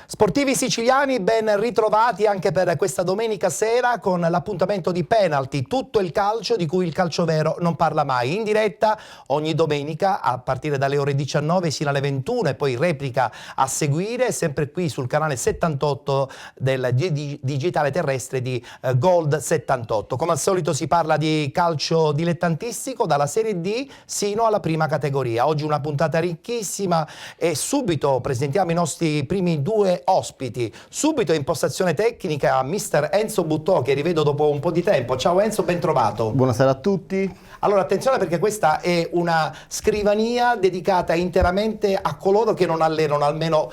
Sportivi siciliani, ben ritrovati anche per questa domenica sera con l'appuntamento di Penalty, tutto il calcio di cui il calcio vero non parla mai. In diretta ogni domenica a partire dalle ore 19 sino alle 21 e poi replica a seguire sempre qui sul canale 78 del digitale terrestre di Gold 78. Come al solito si parla di calcio dilettantistico dalla Serie D sino alla prima categoria. Oggi una puntata ricchissima e subito presentiamo i nostri primi due ospiti. Subito in postazione tecnica mister Enzo Buttò, che rivedo dopo un po' di tempo. Ciao Enzo, ben trovato. Buonasera a tutti. Allora attenzione, perché questa è una scrivania dedicata interamente a coloro che non allenano almeno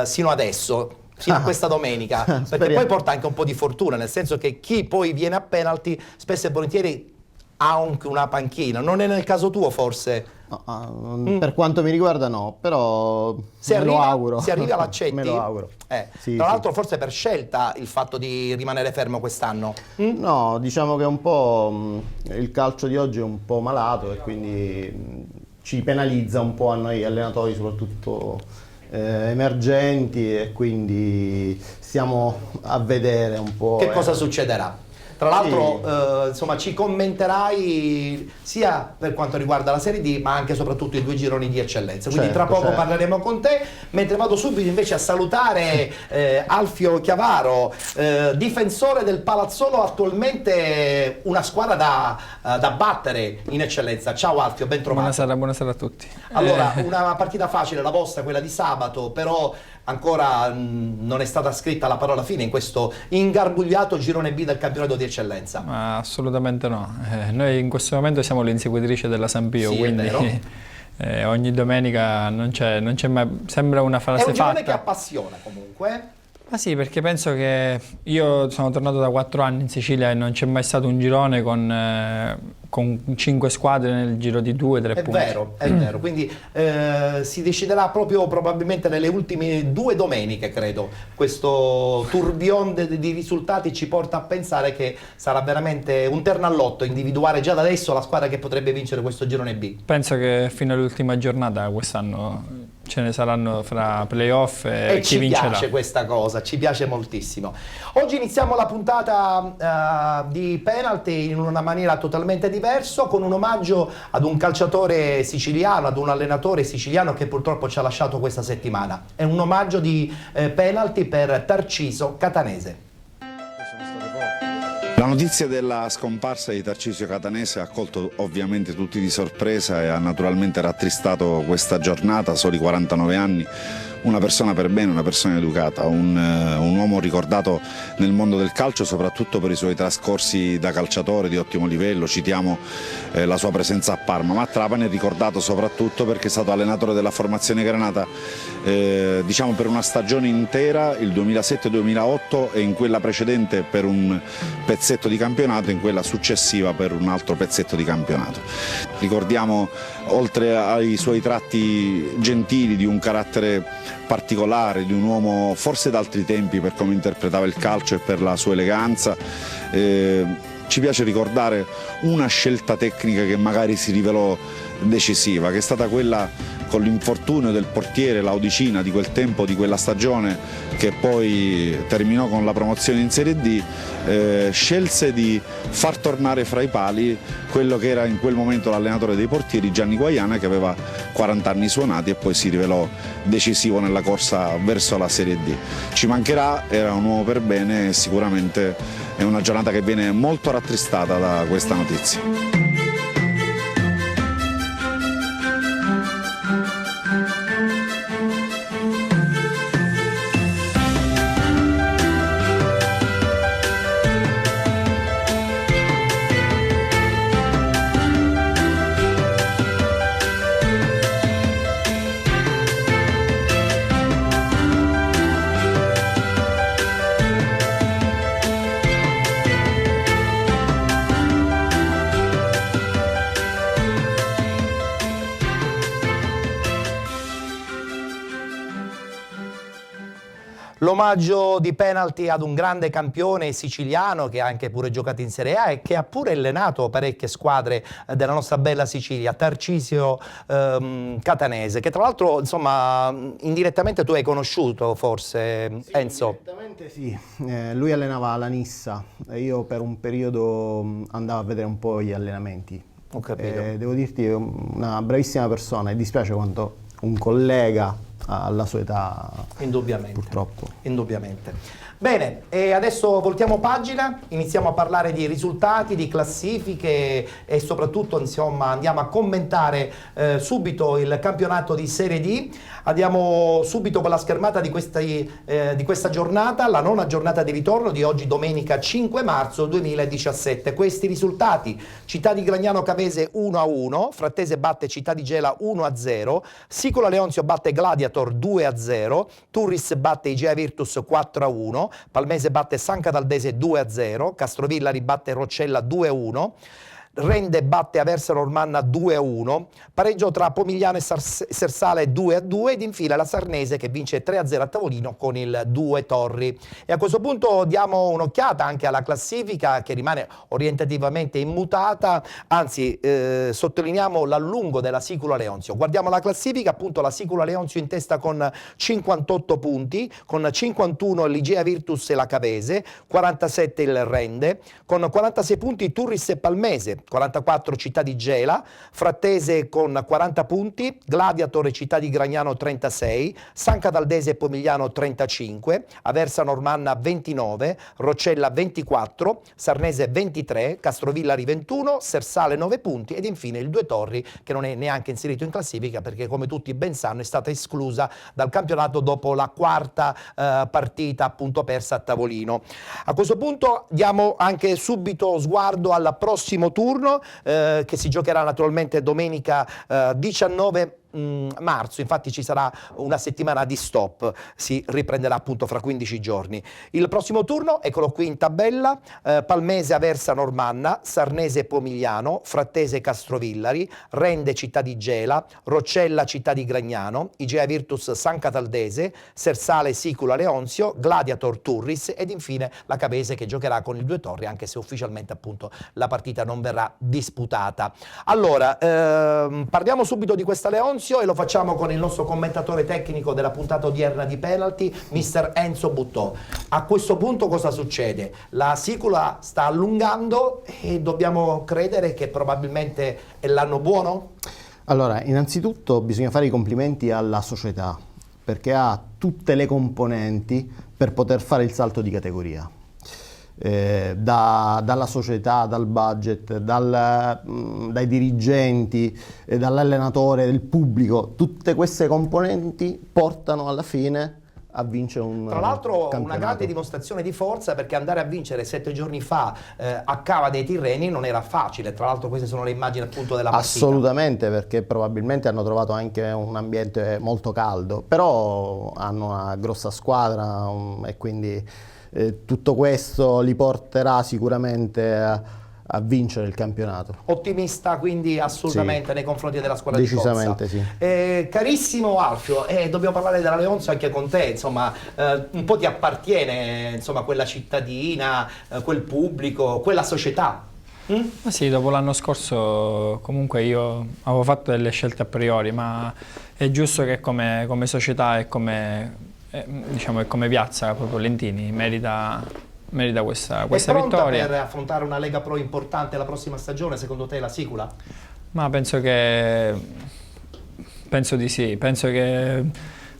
sino adesso, fino a questa domenica, perché poi porta anche un po' di fortuna, nel senso che chi poi viene a Penalty spesso e volentieri ha anche una panchina. Non è nel caso tuo forse? No, per quanto mi riguarda no, però lo auguro. Se arriva l'accetti? Me lo auguro. Sì, tra l'altro forse per scelta il fatto di rimanere fermo quest'anno? No, diciamo che un po' il calcio di oggi è un po' malato e quindi ci penalizza un po' a noi allenatori, soprattutto emergenti, e quindi stiamo a vedere un po' che cosa succederà. Tra l'altro insomma ci commenterai sia per quanto riguarda la Serie D ma anche e soprattutto i due gironi di eccellenza, quindi tra poco parleremo con te, mentre vado subito invece a salutare Alfio Chiavaro, difensore del Palazzolo, attualmente una squadra da battere in eccellenza. Ciao Alfio, ben trovato. Buonasera a tutti. Allora, una partita facile la vostra, quella di sabato, però ancora non è stata scritta la parola fine in questo ingarbugliato girone B del campionato di eccellenza. Ma assolutamente no. Noi in questo momento siamo l'inseguitrice della San Pio, sì, quindi ogni domenica non c'è mai, sembra una frase fatta. È un girone che appassiona comunque. Ma sì, perché penso che io sono tornato da 4 anni in Sicilia e non c'è mai stato un girone con 5 squadre nel giro di 2-3 punti. È vero, quindi si deciderà proprio probabilmente nelle ultime 2 domeniche, credo. Questo tourbillon di risultati ci porta a pensare che sarà veramente un terno all'otto individuare già da adesso la squadra che potrebbe vincere questo girone B. Penso che fino all'ultima giornata quest'anno ce ne saranno fra playoff e chi vincerà. Ci piace questa cosa, ci piace moltissimo. Oggi iniziamo la puntata di Penalty in una maniera totalmente diversa, con un omaggio ad un calciatore siciliano, ad un allenatore siciliano che purtroppo ci ha lasciato questa settimana. È un omaggio di Penalty per Tarcisio Catanese. La notizia della scomparsa di Tarcisio Catanese ha colto ovviamente tutti di sorpresa e ha naturalmente rattristato questa giornata, soli 49 anni, una persona per bene, una persona educata, un uomo ricordato nel mondo del calcio soprattutto per i suoi trascorsi da calciatore di ottimo livello. Citiamo la sua presenza a Parma, ma a Trapani è ricordato soprattutto perché è stato allenatore della formazione granata diciamo per una stagione intera, il 2007-2008, e in quella precedente per un pezzetto di campionato, in quella successiva per un altro pezzetto di campionato. Ricordiamo, oltre ai suoi tratti gentili, di un carattere particolare, di un uomo forse d'altri tempi per come interpretava il calcio e per la sua eleganza. Ci piace ricordare una scelta tecnica che magari si rivelò decisiva, che è stata quella con l'infortunio del portiere Laudicina di quel tempo, di quella stagione che poi terminò con la promozione in Serie D. Scelse di far tornare fra i pali quello che era in quel momento l'allenatore dei portieri, Gianni Guaiana, che aveva 40 anni suonati e poi si rivelò decisivo nella corsa verso la Serie D. Ci mancherà, era un uomo per bene e sicuramente è una giornata che viene molto rattristata da questa notizia. L'omaggio di penalty ad un grande campione siciliano che ha anche pure giocato in Serie A e che ha pure allenato parecchie squadre della nostra bella Sicilia, Tarcisio Catanese, che tra l'altro insomma indirettamente tu hai conosciuto forse, Sì, Enzo? direttamente sì. Lui allenava la Nissa e io per un periodo andavo a vedere un po' gli allenamenti. Ho capito. Devo dirti, è una bravissima persona e dispiace quando un collega alla sua età, Indubbiamente. purtroppo. Indubbiamente. Bene, e adesso voltiamo pagina, iniziamo a parlare di risultati, di classifiche e soprattutto insomma andiamo a commentare subito il campionato di Serie D. Andiamo subito con la schermata di questa giornata, la nona giornata di ritorno di oggi domenica 5 marzo 2017. Questi risultati: Città di Gragnano Cavese 1-1, Frattese batte Città di Gela 1-0, Sicola Leonzio batte Gladiator 2-0, Turris batte Igea Virtus 4-1, Palmese batte San Cataldese 2-0, Castrovillari batte Roccella 2-1, Rende batte Aversa Normanna 2-1, pareggio tra Pomigliano e Sersale 2-2 ed infine la Sarnese che vince 3-0 a tavolino con il 2 Torri. E a questo punto diamo un'occhiata anche alla classifica che rimane orientativamente immutata, anzi sottolineiamo l'allungo della Sicula Leonzio. Guardiamo la classifica, appunto la Sicula Leonzio in testa con 58 punti, con 51 l'Igea Virtus e la Cavese, 47 il Rende, con 46 punti Turris e Palmese, 44 Città di Gela, Frattese con 40 punti, Gladiator e Città di Gragnano 36, San Cataldese e Pomigliano 35, Aversa Normanna 29, Roccella 24, Sarnese 23, Castrovillari 21, Sersale 9 punti ed infine il 2 Torri che non è neanche inserito in classifica perché come tutti ben sanno è stata esclusa dal campionato dopo la quarta partita appunto persa a tavolino. A questo punto diamo anche subito sguardo al prossimo turno che si giocherà naturalmente domenica 19 marzo, infatti ci sarà una settimana di stop, si riprenderà appunto fra 15 giorni. Il prossimo turno, eccolo qui in tabella, Palmese Aversa Normanna, Sarnese Pomigliano, Frattese Castrovillari, Rende Città di Gela, Roccella Città di Gragnano, Igea Virtus San Cataldese, Sersale Sicula Leonzio, Gladiator Turris ed infine la Cavese che giocherà con il 2 Torri anche se ufficialmente appunto la partita non verrà disputata. Allora, parliamo subito di questa Leonzio e lo facciamo con il nostro commentatore tecnico della puntata odierna di penalty, mister Enzo Buttò. A questo punto cosa succede? La Sicula sta allungando e dobbiamo credere che probabilmente è l'anno buono? Allora, innanzitutto bisogna fare i complimenti alla società perché ha tutte le componenti per poter fare il salto di categoria. Dalla società, dal budget, dai dirigenti, dall'allenatore, del pubblico, tutte queste componenti portano alla fine a vincere un Tra l'altro campionato. una grande dimostrazione di forza perché andare a vincere 7 giorni fa a Cava dei Tirreni non era facile, tra l'altro queste sono le immagini appunto della partita. Assolutamente, perché probabilmente hanno trovato anche un ambiente molto caldo, però hanno una grossa squadra e quindi tutto questo li porterà sicuramente a vincere il campionato. Ottimista quindi assolutamente Sì. nei confronti della squadra di Decisamente Cozza. sì. Carissimo Alfio, dobbiamo parlare della Leonzio anche con te, insomma un po' ti appartiene insomma quella cittadina, quel pubblico, quella società. Ma sì, dopo l'anno scorso comunque io avevo fatto delle scelte a priori, ma è giusto che come società e diciamo, e come piazza proprio Lentini merita questa È pronta vittoria. per affrontare una Lega Pro importante la prossima stagione, secondo te la Sicula? Ma penso di sì, penso che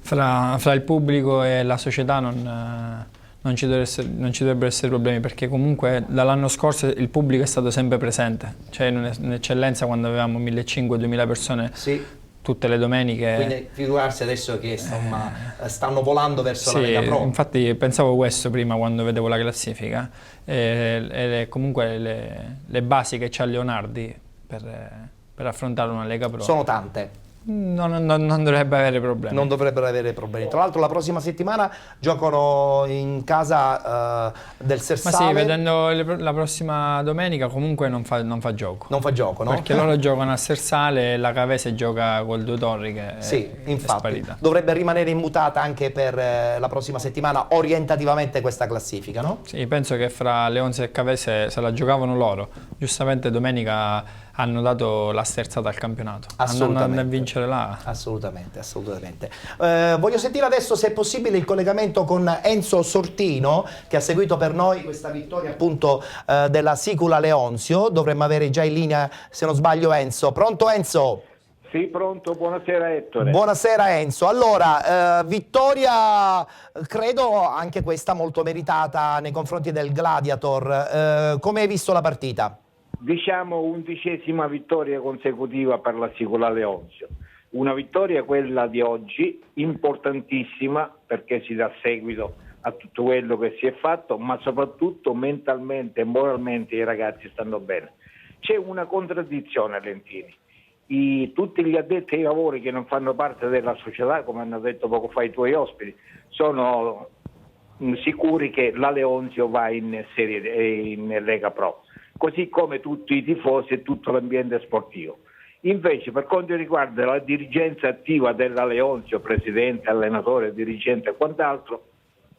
fra il pubblico e la società non ci dovrebbero essere problemi perché comunque dall'anno scorso il pubblico è stato sempre presente, cioè in un'eccellenza quando avevamo 1.500-2.000 persone. Sì. Tutte le domeniche. Quindi figurarsi adesso che insomma stanno volando verso la Lega Pro. Infatti pensavo questo prima quando vedevo la classifica e comunque le basi che c'ha Leonardi per affrontare una Lega Pro sono tante. Non dovrebbe avere problemi. Non dovrebbero avere problemi. Tra l'altro la prossima settimana giocano in casa del Ma Sersale. sì, vedendo la prossima domenica comunque non fa gioco. Non fa gioco, no? Perché loro giocano a Sersale e la Cavese gioca col Due Torri che Sì, è infatti. sparita. Dovrebbe rimanere immutata anche per la prossima settimana orientativamente questa classifica, no? Sì, penso che fra Leonzi e Cavese se la giocavano loro. Giustamente domenica hanno dato la sterzata al campionato. Andando a vincere là. Assolutamente, assolutamente. Voglio sentire adesso, se è possibile, il collegamento con Enzo Sortino, che ha seguito per noi questa vittoria appunto della Sicula Leonzio. Dovremmo avere già in linea, se non sbaglio, Enzo. Pronto, Enzo? Sì, pronto, buonasera Ettore. Buonasera Enzo. Allora, vittoria credo anche questa molto meritata nei confronti del Gladiator. Come hai visto la partita? Diciamo 11ª vittoria consecutiva per la Sicula Leonzio. Una vittoria, quella di oggi, importantissima perché si dà seguito a tutto quello che si è fatto, ma soprattutto mentalmente e moralmente i ragazzi stanno bene. C'è una contraddizione a Lentini. Tutti gli addetti ai lavori che non fanno parte della società, come hanno detto poco fa i tuoi ospiti, sono sicuri che la Leonzio va in Lega Pro, così come tutti i tifosi e tutto l'ambiente sportivo. Invece, per quanto riguarda la dirigenza attiva della Leonzio, presidente, allenatore, dirigente e quant'altro,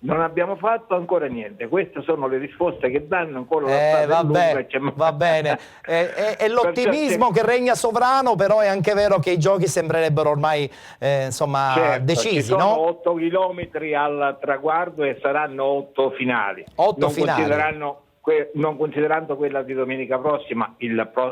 non abbiamo fatto ancora niente. Queste sono le risposte che danno ancora la strada è lunga. Va bene, è l'ottimismo che regna sovrano, però è anche vero che i giochi sembrerebbero ormai certo, decisi, ci sono no? 8 chilometri al traguardo e saranno 8 finali. 8 finali. Non considerando quella di domenica prossima,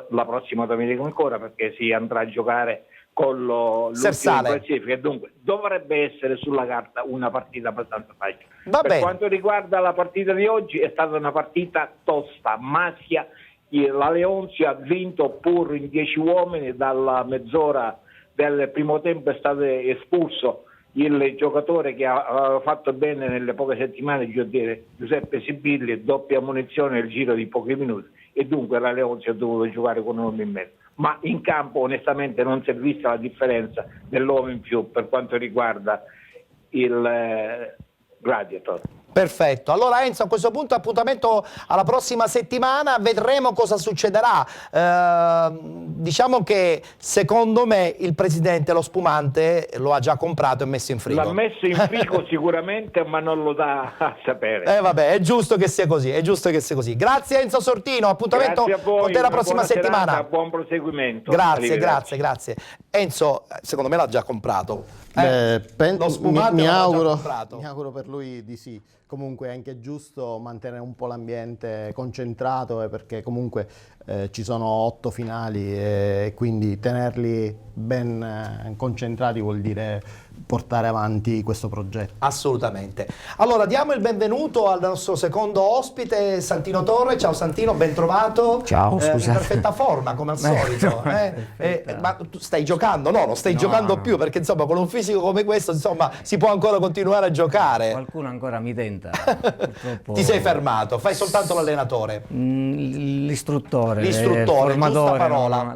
la prossima domenica ancora, perché si andrà a giocare con l'ultima classifica, e dunque dovrebbe essere sulla carta una partita abbastanza facile. Per quanto riguarda la partita di oggi, è stata una partita tosta, maschia. La Leonzio ha vinto pur in 10 uomini. Dalla mezz'ora del primo tempo è stato espulso il giocatore che ha fatto bene nelle poche settimane, Giuseppe Sibilli, doppia munizione nel giro di pochi minuti, e dunque la Leonzio ha dovuto giocare con un uomo in meno. Ma in campo onestamente non si è vista la differenza dell'uomo in più per quanto riguarda il Gladiator. Perfetto, allora Enzo, a questo punto appuntamento alla prossima settimana, vedremo cosa succederà. Diciamo che secondo me il presidente lo spumante lo ha già comprato e messo in frigo. L'ha messo in frigo sicuramente, ma non lo dà a sapere. Vabbè, è giusto che sia così, è giusto che sia così. Grazie Enzo Sortino, appuntamento con te la prossima settimana. Serata, buon proseguimento. Grazie. Enzo, secondo me l'ha già comprato. Lo spumante mi auguro per lui di sì. Comunque è anche giusto mantenere un po' l'ambiente concentrato, perché comunque ci sono 8 finali e quindi tenerli ben concentrati vuol dire portare avanti questo progetto. Assolutamente. Allora diamo il benvenuto al nostro secondo ospite, Santino Torre. Ciao Santino, ben trovato. Ciao, scusa. In perfetta forma come al solito. Ma tu stai giocando? No, non stai giocando più, perché insomma con un fisico come questo insomma si può ancora continuare a giocare. Qualcuno ancora mi tenta. Ti sei fermato, fai soltanto l'allenatore. L'istruttore, giusta parola.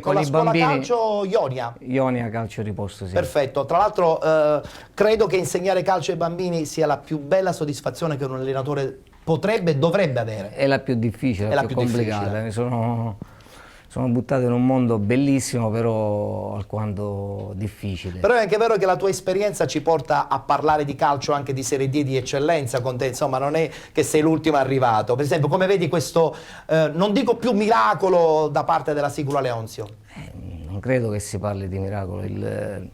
Con la scuola bambini, calcio Ionia Calcio Riposto, sì. Perfetto, tra l'altro credo che insegnare calcio ai bambini sia la più bella soddisfazione che un allenatore potrebbe e dovrebbe avere. È la più difficile, la più complicata. Sono buttato in un mondo bellissimo, però alquanto difficile. Però è anche vero che la tua esperienza ci porta a parlare di calcio anche di Serie D di eccellenza con te, insomma non è che sei l'ultimo arrivato. Per esempio, come vedi questo, non dico più miracolo da parte della Sicula Leonzio? Non credo che si parli di miracolo. Il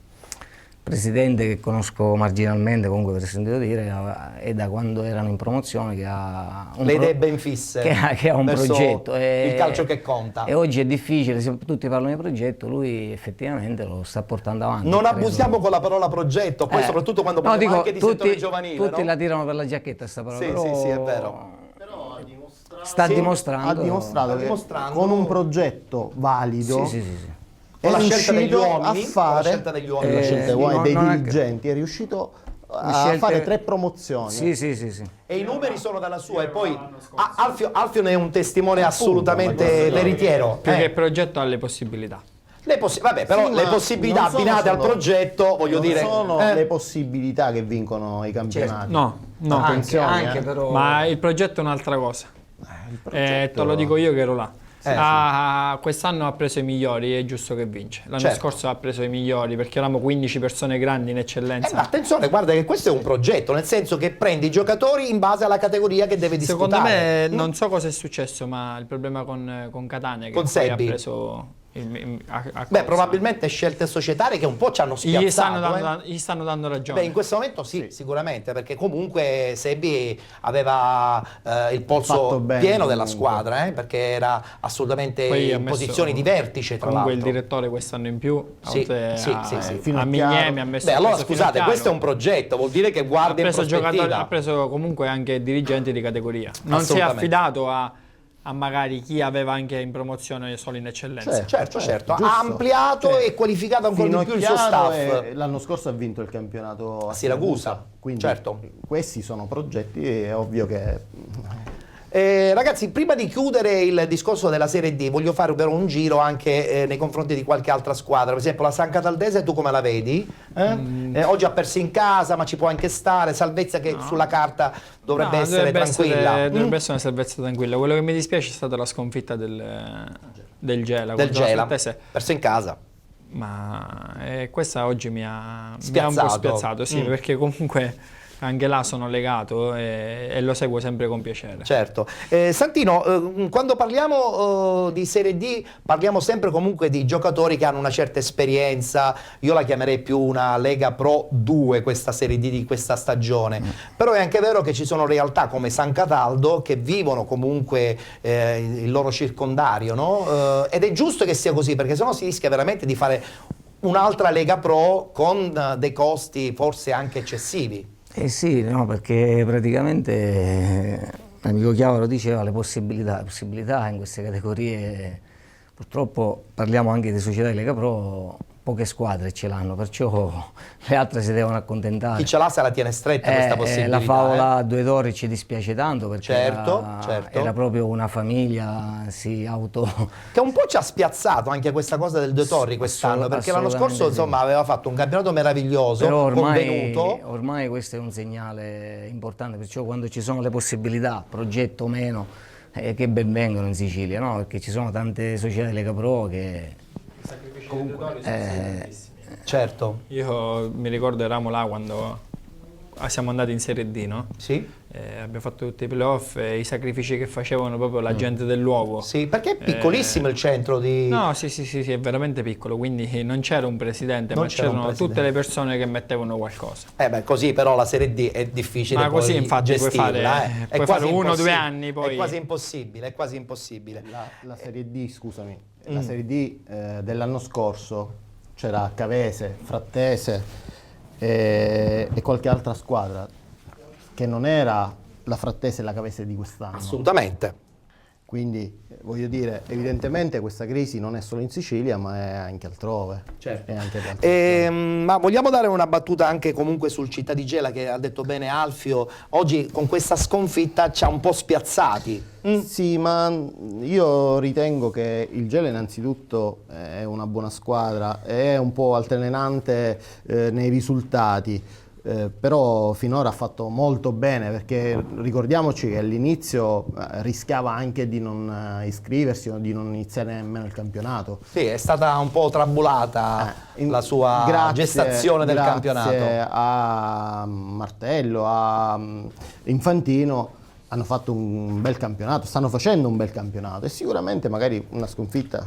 presidente, che conosco marginalmente, comunque per sentito dire, è da quando erano in promozione che ha le idee ben fisse, che ha un progetto. Il calcio che conta. E oggi è difficile, tutti parlano di progetto, lui effettivamente lo sta portando avanti. Non abusiamo con la parola progetto, poi soprattutto quando parliamo anche di settore giovanile. Tutti la tirano per la giacchetta sta parola. Sì, è vero. Sta dimostrando. Ha dimostrato che con un progetto valido. Sì. Con la scelta degli uomini, la scelta dei dirigenti, è riuscito a fare 3 promozioni. Sì. E i numeri sono dalla sua, e poi Alfio ne è un testimone assolutamente veritiero. Più che progetto ha le possibilità. Vabbè, però Sì, le ma possibilità non sono abbinate al solo- progetto, voglio non dire... sono le possibilità che vincono i campionati. No, no. Anche, Attenzione, anche però... Ma il progetto è un'altra cosa. Il progetto- Te lo dico io che ero là. Sì. Quest'anno ha preso i migliori, è giusto che vince. L'anno Certo. scorso ha preso i migliori perché eravamo 15 persone grandi in eccellenza. Ma attenzione, guarda che questo è un progetto, nel senso che prendi i giocatori in base alla categoria che deve disputare. Secondo me non so cosa è successo, ma il problema con Catania che Con poi Sebbi. ha preso a Beh, corsa. probabilmente scelte societarie che un po' ci hanno spiazzato. Gli stanno dando ragione. Beh, in questo momento sì, sicuramente, perché comunque Sebbi aveva il polso Fatto bene, pieno della comunque. squadra, perché era assolutamente Poi ha in messo posizioni di vertice, tra comunque l'altro. il direttore quest'anno in più, Sì, oltre sì, a, sì, sì. a Finocchiaro. Mignemi ha messo Beh, allora ha preso scusate, Finocchiaro. questo è un progetto, vuol dire che guarda in preso prospettiva. ha preso comunque anche dirigenti di categoria. Non si è Assolutamente. affidato a magari chi aveva anche in promozione solo in eccellenza. Certo, Certo, ha giusto. ampliato Cioè, e qualificato ancora di più il suo Finocchiaro staff. l'anno scorso ha vinto il campionato a Siracusa, quindi certo. questi sono progetti, è ovvio che Ragazzi, prima di chiudere il discorso della Serie D, voglio fare però un giro anche nei confronti di qualche altra squadra. Per esempio la San Cataldese, tu come la vedi? Oggi ha perso in casa, ma ci può anche stare. Salvezza che sulla carta dovrebbe No, essere tranquilla. Dovrebbe essere una salvezza tranquilla. Quello che mi dispiace è stata la sconfitta del Gela. Del contro la Gela, Frattese. perso in casa. Ma questa oggi mi ha un po' Spiazzato. spiazzato, sì, perché comunque anche là sono legato e lo seguo sempre con piacere. Certo. Santino, quando parliamo di Serie D parliamo sempre comunque di giocatori che hanno una certa esperienza. Io la chiamerei più una Lega Pro 2 questa Serie D di questa stagione. Però è anche vero che ci sono realtà come San Cataldo che vivono comunque il loro circondario, no? Ed è giusto che sia così, perché sennò si rischia veramente di fare un'altra Lega Pro con dei costi forse anche eccessivi. Eh sì, no, perché praticamente l'amico Chiavaro diceva le possibilità in queste categorie, purtroppo parliamo anche di società di Lega Pro, poche squadre ce l'hanno, perciò le altre si devono accontentare. Chi ce l'ha se la tiene stretta questa possibilità. La favola a Due Torri ci dispiace tanto perché Certo. era proprio una famiglia, Che un po' ci ha spiazzato anche questa cosa del Due Torri quest'anno, perché l'anno scorso assolutamente sì. insomma aveva fatto un campionato meraviglioso, Però convenuto. ormai questo è un segnale importante, perciò quando ci sono le possibilità, progetto o meno, che ben vengono in Sicilia, no? Perché ci sono tante società di Lega Pro che... Certo, Io mi ricordo eravamo là quando siamo andati in Serie D, no? sì. Abbiamo fatto tutti i playoff e i sacrifici che facevano proprio la gente del luogo. Sì, perché è piccolissimo il centro di... No, sì, è veramente piccolo, quindi non c'era un presidente, Non ma c'era un c'erano presidente. tutte le persone che mettevano qualcosa. Beh, così però la Serie D è difficile Ma così poi infatti puoi gestirla, fare- È puoi quasi fare 1 o 2 impossibile. anni poi. È quasi impossibile, è quasi impossibile. la Serie D, scusami, la Serie D dell'anno scorso c'era Cavese, Frattese e qualche altra squadra che non era la Frattese e la Cavese di quest'anno. Assolutamente. Quindi voglio dire, evidentemente questa crisi non è solo in Sicilia, ma è anche altrove. Certo. È anche da altre Ma vogliamo dare una battuta anche comunque sul Città di Gela, che ha detto bene Alfio, oggi con questa sconfitta ci ha un po' spiazzati. Sì, ma io ritengo che il Gela innanzitutto è una buona squadra, è un po' altalenante nei risultati, però finora ha fatto molto bene, perché ricordiamoci che all'inizio rischiava anche di non iscriversi o di non iniziare nemmeno il campionato. Sì, è stata un po' trabulata la sua gestazione del campionato. Grazie a Martello, a Infantino, hanno fatto un bel campionato, stanno facendo un bel campionato e sicuramente magari una sconfitta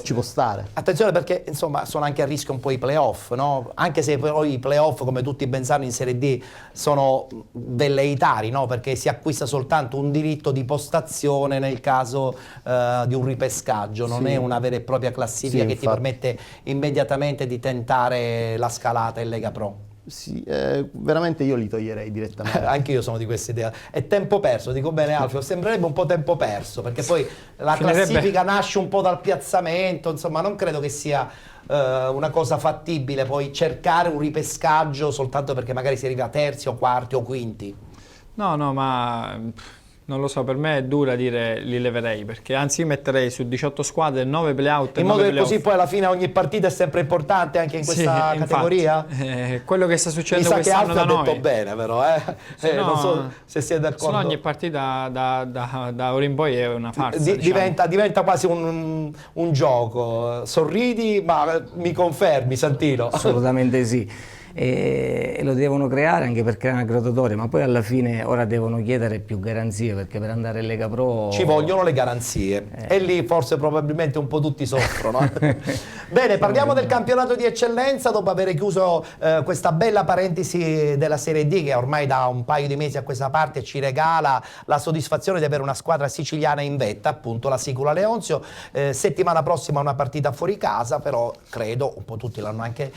ci può stare. Attenzione, perché insomma sono anche a rischio un po' i playoff, no? Anche se poi i playoff, come tutti ben sanno, in Serie D sono velleitari, no? Perché si acquista soltanto un diritto di postazione nel caso di un ripescaggio, non Sì. è una vera e propria classifica Sì, che ti infatti. permette immediatamente di tentare la scalata in Lega Pro. Sì, veramente io li toglierei direttamente. Anche io sono di questa idea. È tempo perso, dico bene Alfio, sembrerebbe un po' tempo perso, perché poi la Finirebbe- classifica nasce un po' dal piazzamento, insomma non credo che sia una cosa fattibile poi cercare un ripescaggio soltanto perché magari si arriva a terzi o quarti o quinti. No, ma Non lo so, per me è dura dire li leverei, perché anzi io metterei su 18 squadre 9 play-out e In modo 9 che così play-off. poi alla fine ogni partita è sempre importante anche in questa Sì, infatti, categoria? quello che sta Mi succedendo sa che quest'anno Alfio da ha detto noi. bene però, Se no- non so se siete Se no d'accordo. ogni partita da ora in poi è una farsa. diciamo. Diventa quasi un gioco. Sorridi, ma mi confermi, Santino? Assolutamente sì. E lo devono creare anche per creare una graduatoria, ma poi alla fine ora devono chiedere più garanzie, perché per andare in Lega Pro Ci vogliono le garanzie e lì forse probabilmente un po' tutti soffrono. Bene, parliamo del campionato di eccellenza dopo aver chiuso questa bella parentesi della Serie D che ormai da un paio di mesi a questa parte ci regala la soddisfazione di avere una squadra siciliana in vetta, appunto la Sicula Leonzio. Settimana prossima una partita fuori casa, però credo, un po' tutti l'hanno anche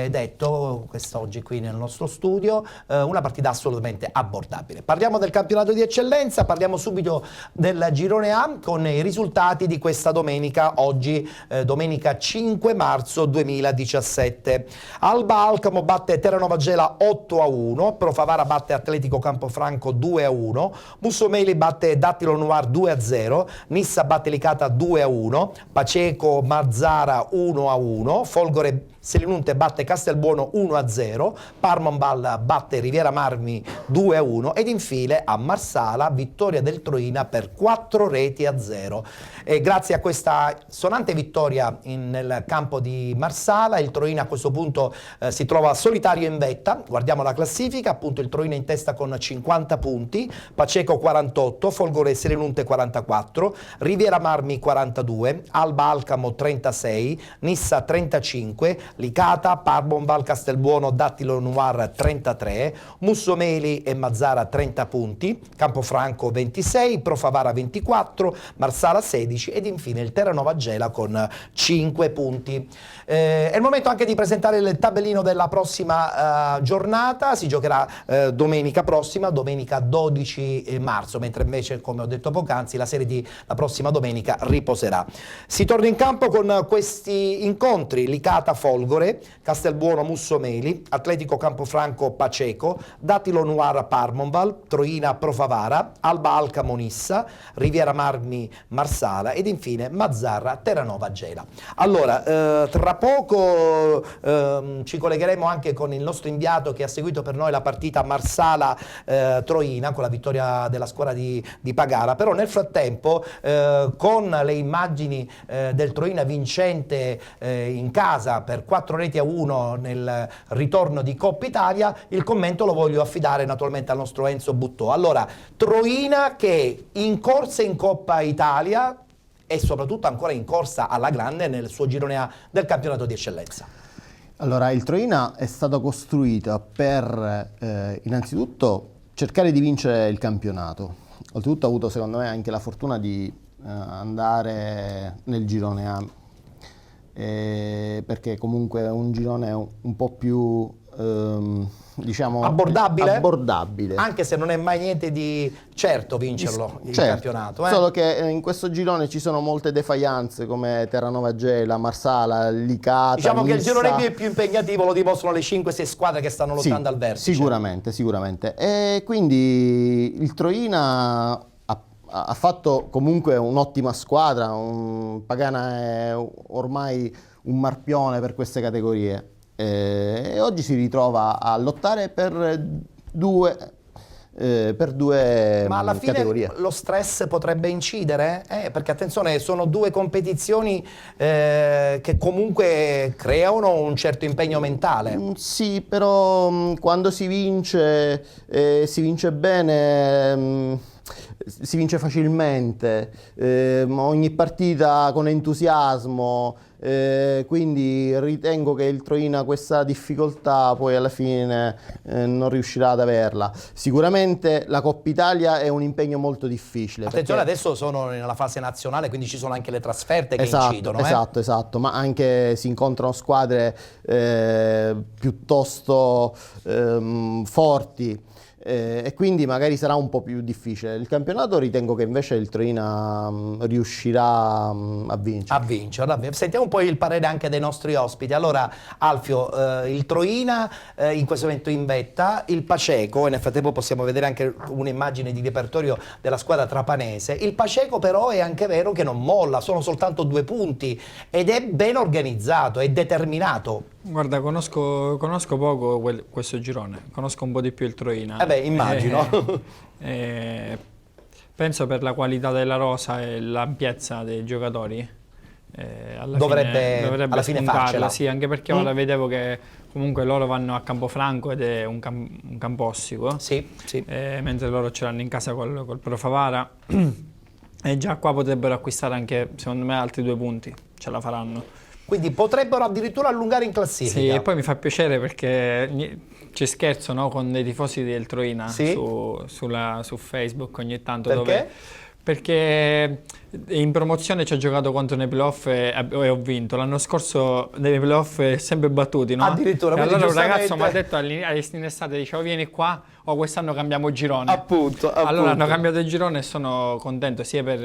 detto quest'oggi qui nel nostro studio, una partita assolutamente abbordabile. Parliamo del campionato di eccellenza, parliamo subito del girone A con i risultati di questa domenica, oggi domenica 5 marzo 2017. Alba Alcamo batte Terranova Gela 8-1, Pro Favara batte Atletico Campofranco 2-1, Mussomeli batte Dattilo Noir 2-0, Nissa batte Licata 2-1, Paceco Marzara 1-1, Folgore Selinunte batte Castelbuono 1-0, Parmonbal batte Riviera Marmi 2-1 ed infine a Marsala vittoria del Troina per 4-0. E grazie a questa sonante vittoria nel campo di Marsala il Troina a questo punto si trova solitario in vetta. Guardiamo la classifica, appunto il Troina in testa con 50 punti, Paceco 48, Folgore Selinunte 44, Riviera Marmi 42, Alba Alcamo 36, Nissa 35, Licata, Parmonval, Castelbuono, Dattilo Noir 33, Mussomeli e Mazzara 30 punti, Campofranco 26, Pro Favara 24, Marsala 16 ed infine il Terranova Gela con 5 punti. È il momento anche di presentare il tabellino della prossima giornata, si giocherà domenica prossima, domenica 12 marzo, mentre invece, come ho detto poc'anzi, la Serie D la prossima domenica riposerà. Si torna in campo con questi incontri: Licata Folgore, Castelbuono Mussomeli, Atletico Campofranco Paceco, Dattilo Noir Parmonval, Troina Pro Favara, Alba Alcamo Nissa, Riviera Marmi Marsala ed infine Mazzarra Terranova Gela. Allora, tra poco ci collegheremo anche con il nostro inviato che ha seguito per noi la partita Marsala-Troina con la vittoria della squadra di Pagara, però nel frattempo con le immagini del Troina vincente in casa per 4-1 nel ritorno di Coppa Italia, il commento lo voglio affidare naturalmente al nostro Enzo Buttò. Allora, Troina che in corsa in Coppa Italia e soprattutto ancora in corsa alla grande nel suo girone A del campionato di eccellenza. Allora, il Troina è stato costruito per innanzitutto cercare di vincere il campionato. Oltretutto ha avuto secondo me anche la fortuna di andare nel girone A, perché comunque è un girone un po' più diciamo abbordabile, anche se non è mai niente di certo vincerlo il certo, campionato, solo che in questo girone ci sono molte defaillance come Terranova Gela, Marsala, Licata, diciamo Nissa. che il girone più impegnativo lo dimostrano le 5-6 squadre che stanno lottando al vertice. Sicuramente e quindi il Troina ha fatto comunque un'ottima squadra. Pagana è ormai un marpione per queste categorie e oggi si ritrova a lottare per due ma alla fine categorie. Lo stress potrebbe incidere? Perché attenzione, sono due competizioni che comunque creano un certo impegno mentale. Sì, però quando si vince bene, si vince facilmente, ogni partita con entusiasmo, quindi ritengo che il Troina questa difficoltà poi alla fine non riuscirà ad averla. Sicuramente la Coppa Italia è un impegno molto difficile. Attenzione, perché... adesso sono nella fase nazionale, quindi ci sono anche le trasferte che incidono. Esatto, ma anche si incontrano squadre piuttosto forti. e quindi magari sarà un po' più difficile. Il campionato ritengo che invece il Troina riuscirà a vincere. A vincere. Vabbè, sentiamo un po' il parere anche dei nostri ospiti. Allora, Alfio, il Troina in questo momento in vetta, il Paceco, e nel frattempo possiamo vedere anche un'immagine di repertorio della squadra trapanese. Il Paceco però è anche vero che non molla, sono soltanto 2 punti ed è ben organizzato, è determinato. Guarda, conosco poco questo girone, conosco un po' di più il Troina. Immagino. Penso per la qualità della rosa e l'ampiezza dei giocatori dovrebbe alla fine farcela. Sì, anche perché ora vedevo che comunque loro vanno a Campofranco ed è un campo ossico, sì. mentre loro ce l'hanno in casa col Pro Favara e già qua potrebbero acquistare anche, secondo me, altri 2 punti, ce la faranno. Quindi potrebbero addirittura allungare in classifica. Sì, e poi mi fa piacere perché ci scherzo, no, con dei tifosi del Troina su Facebook ogni tanto. Perché? Perché in promozione ci ho giocato contro nei playoff e ho vinto. L'anno scorso nei playoff sempre battuti, no? Addirittura. E allora un ragazzo mi ha detto in estate, dicevo vieni qua, quest'anno cambiamo girone. Appunto. Allora hanno cambiato il girone e sono contento sia per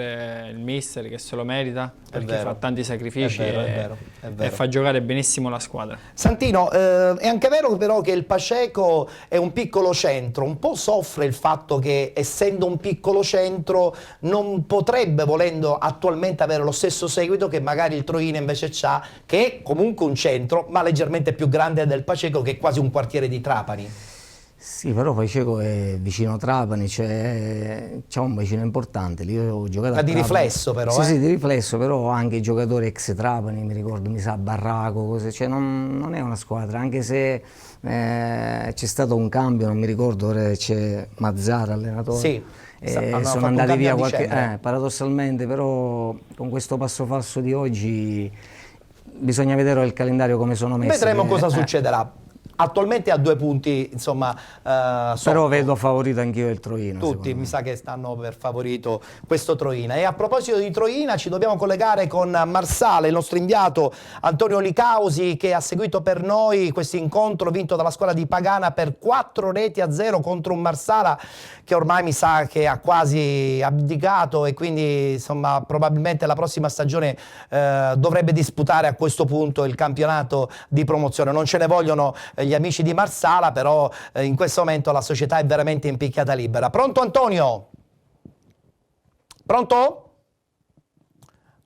il mister che se lo merita, perché fa tanti sacrifici è vero. e fa giocare benissimo la squadra. Santino, è anche vero però che il Paceco è un piccolo centro, un po' soffre il fatto che essendo un piccolo centro non potrebbe, volendo attualmente avere lo stesso seguito che magari il Troina invece c'ha, che è comunque un centro ma leggermente più grande del Paceco, che è quasi un quartiere di Trapani. Sì, però Paceco è vicino a Trapani, c'è un vicino importante. Lì io ho giocato Ma di riflesso però, Sì, di riflesso, però anche i giocatori ex Trapani, mi ricordo, mi sa Barraco, cose, cioè non è una squadra, anche se c'è stato un cambio, non mi ricordo, ora c'è Mazzara allenatore. Sì. Sono andati via paradossalmente, però con questo passo falso di oggi bisogna vedere il calendario come sono messi. Vedremo cosa succederà. Attualmente ha 2 punti, insomma, però vedo favorito anch'io il Troina. Tutti mi sa che stanno per favorito questo Troina. E a proposito di Troina ci dobbiamo collegare con Marsala, il nostro inviato Antonio Licausi, che ha seguito per noi questo incontro vinto dalla squadra di Pagana per 4-0 contro un Marsala che ormai mi sa che ha quasi abdicato e quindi insomma probabilmente la prossima stagione dovrebbe disputare a questo punto il campionato di promozione. Non ce ne vogliono gli amici di Marsala, però in questo momento la società è veramente in picchiata libera. Pronto Antonio? Pronto?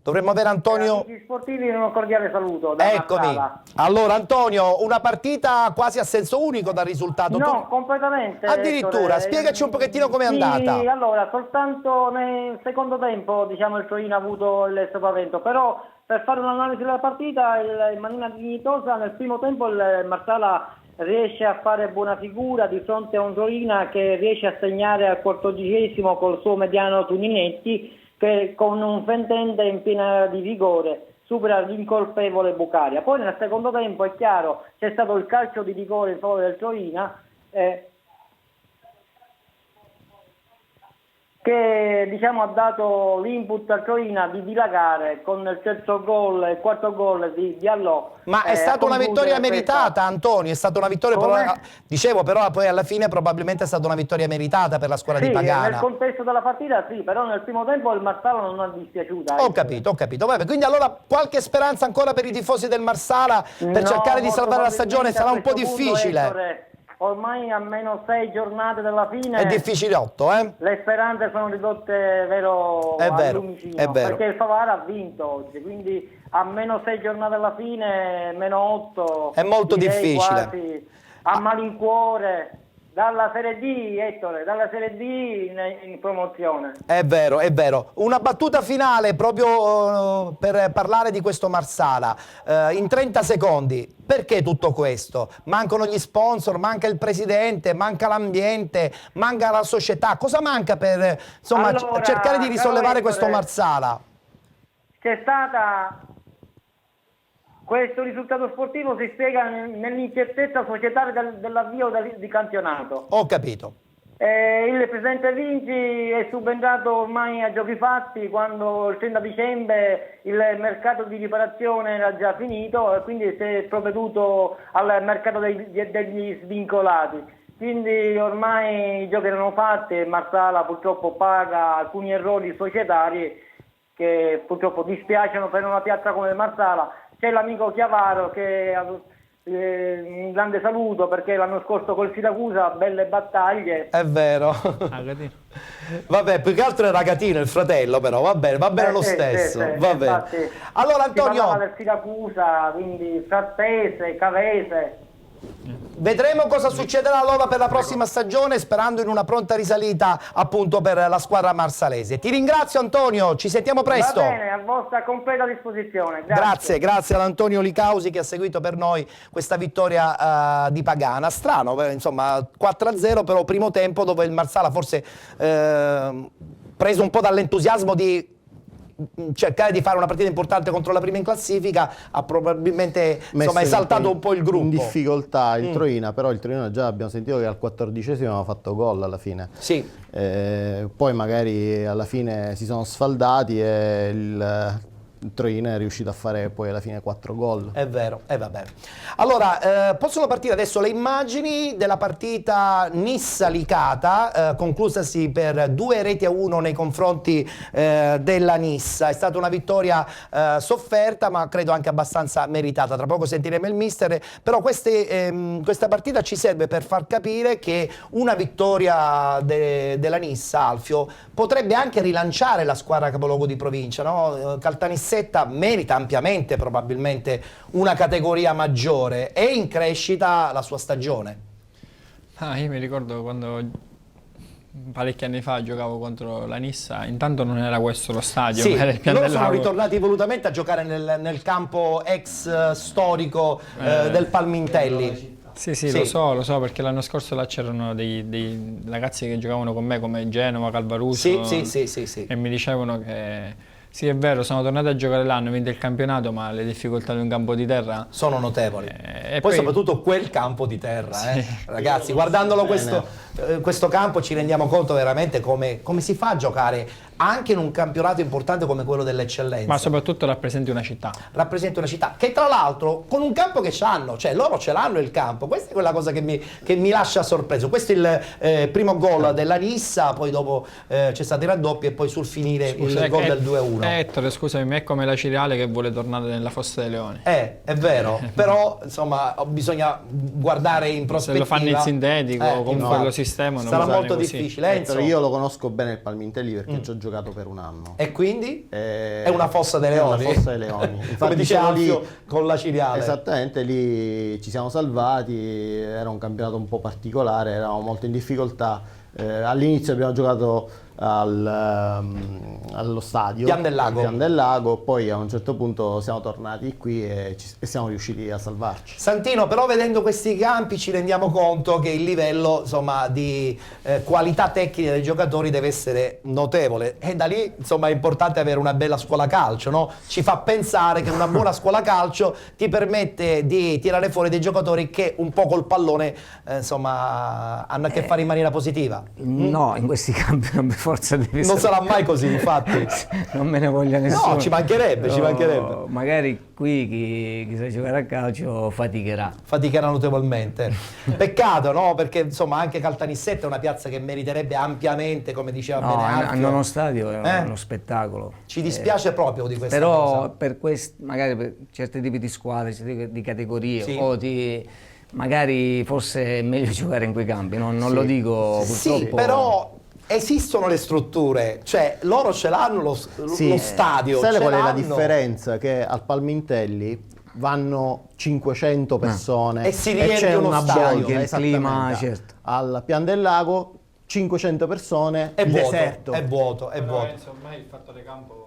Dovremmo avere Antonio. Amici sportivi, un cordiale saluto da Eccomi. Marsala. Allora Antonio, una partita quasi a senso unico dal risultato. No, completamente. Addirittura, spiegaci un pochettino com'è andata. Sì, allora, soltanto nel secondo tempo, diciamo, il Troina ha avuto il sopravvento, però per fare un'analisi della partita in maniera dignitosa, nel primo tempo il Marsala riesce a fare buona figura di fronte a un Troina che riesce a segnare al 14° col suo mediano Tuninetti, che con un fendente in piena di vigore supera l'incolpevole Bucaria. Poi nel secondo tempo è chiaro c'è stato il calcio di rigore in favore del Troina che diciamo ha dato l'input al Troina di dilagare con il terzo gol e il quarto gol di Diallo. Ma è stata una vittoria meritata, Antonio, è stata una vittoria, però, dicevo, però poi alla fine probabilmente è stata una vittoria meritata per la squadra di Pagana. Nel contesto della partita sì, però nel primo tempo il Marsala non ha dispiaciuta. Ho capito. Vabbè, quindi allora qualche speranza ancora per i tifosi del Marsala per cercare di salvare la stagione? Sarà un po' difficile. Ormai a meno 6 giornate dalla fine è difficile 8, le speranze sono ridotte al lumicino, è vero. perché il Favara ha vinto oggi, quindi a meno 6 giornate dalla fine, meno 8 è molto difficile, quasi a malincuore. Dalla Serie D, Ettore, dalla Serie D in promozione. È vero. Una battuta finale proprio per parlare di questo Marsala, in 30 secondi. Perché tutto questo? Mancano gli sponsor, manca il presidente, manca l'ambiente, manca la società. Cosa manca per insomma, cercare di risollevare questo Marsala? C'è stata... Questo risultato sportivo si spiega nell'incertezza societaria dell'avvio di campionato. Ho capito. Il presidente Vinci è subentrato ormai a giochi fatti quando il 30 dicembre il mercato di riparazione era già finito e quindi si è provveduto al mercato degli svincolati. quindi ormai i giochi erano fatti e Marsala purtroppo paga alcuni errori societari che purtroppo dispiacciono per una piazza come Marsala. C'è l'amico Chiavaro che un grande saluto, perché l'anno scorso col Siracusa belle battaglie. È vero. Vabbè, più che altro è Ragatino, il fratello, però va bene lo stesso. Va bene. Infatti, allora si parlava Antonio, del Siracusa, quindi Frattese, Cavese. vedremo cosa succederà allora per la prossima stagione, sperando in una pronta risalita appunto per la squadra marsalese. Ti ringrazio Antonio, ci sentiamo presto. Va bene, a vostra completa disposizione. Grazie ad Antonio Licausi che ha seguito per noi questa vittoria di Pagana. Strano, insomma, 4-0, però primo tempo dove il Marsala forse preso un po' dall'entusiasmo di cercare di fare una partita importante contro la prima in classifica, ha probabilmente esaltato un po' il gruppo. In difficoltà il Troina, però il Troina già abbiamo sentito che al 14esimo aveva fatto gol alla fine. Sì. Poi magari alla fine si sono sfaldati e il Troina è riuscito a fare poi alla fine 4 gol. È vero, e va bene. Allora, possono partire adesso le immagini della partita Nissa-Licata, conclusasi per 2-1 nei confronti della Nissa. È stata una vittoria sofferta, ma credo anche abbastanza meritata. Tra poco sentiremo il mister, però questa partita ci serve per far capire che una vittoria della Nissa, Alfio, potrebbe anche rilanciare la squadra capoluogo di provincia, no? Caltanissetta merita ampiamente probabilmente una categoria maggiore, è in crescita la sua stagione. Io mi ricordo quando parecchi anni fa giocavo contro la Nissa, intanto non era questo lo stadio, sì, era il loro sono Piandellago. ritornati volutamente a giocare nel campo ex storico del Palmintelli. Sì, lo so, perché l'anno scorso là c'erano dei ragazzi che giocavano con me come Genova, Calvaruso, sì. e mi dicevano che sì, è vero, sono tornati a giocare là, hanno vinto il campionato, ma le difficoltà di un campo di terra sono notevoli. E poi soprattutto quel campo di terra, ragazzi, guardandolo questo campo ci rendiamo conto veramente come si fa a giocare anche in un campionato importante come quello dell'eccellenza. Ma soprattutto rappresenti una città. Rappresenta una città che tra l'altro con un campo che c'hanno, cioè loro ce l'hanno il campo, questa è quella cosa che mi lascia sorpreso. Questo è il primo gol della Nissa, poi dopo c'è stato il raddoppio e poi sul finire il gol del 2-1. Ettore, scusami, ma è come la Cireale che vuole tornare nella Fossa dei Leoni. È vero, però insomma bisogna guardare in prospettiva. Se lo fanno in sintetico o comunque lo sistemano. Sarà molto così. difficile. Io lo conosco bene il Palmintelli perché ci ho giocato per un anno. E quindi? È una Fossa dei Leoni. È una Fossa dei Leoni. Infatti come diceva Alfio lì, con la Ciriale. Esattamente, lì ci siamo salvati, era un campionato un po' particolare, eravamo molto in difficoltà. All'inizio abbiamo giocato allo stadio Pian del Lago, poi a un certo punto siamo tornati qui e siamo riusciti a salvarci. Santino, però vedendo questi campi ci rendiamo conto che il livello insomma di qualità tecnica dei giocatori deve essere notevole e da lì insomma è importante avere una bella scuola calcio, no? Ci fa pensare che una buona scuola calcio ti permette di tirare fuori dei giocatori che un po' col pallone insomma hanno a che fare in maniera positiva. No, in questi campi non per forza deve Non sarà mai così, infatti. Non me ne voglia nessuno. No, ci mancherebbe, ci mancherebbe. Magari qui chi sa giocare a calcio faticherà. Faticherà notevolmente. Peccato, no? Perché insomma anche Caltanissetta è una piazza che meriterebbe ampiamente, come diceva No, bene Alfio. hanno uno stadio, è uno spettacolo. Ci dispiace proprio di questa però cosa. per magari per certi tipi di squadre, certi di categorie Sì. o magari forse è meglio giocare in quei campi, non lo dico purtroppo. Sì, però esistono le strutture, cioè loro ce l'hanno lo stadio. Sai ce qual è la l'hanno. differenza? Che al Palmintelli vanno 500 persone E si e riempie c'è uno una stadio, bolgia, il clima, esattamente. certo. Al Pian del Lago 500 persone, È vuoto, deserto. è vuoto. Ormai il fattore campo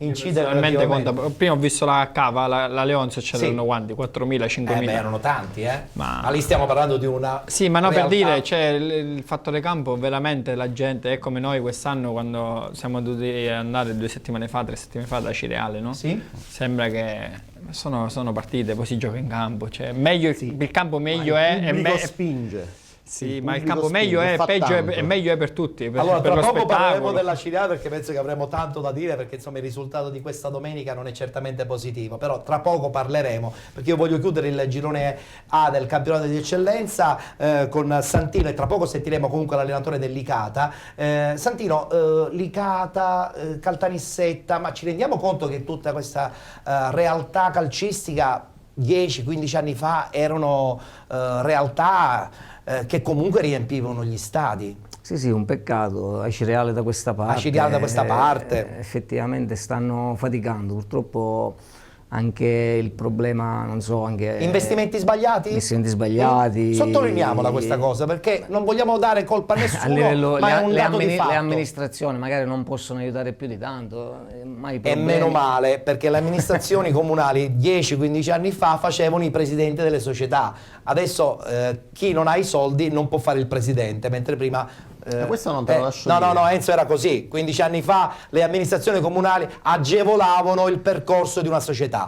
Incide personalmente relativamente. conta. Prima ho visto la Cava, la Leonzio, c'erano quanti? 4.000, 5.000. Erano tanti, Ma lì stiamo parlando di una Sì, ma no, per realtà. dire, cioè, il fattore campo, veramente la gente è come noi quest'anno quando siamo dovuti andare 2 settimane fa, 3 settimane fa da Cireale, no? Sì. Sembra che sono partite, poi si gioca in campo, cioè meglio il campo meglio Il è, pubblico spinge. Sì, il ma il pubblico campo meglio spinge, è, fa peggio tanto. è meglio è per tutti, per, Allora, per tra lo poco parleremo spettacolo. della Ciriale perché penso che avremo tanto da dire, perché insomma il risultato di questa domenica non è certamente positivo, però tra poco parleremo, perché io voglio chiudere il girone A del campionato di eccellenza con Santino, e tra poco sentiremo comunque l'allenatore del Licata. Santino, Licata, Caltanissetta, ma ci rendiamo conto che tutta questa realtà calcistica 10-15 anni fa erano realtà che comunque riempivano gli stadi? Sì, sì, un peccato, Acireale da questa parte. Acireale da questa parte. Effettivamente stanno faticando, purtroppo anche il problema, non so, anche... Investimenti sbagliati? Investimenti sbagliati. Sottolineiamola questa cosa, perché non vogliamo dare colpa a nessuno, A livello, ma è un dato di le fatto. amministrazioni magari non possono aiutare più di tanto, ma i E problemi... meno male, perché le amministrazioni comunali 10-15 anni fa facevano i presidenti delle società. Adesso chi non ha i soldi non può fare il presidente, mentre prima... questo non te lo lascio no, dire. no, Enzo, era così. 15 anni fa le amministrazioni comunali agevolavano il percorso di una società.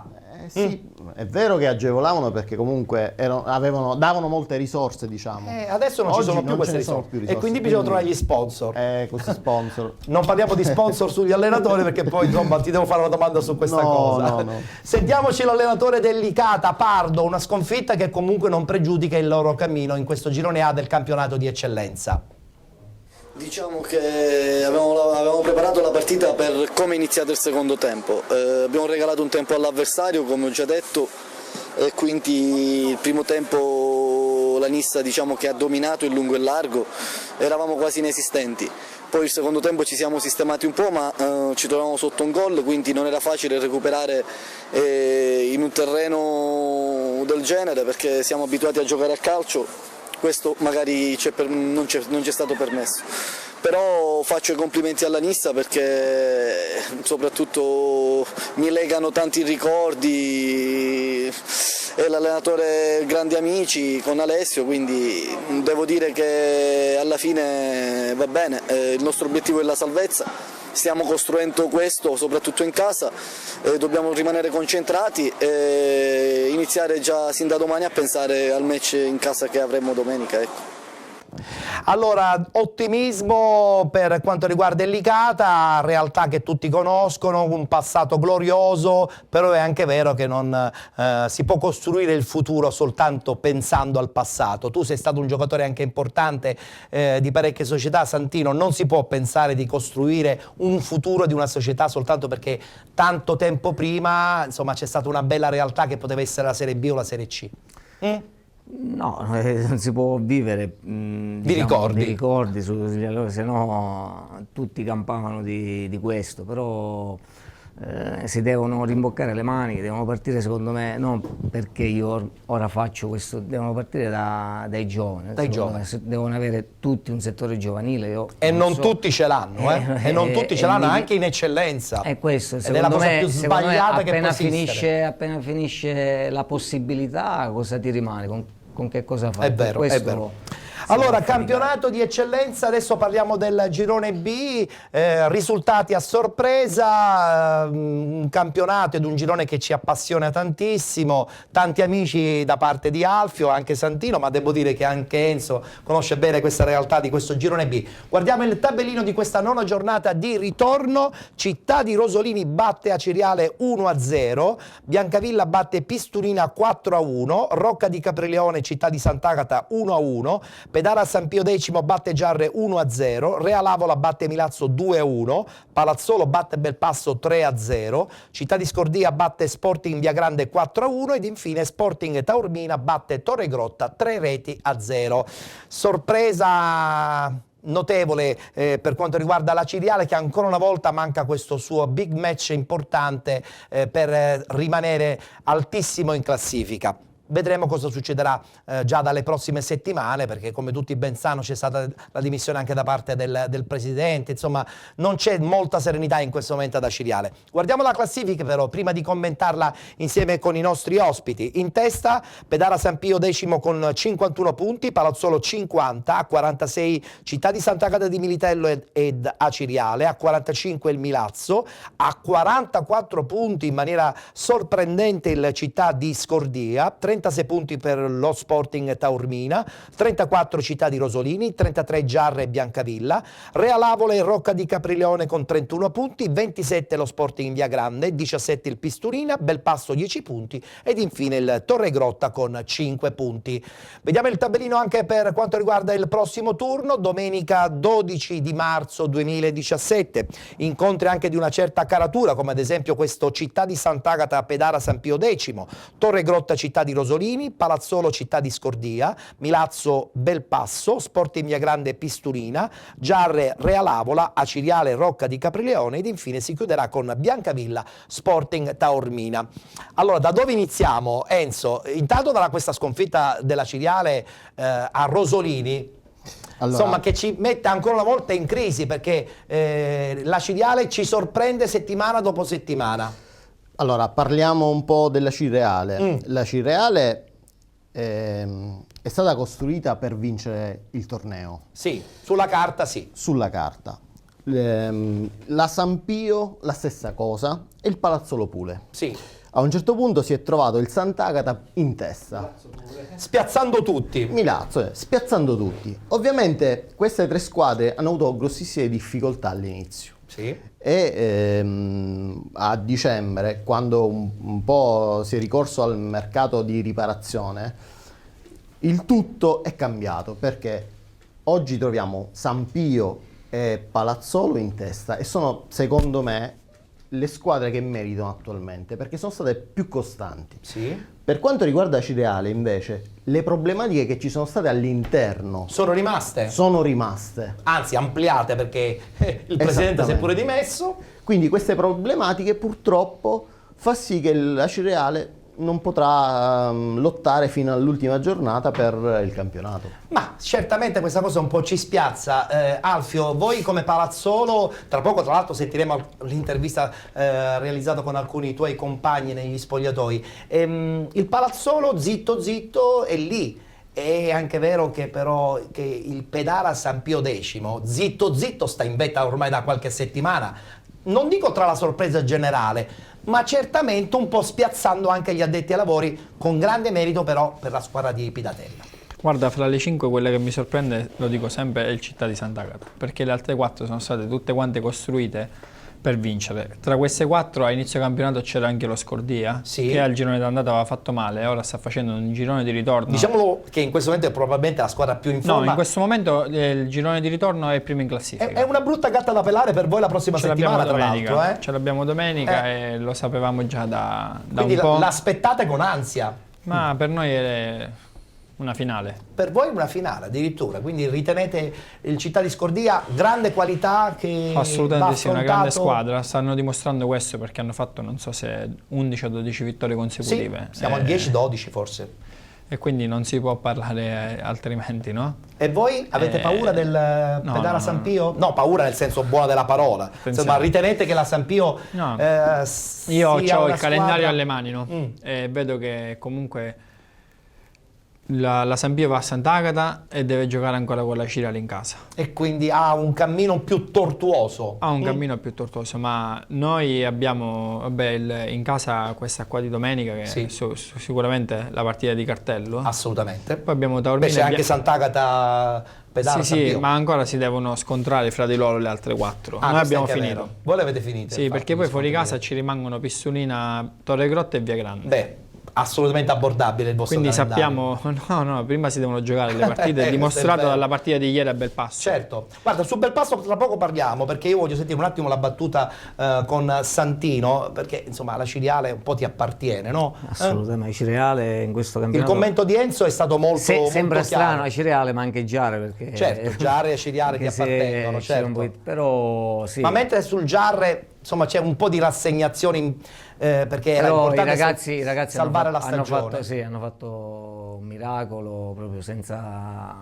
Sì, è vero che agevolavano perché comunque davano molte risorse, diciamo. Adesso non ci Oggi sono più non queste ce ne sono risorse. più risorse, E quindi bisogna trovare gli sponsor. Così sponsor. Non parliamo di sponsor sugli allenatori perché poi insomma ti devo fare una domanda su questa No, cosa. no, no. Sentiamoci l'allenatore del Licata, Pardo, una sconfitta che comunque non pregiudica il loro cammino in questo girone A del campionato di eccellenza. Diciamo che avevamo preparato la partita per come è iniziato il secondo tempo, abbiamo regalato un tempo all'avversario come ho già detto, e quindi il primo tempo la Nissa diciamo che ha dominato in lungo e largo, eravamo quasi inesistenti, poi il secondo tempo ci siamo sistemati un po' ma ci trovavamo sotto un gol, quindi non era facile recuperare in un terreno del genere perché siamo abituati a giocare a calcio. Questo magari non ci è stato permesso, però faccio i complimenti alla Nissa perché soprattutto mi legano tanti ricordi e l'allenatore grandi amici con Alessio, quindi devo dire che alla fine va bene, il nostro obiettivo è la salvezza. Stiamo costruendo questo soprattutto in casa, dobbiamo rimanere concentrati e iniziare già sin da domani a pensare al match in casa che avremo domenica. Ecco. Allora, ottimismo per quanto riguarda il Licata, realtà che tutti conoscono, un passato glorioso, però è anche vero che non si può costruire il futuro soltanto pensando al passato. Tu sei stato un giocatore anche importante di parecchie società, Santino, non si può pensare di costruire un futuro di una società soltanto perché tanto tempo prima, insomma, c'è stata una bella realtà che poteva essere la Serie B o la Serie C. No, non si può vivere Di ricordi. Se no tutti campavano di questo, però si devono rimboccare le maniche, devono partire secondo me, non perché io ora faccio questo, devono partire dai giovani, devono avere tutti un settore giovanile. E non tutti ce l'hanno, e non tutti ce l'hanno anche in eccellenza. È questo, ed è la cosa più sbagliata che può esistere. appena finisce la possibilità, cosa ti rimane? Con che cosa fai? È vero, è vero. Allora, campionato di eccellenza, adesso parliamo del girone B, risultati a sorpresa, un campionato ed un girone che ci appassiona tantissimo, tanti amici da parte di Alfio, anche Santino, ma devo dire che anche Enzo conosce bene questa realtà di questo girone B. Guardiamo il tabellino di questa nona giornata di ritorno, Città di Rosolini batte Aciriale 1-0, Biancavilla batte Pisturina 4-1, Rocca di Caprileone Città di Sant'Agata 1-1, Pedara San Pio X batte Giarre 1-0, Realavola batte Milazzo 2-1, Palazzolo batte Belpasso 3-0, Città di Scordia batte Sporting Viagrande 4-1 ed infine Sporting Taormina batte Torregrotta 3-0. Sorpresa notevole per quanto riguarda la Ciriale, che ancora una volta manca questo suo big match importante per rimanere altissimo in classifica. Vedremo cosa succederà già dalle prossime settimane, perché come tutti ben sanno c'è stata la dimissione anche da parte del presidente, insomma non c'è molta serenità in questo momento ad Aciriale. Guardiamo la classifica però, prima di commentarla insieme con i nostri ospiti. In testa Pedara San Pio X con 51 punti, Palazzolo 50, a 46 Città di Sant'Agata di Militello ed Aciriale, a 45 il Milazzo, a 44 punti in maniera sorprendente il Città di Scordia, 36 punti per lo Sporting Taormina, 34 Città di Rosolini, 33 Giarre e Biancavilla, Realavola e Rocca di Caprileone con 31 punti, 27 lo Sporting Via Grande, 17 il Pisturina, Belpasso 10 punti ed infine il Torregrotta con 5 punti. Vediamo il tabellino anche per quanto riguarda il prossimo turno, domenica 12 di marzo 2017, incontri anche di una certa caratura come ad esempio questo Città di Sant'Agata Pedara San Pio X, Torregrotta Città di Rosolini, Palazzolo Città di Scordia, Milazzo Belpasso, Sporting Via Grande Pisturina, Giarre Realavola, Aciriale Rocca di Caprileone ed infine si chiuderà con Biancavilla Sporting Taormina. Allora, da dove iniziamo, Enzo? Intanto da questa sconfitta della Ciriale a Rosolini, Allora, insomma, che ci mette ancora una volta in crisi perché la Ciriale ci sorprende settimana dopo settimana. allora, parliamo un po' della Cireale. La Cireale è stata costruita per vincere il torneo, Sì, sulla carta sì. sulla carta. La San Pio la stessa cosa e il Palazzolo Pule. Sì, A un certo punto si è trovato il Sant'Agata in testa. spiazzando tutti. Milazzo, spiazzando tutti. Ovviamente queste tre squadre hanno avuto grossissime difficoltà all'inizio. Sì. E a dicembre, quando un po' si è ricorso al mercato di riparazione, il tutto è cambiato perché oggi troviamo San Pio e Palazzolo in testa e sono, secondo me, le squadre che meritano attualmente perché sono state più costanti. Sì. Per quanto riguarda Cireale, invece, le problematiche che ci sono state all'interno Sono rimaste? sono rimaste. Anzi, ampliate perché il presidente si è pure dimesso. Quindi queste problematiche purtroppo fa sì che la Cireale non potrà lottare fino all'ultima giornata per il campionato. Ma certamente questa cosa un po' ci spiazza. Alfio, voi come Palazzolo, tra poco tra l'altro sentiremo l'intervista realizzata con alcuni tuoi compagni negli spogliatoi, il Palazzolo zitto zitto è lì. È anche vero che però che il Pedara San Pio X zitto zitto sta in vetta ormai da qualche settimana, non dico tra la sorpresa generale, ma certamente un po' spiazzando anche gli addetti ai lavori, con grande merito però per la squadra di Pidatella. Guarda, fra le 5 quella che mi sorprende, lo dico sempre, è il Città di Sant'Agata, perché le altre 4 sono state tutte quante costruite per vincere. Tra queste 4 a inizio campionato c'era anche lo Scordia, Sì. che al girone d'andata aveva fatto male e ora sta facendo un girone di ritorno. Diciamolo che in questo momento è probabilmente la squadra più in No, forma. in questo momento il girone di ritorno è primo in classifica. È una brutta gatta da pelare per voi la prossima Ce l'abbiamo settimana, tra domenica, l'altro. ce l'abbiamo domenica e lo sapevamo già da Quindi un po'. l'aspettate con ansia. Ma per noi è una finale. Per voi una finale addirittura, quindi ritenete il Città di Scordia grande qualità che Assolutamente va sì, una grande affrontato? squadra. Stanno dimostrando questo perché hanno fatto non so se 11 o 12 vittorie consecutive. Sì, siamo al 10-12 forse. E quindi non si può parlare altrimenti, no? E voi avete paura del Pedara no, San Pio? No, paura nel senso buono della parola. Insomma, ritenete che la San Pio No. sia Io ho una il calendario squadra- alle mani, no? E vedo che comunque la San Pio va a Sant'Agata e deve giocare ancora con la Cireale in casa. E quindi ha un cammino più tortuoso. Ha un cammino più tortuoso, ma noi abbiamo in casa questa qua di domenica che è sicuramente la partita di cartello. Assolutamente. Poi abbiamo Taormina. Beh, c'è anche Sant'Agata Pedara San Sì, Pio. ma ancora si devono scontrare fra di loro le altre 4. Ah, Noi questo è abbiamo anche finito. vero. Voi le avete finite? Sì, infatti, perché poi gli fuori scontri. casa ci rimangono Pissulina, Torregrotta e Via Grande. Beh, assolutamente abbordabile il vostro Quindi calendario. sappiamo, no, prima si devono giocare le partite, Questo è dimostrato vero. dalla partita di ieri a Belpasso. Certo, guarda, su Belpasso tra poco parliamo perché io voglio sentire un attimo la battuta con Santino perché insomma la Ciriale un po' ti appartiene, no? Assolutamente, Cireale in questo Il campionato commento di Enzo è stato molto, sembra molto chiaro. strano a Cireale ma anche Giare perché Certo, Giarre e Ciriale ti anche se appartengono, c'è un certo. però sì. Ma mentre sul Giarre insomma c'è un po' di rassegnazione perché era Però importante i ragazzi salvare la hanno stagione. fatto un miracolo proprio senza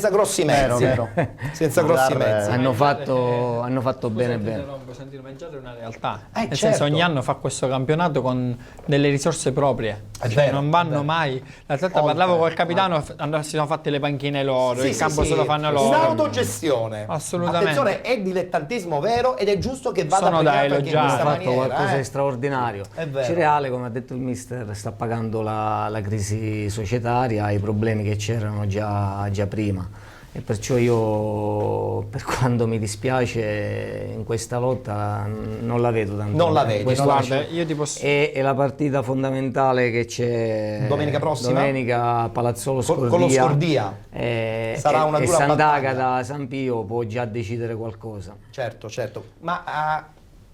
grossi mezzi. Vero. Senza grossi mezzi. hanno fatto bene bene. Santino Mangiare è una realtà. Nel Nel senso, ogni anno fa questo campionato con delle risorse proprie. Vero, non vanno mai. L'altra volta parlavo col capitano, si sono fatte le panchine loro, il campo se lo fanno loro. In autogestione. Assolutamente. Attenzione, è dilettantismo vero ed è giusto che vada Sono da applicato anche in elogiare. questa Ha fatto maniera. qualcosa di straordinario. È vero. Cireale, come ha detto il mister, sta pagando la crisi societaria, i problemi che c'erano già prima. E perciò io, per quanto mi dispiace, in questa lotta non la vedo tanto. Non la vedi, Questo non la Guarda, io ti posso... è la partita fondamentale che c'è Domenica prossima? domenica a Palazzolo Scordia. Con lo Scordia. Sarà una e dura Sant'Agata battaglia. da San Pio può già decidere qualcosa. Certo. Ma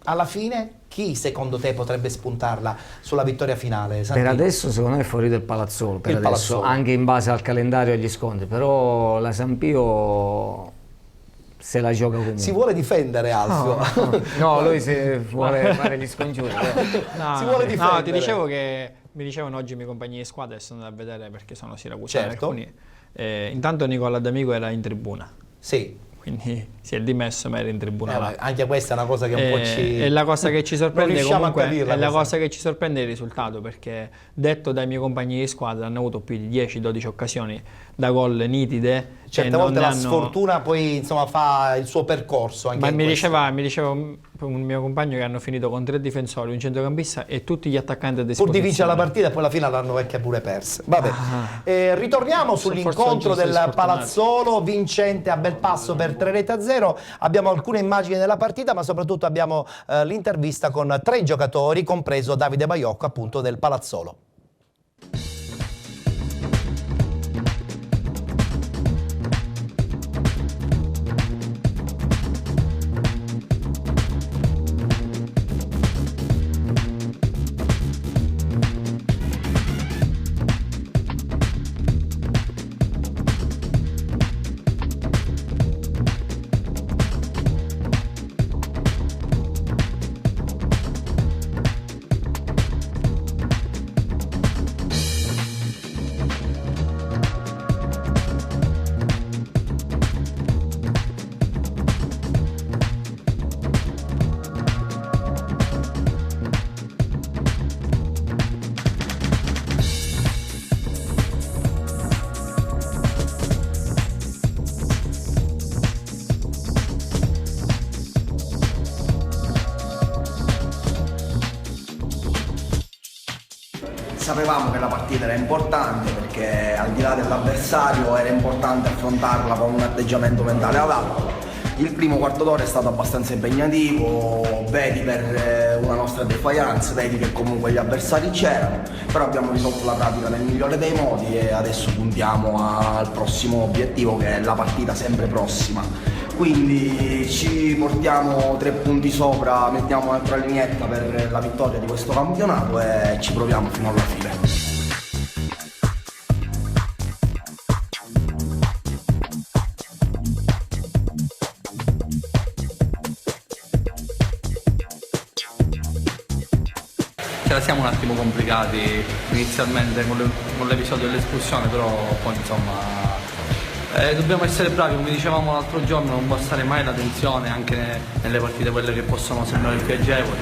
alla fine chi secondo te potrebbe spuntarla sulla vittoria finale? Per Santino? adesso secondo me è fuori del Palazzolo, per Il adesso, Palazzolo. anche in base al calendario e agli scontri, però la San Pio se la gioca comunque. Si vuole difendere Alfio. No, lui se vuole fare gli scongiuri. No, Si vuole difendere. no, ti dicevo che mi dicevano oggi i miei compagni di squadra e sono andato a vedere perché sono siracusani Certo. alcuni. Intanto Nicola D'Amico era in tribuna, Sì. quindi si è dimesso ma era in tribuna là. Anche questa è una cosa che un po' ci... E la cosa che ci Non sorprende riusciamo comunque a capirla è la questa. cosa che ci sorprende è il risultato, perché detto dai miei compagni di squadra hanno avuto più di 10-12 occasioni da gol nitide. Certe e volte non la ne hanno- sfortuna poi insomma fa il suo percorso anche Ma in mi questo. diceva un mio compagno che hanno finito con 3 difensori, un centrocampista e tutti gli attaccanti a Pur di disposizione. vincere la partita e poi alla fine l'hanno vecchia pure persa. Vabbè. Ritorniamo Forse sull'incontro oggi sei del sfortunato. Palazzolo, vincente a bel passo per 3-0. Abbiamo alcune immagini della partita, ma soprattutto abbiamo l'intervista con 3 giocatori, compreso Davide Baiocco, appunto del Palazzolo. Sapevamo che la partita era importante perché al di là dell'avversario era importante affrontarla con un atteggiamento mentale adatto. Il primo quarto d'ora è stato abbastanza impegnativo, vedi per una nostra defiance, vedi che comunque gli avversari c'erano, però abbiamo risolto la pratica nel migliore dei modi e adesso puntiamo al prossimo obiettivo che è la partita sempre prossima. Quindi ci portiamo 3 punti sopra, mettiamo un'altra lineetta per la vittoria di questo campionato e ci proviamo fino alla fine. Ce la siamo un attimo complicati inizialmente con l'episodio dell'espulsione, però poi insomma dobbiamo essere bravi, come dicevamo l'altro giorno, non può stare mai la tensione anche nelle partite quelle che possono sembrare più agevoli,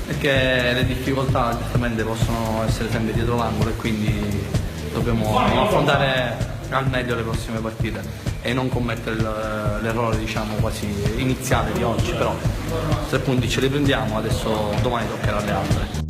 perché le difficoltà giustamente possono essere sempre dietro l'angolo e quindi dobbiamo affrontare al meglio le prossime partite e non commettere l'errore diciamo quasi iniziale di oggi, però 3 punti ce li prendiamo, adesso domani toccherà alle altre.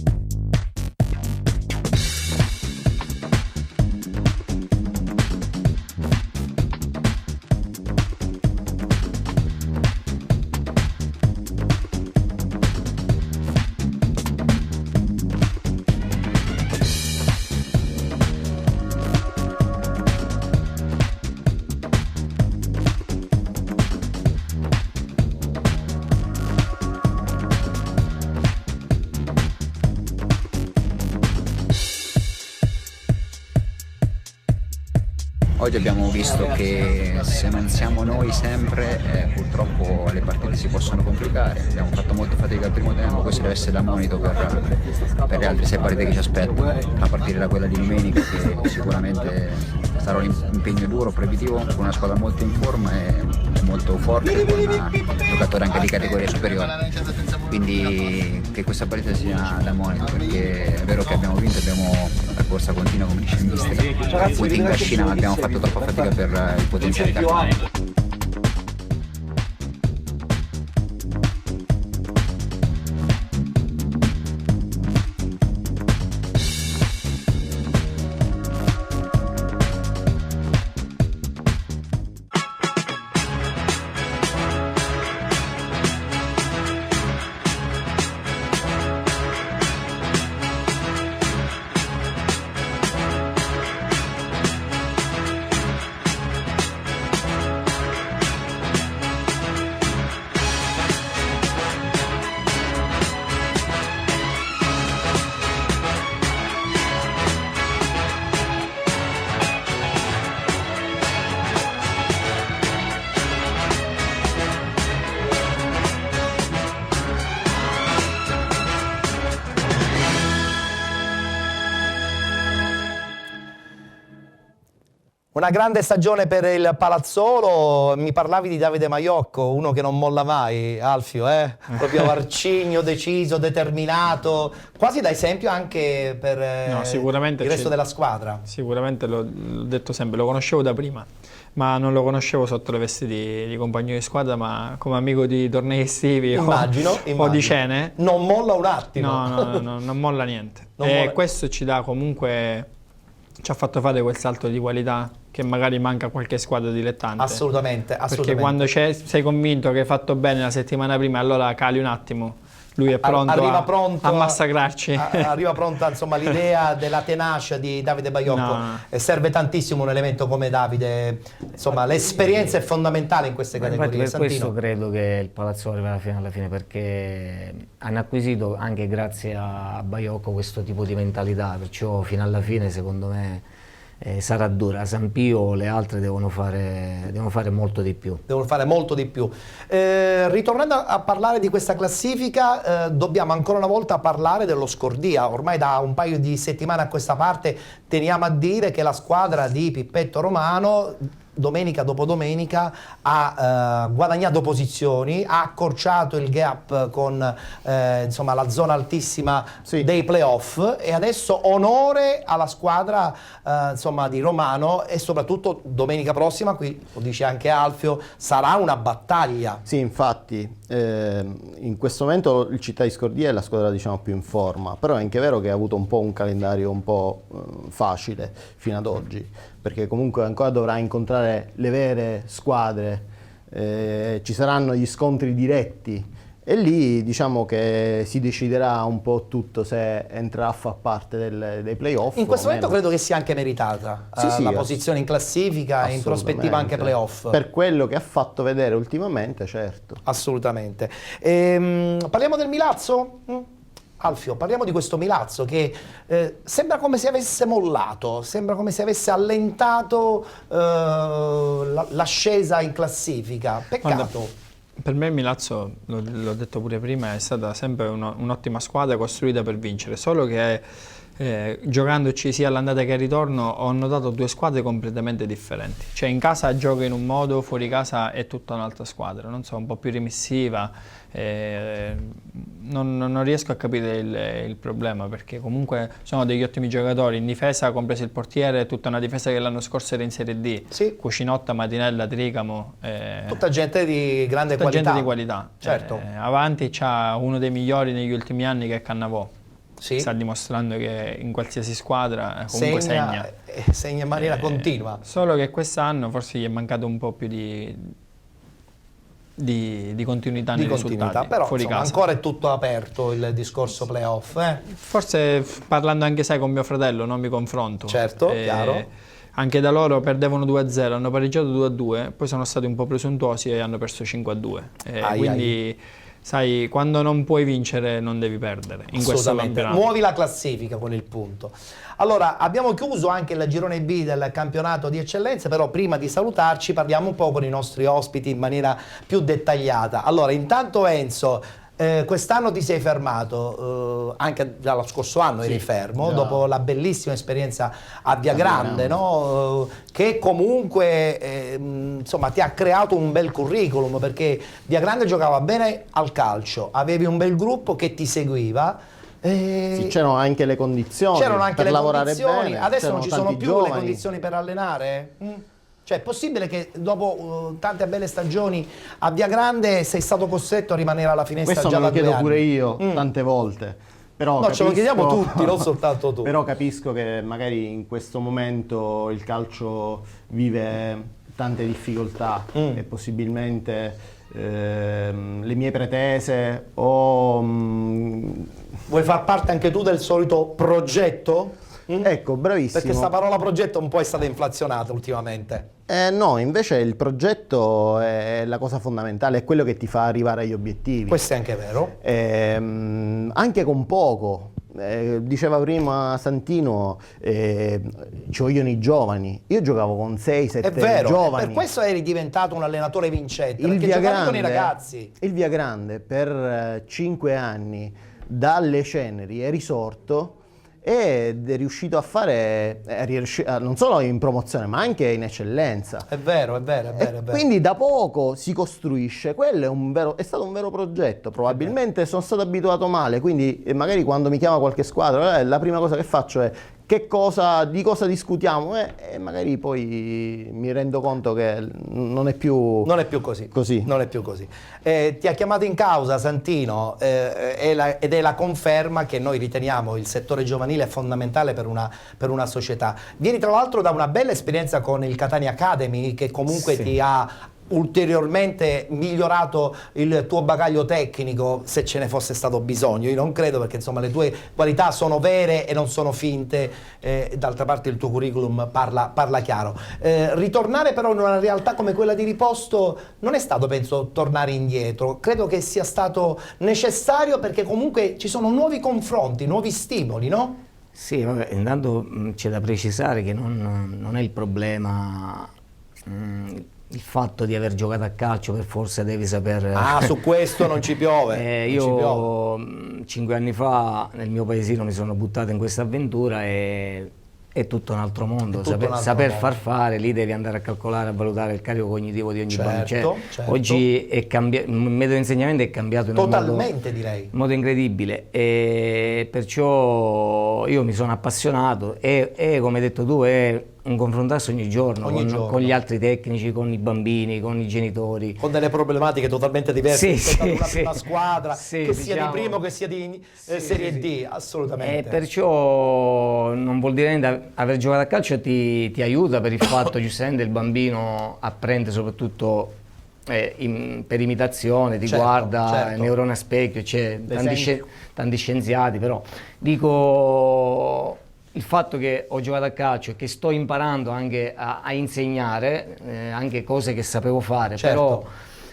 Oggi abbiamo visto che se non siamo noi sempre, purtroppo le partite si possono complicare. Abbiamo fatto molta fatica al primo tempo, questo deve essere da monito per le altre 6 partite che ci aspettano, a partire da quella di domenica, che sicuramente sarà un impegno duro, proibitivo, con una squadra molto in forma e molto forte, con giocatori anche di categoria superiore. Quindi che questa partita sia da monito, perché è vero che abbiamo vinto, abbiamo la corsa continua come dice il mister, punti in cascina, ma abbiamo fatto troppa fatica per il potenziale calcio. Una grande stagione per il Palazzolo, mi parlavi di Davide Maiocco, uno che non molla mai, Alfio, proprio arcigno, deciso, determinato, quasi da esempio anche per il resto della squadra. Sicuramente, l'ho detto sempre, lo conoscevo da prima, ma non lo conoscevo sotto le vesti di compagno di squadra, ma come amico di tornei estivi o di cene. Non molla un attimo. No, non molla niente. Questo ci dà comunque... Ci ha fatto fare quel salto di qualità che magari manca a qualche squadra dilettante. Assolutamente. Perché quando sei convinto che hai fatto bene la settimana prima, allora cali un attimo. Lui è pronto a massacrarci. Arriva pronta, insomma, l'idea della tenacia di Davide Maiocco. E serve tantissimo un elemento come Davide. Insomma, l'esperienza è fondamentale in queste categorie. Per questo credo che il Palazzolo arriverà alla fine, perché hanno acquisito anche grazie a Baiocco questo tipo di mentalità, perciò fino alla fine secondo me sarà dura. San Pio, le altre devono fare molto di più. Devono fare molto di più. Ritornando a parlare di questa classifica, dobbiamo ancora una volta parlare dello Scordia. Ormai da un paio di settimane a questa parte teniamo a dire che la squadra di Pippetto Romano domenica dopo domenica ha guadagnato posizioni, ha accorciato il gap con insomma, la zona altissima dei playoff, e adesso onore alla squadra insomma, di Romano, e soprattutto domenica prossima, qui lo dice anche Alfio, sarà una battaglia. Sì, infatti in questo momento il Città di Scordia è la squadra, diciamo, più in forma, però è anche vero che ha avuto un po' un calendario un po' facile fino ad oggi, perché comunque ancora dovrà incontrare le vere squadre, ci saranno gli scontri diretti e lì diciamo che si deciderà un po' tutto se entrerà a far parte dei playoff. In questo momento credo che sia anche meritata la posizione in classifica e in prospettiva anche playoff. Per quello che ha fatto vedere ultimamente, certo. Assolutamente. Parliamo del Milazzo? Alfio, parliamo di questo Milazzo che sembra come se avesse mollato, sembra come se avesse allentato l'ascesa in classifica. Peccato. Guarda, per me il Milazzo, l'ho detto pure prima, è stata sempre un'ottima squadra costruita per vincere, solo che giocandoci sia all'andata che al ritorno ho notato due squadre completamente differenti. Cioè in casa gioca in un modo, fuori casa è tutta un'altra squadra, non so, un po' più remissiva. Non riesco a capire il problema, perché comunque sono degli ottimi giocatori in difesa, compreso il portiere, tutta una difesa che l'anno scorso era in Serie D. Sì. Cucinotta, Matinella, Tricamo. Tutta gente di grande qualità. Gente di qualità. Certo. Avanti c'ha uno dei migliori negli ultimi anni che è Cannavò. Sì. Sta dimostrando che in qualsiasi squadra comunque segna in maniera continua. Solo che quest'anno forse gli è mancato un po' più di continuità nei risultati. Però fuori insomma, casa. ancora è tutto aperto il discorso playoff. Forse parlando anche con mio fratello, non mi confronto. Certo, chiaro. Anche da loro perdevano 2-0, hanno pareggiato 2-2, poi sono stati un po' presuntuosi e hanno perso 5-2. Quindi sai, quando non puoi vincere non devi perdere in questo Assolutamente. campionato. Muovi la classifica con il punto. Allora, abbiamo chiuso anche il girone B del campionato di eccellenza, però prima di salutarci parliamo un po' con i nostri ospiti in maniera più dettagliata. Allora, intanto Enzo, quest'anno ti sei fermato, anche già lo scorso anno eri fermo, dopo la bellissima esperienza a Via Grande, no? Che comunque insomma ti ha creato un bel curriculum, perché Via Grande giocava bene al calcio, avevi un bel gruppo che ti seguiva. Sì, c'erano anche le condizioni per lavorare bene. Adesso non ci sono più giovani. le condizioni per allenare? Cioè è possibile che dopo tante belle stagioni a Via Grande sei stato costretto a rimanere alla finestra Questo già me lo da 2 chiedo anni? pure io tante volte. Però No, ce lo chiediamo tutti, non soltanto tu. Però capisco che magari in questo momento il calcio vive tante difficoltà e possibilmente le mie pretese o... Vuoi far parte anche tu del solito progetto? Ecco, bravissimo. Perché sta parola progetto un po' è stata inflazionata ultimamente. No, invece il progetto è la cosa fondamentale, è quello che ti fa arrivare agli obiettivi. Questo è anche vero. Anche con poco. Diceva prima Santino, ci vogliono i giovani. Io giocavo con 6-7 È vero, giovani. per questo eri diventato un allenatore vincente, Il perché Via giocavi con Grande, i ragazzi. il Via Grande per 5 anni dalle ceneri è risorto ed è riuscito a fare, non solo in promozione ma anche in eccellenza. È vero, è vero, è vero, è vero. Quindi da poco si costruisce, quello è stato un vero progetto. Probabilmente sono stato abituato male, quindi magari quando mi chiama qualche squadra la prima cosa che faccio è di cosa discutiamo e magari poi mi rendo conto che non è più così. Non è più così. Ti ha chiamato in causa Santino ed è la conferma che noi riteniamo il settore giovanile fondamentale per una società. Vieni tra l'altro da una bella esperienza con il Catania Academy, che comunque ti ha ulteriormente migliorato il tuo bagaglio tecnico, se ce ne fosse stato bisogno. Io non credo, perché insomma le tue qualità sono vere e non sono finte, d'altra parte il tuo curriculum parla chiaro. Ritornare però in una realtà come quella di Riposto non è stato, penso, tornare indietro. Credo che sia stato necessario, perché comunque ci sono nuovi confronti, nuovi stimoli, no? Sì, vabbè, intanto c'è da precisare che non è il problema il fatto di aver giocato a calcio, per forza devi saper... su questo non ci piove. Io 5 anni fa nel mio paesino mi sono buttato in questa avventura e è tutto un altro mondo. Saper far fare, lì devi andare a calcolare, a valutare il carico cognitivo di ogni bambino. Certo. Oggi il metodo di insegnamento è cambiato totalmente, direi. In modo incredibile, e perciò io mi sono appassionato e come hai detto tu è un confrontarsi ogni giorno con gli altri tecnici, con i bambini, con i genitori. Con delle problematiche totalmente diverse rispetto ad una prima squadra, che sia diciamo, di primo, che sia di Serie D, assolutamente. E perciò non vuol dire niente, aver giocato a calcio ti aiuta, per il fatto giustamente il bambino apprende soprattutto per imitazione, ti guarda, neurone a specchio, c'è tanti scienziati, però dico... Il fatto che ho giocato a calcio e che sto imparando anche a insegnare, anche cose che sapevo fare, però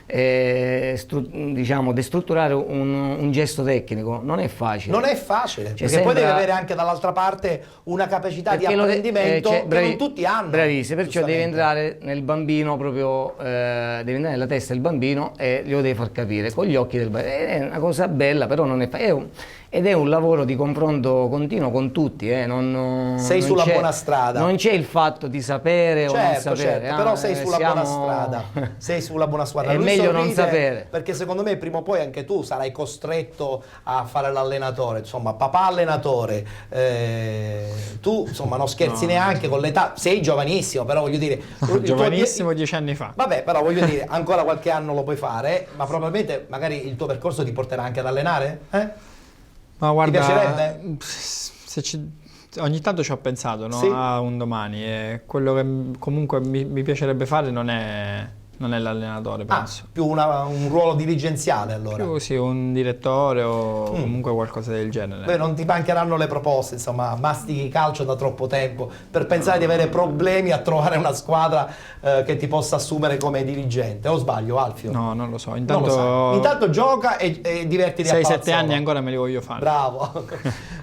diciamo, destrutturare un gesto tecnico non è facile. Non è facile, perché poi devi avere anche dall'altra parte una capacità di apprendimento che non tutti hanno. Bravissimo, perciò devi entrare nel bambino proprio, devi entrare nella testa del bambino e glielo devi far capire con gli occhi del bambino. È una cosa bella, però non è facile. Ed è un lavoro di confronto continuo con tutti. Sei sulla buona strada. Non c'è il fatto di sapere o non sapere. Però sei sulla buona strada. Sei sulla buona strada. È meglio non sapere. Perché secondo me prima o poi anche tu sarai costretto a fare l'allenatore. Insomma, papà allenatore. Tu insomma non scherzi neanche con l'età. Sei giovanissimo, però voglio dire... Giovanissimo 10 anni fa. Vabbè, però voglio dire, ancora qualche anno lo puoi fare, ma probabilmente magari il tuo percorso ti porterà anche ad allenare? Ma guarda, ti piacerebbe? Ogni tanto ci ho pensato, no? A un domani, e quello che comunque mi piacerebbe fare non è non è l'allenatore, penso. Più un ruolo dirigenziale allora. Più sì, un direttore o comunque qualcosa del genere. Beh, non ti mancheranno le proposte, insomma, mastichi calcio da troppo tempo per pensare di avere problemi a trovare una squadra che ti possa assumere come dirigente. O sbaglio, Alfio? No, non lo so. Non lo sai. Intanto gioca e divertiti a 6-7 anni ancora me li voglio fare. Bravo.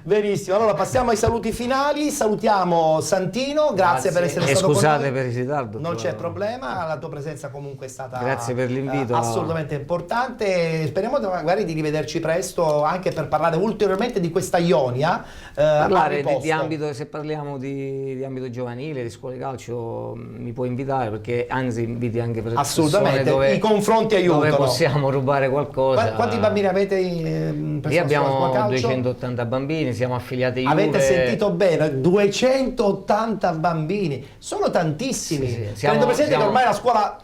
Benissimo, allora passiamo ai saluti finali. Salutiamo Santino, grazie per essere stato con noi. Scusate per il ritardo. Non c'è problema, la tua presenza comunque è stata grazie per l'invito. Assolutamente importante. Speriamo magari di rivederci presto anche per parlare ulteriormente di questa Ionia. Parlare di ambito, se parliamo di ambito giovanile, di scuole calcio, mi puoi invitare, perché anzi inviti anche per assolutamente dove, i confronti aiutano, dove possiamo rubare qualcosa. Quanti bambini avete Lì abbiamo 280 bambini, siamo affiliati Juve. Avete sentito bene, 280 bambini, sono tantissimi. Sì. Tenendo presente che ormai la scuola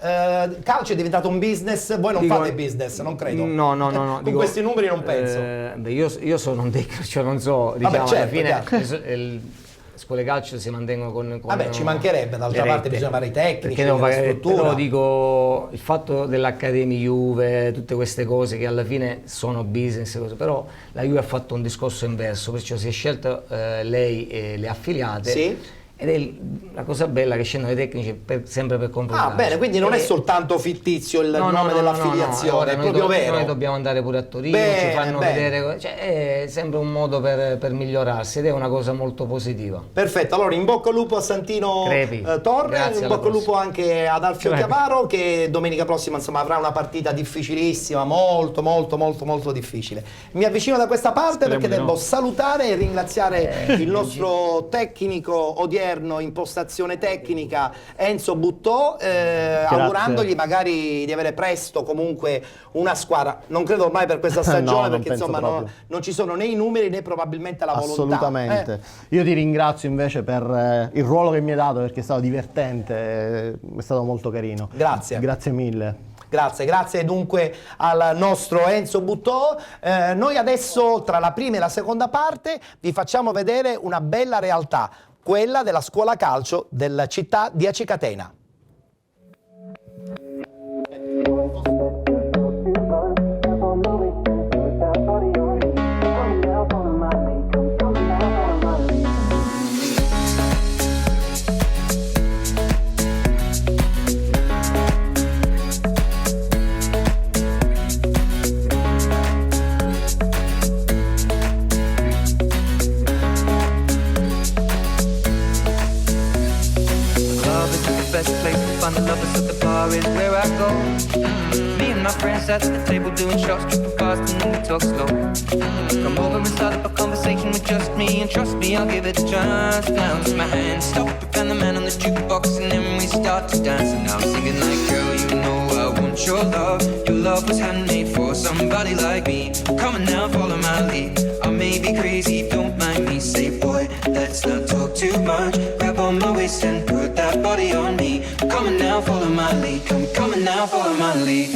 calcio è diventato un business, voi non fate business, non credo. No. Con questi numeri non penso. Io sono un tecnico, cioè non so, diciamo, certo, alla fine scuole calcio si mantengono con vabbè, ci mancherebbe, d'altra parte bisogna fare i tecnici, la struttura. Però dico, il fatto dell'Accademia Juve, tutte queste cose che alla fine sono business, però la Juve ha fatto un discorso inverso, perciò si è scelto lei e le affiliate. Sì. Ed è la cosa bella che scendono i tecnici sempre per comprare. Bene, quindi non è soltanto fittizio il nome dell'affiliazione, è proprio vero. Noi dobbiamo andare pure a Torino, ci fanno vedere, cioè, è sempre un modo per migliorarsi ed è una cosa molto positiva. Perfetto, allora in bocca al lupo a Santino Torre, in bocca al lupo anche ad Alfio Chiavaro, che domenica prossima insomma avrà una partita difficilissima, molto difficile. Mi avvicino da questa parte perché devo salutare e ringraziare il nostro tecnico odierno in postazione tecnica, Enzo Buttò, augurandogli magari di avere presto comunque una squadra. Non credo ormai per questa stagione, no, perché insomma non ci sono né i numeri né probabilmente la volontà. Assolutamente. Io ti ringrazio invece per il ruolo che mi hai dato, perché è stato divertente, è stato molto carino. Grazie. Grazie mille. Grazie dunque al nostro Enzo Buttò. Noi adesso, tra la prima e la seconda parte, vi facciamo vedere una bella realtà, quella della scuola calcio della città di Acicatena. Best place to find the lovers at the bar is where I go. Me and my friends at the table doing shots, tripping fast and then we talk slow. Come over and start up a conversation with just me, and trust me, I'll give it a chance. Bounce my hand, stop it, find the man on the jukebox, and then we start to dance. And I'm singing like, girl, you know I want your love. Your love was handmade for somebody like me. Come on now, follow my lead. I may be crazy, don't mind me. Say, boy, let's not talk too much. Grab on my waist and put that body on me. Come on now, follow my lead. Come on now, follow my lead.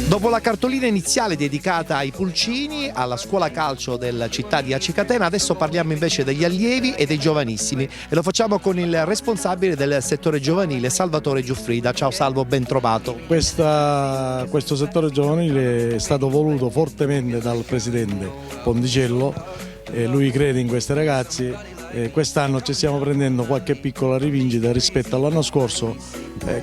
Dopo la cartolina iniziale dedicata ai pulcini, alla scuola calcio della città di Acicatena, adesso parliamo invece degli allievi e dei giovanissimi e lo facciamo con il responsabile del settore giovanile, Salvatore Giuffrida. Ciao Salvo, ben trovato. Questo settore giovanile è stato voluto fortemente dal presidente Ponticello, lui crede in questi ragazzi. Quest'anno ci stiamo prendendo qualche piccola rivincita rispetto all'anno scorso,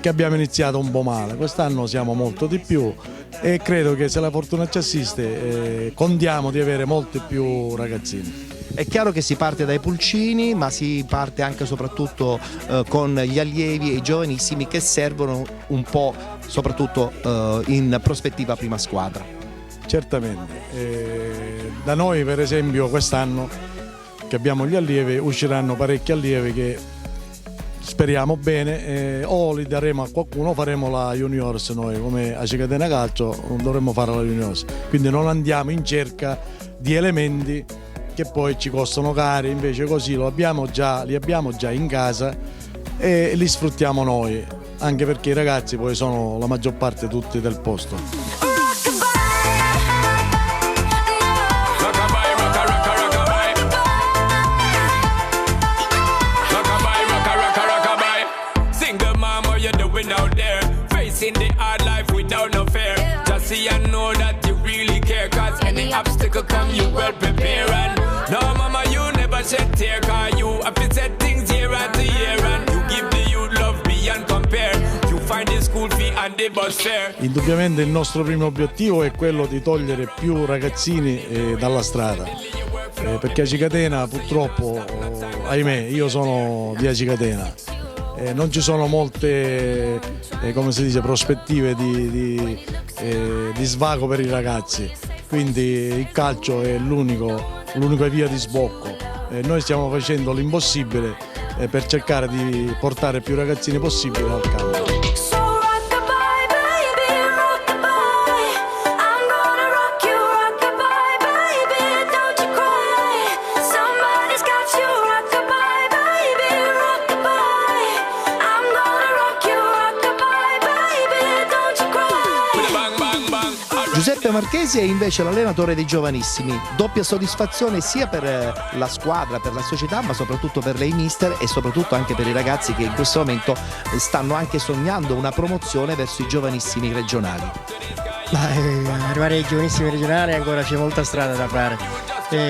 che abbiamo iniziato un po' male. Quest'anno siamo molto di più e credo che, se la fortuna ci assiste, contiamo di avere molti più ragazzini. È chiaro che si parte dai pulcini, ma si parte anche e soprattutto con gli allievi e i giovanissimi che servono un po' soprattutto in prospettiva prima squadra. Certamente. Da noi per esempio quest'anno che abbiamo gli allievi usciranno parecchi allievi che speriamo bene, o li daremo a qualcuno, faremo la juniors noi come a Cicatena Calcio, dovremmo fare la juniors, quindi non andiamo in cerca di elementi che poi ci costano cari, invece così li abbiamo già in casa e li sfruttiamo noi, anche perché i ragazzi poi sono la maggior parte tutti del posto. In the hard life without no fear, just see and know that you really care, cause any obstacle come you well prepare. And no mama you never shed tear, cause you have to set things year after year, and you give the youth love beyond compare, you find the school fee and the bus fare. Indubbiamente il nostro primo obiettivo è quello di togliere più ragazzini dalla strada, perché a Cicatena purtroppo, ahimè, io sono di Cicatena, non ci sono molte come si dice, prospettive di svago per i ragazzi, quindi il calcio è l'unica via di sbocco. Noi stiamo facendo l'impossibile per cercare di portare più ragazzini possibile al campo. Giuseppe Marchesi è invece l'allenatore dei giovanissimi, doppia soddisfazione sia per la squadra, per la società, ma soprattutto per lei mister e soprattutto anche per i ragazzi che in questo momento stanno anche sognando una promozione verso i giovanissimi regionali. Arrivare ai giovanissimi regionali ancora c'è molta strada da fare.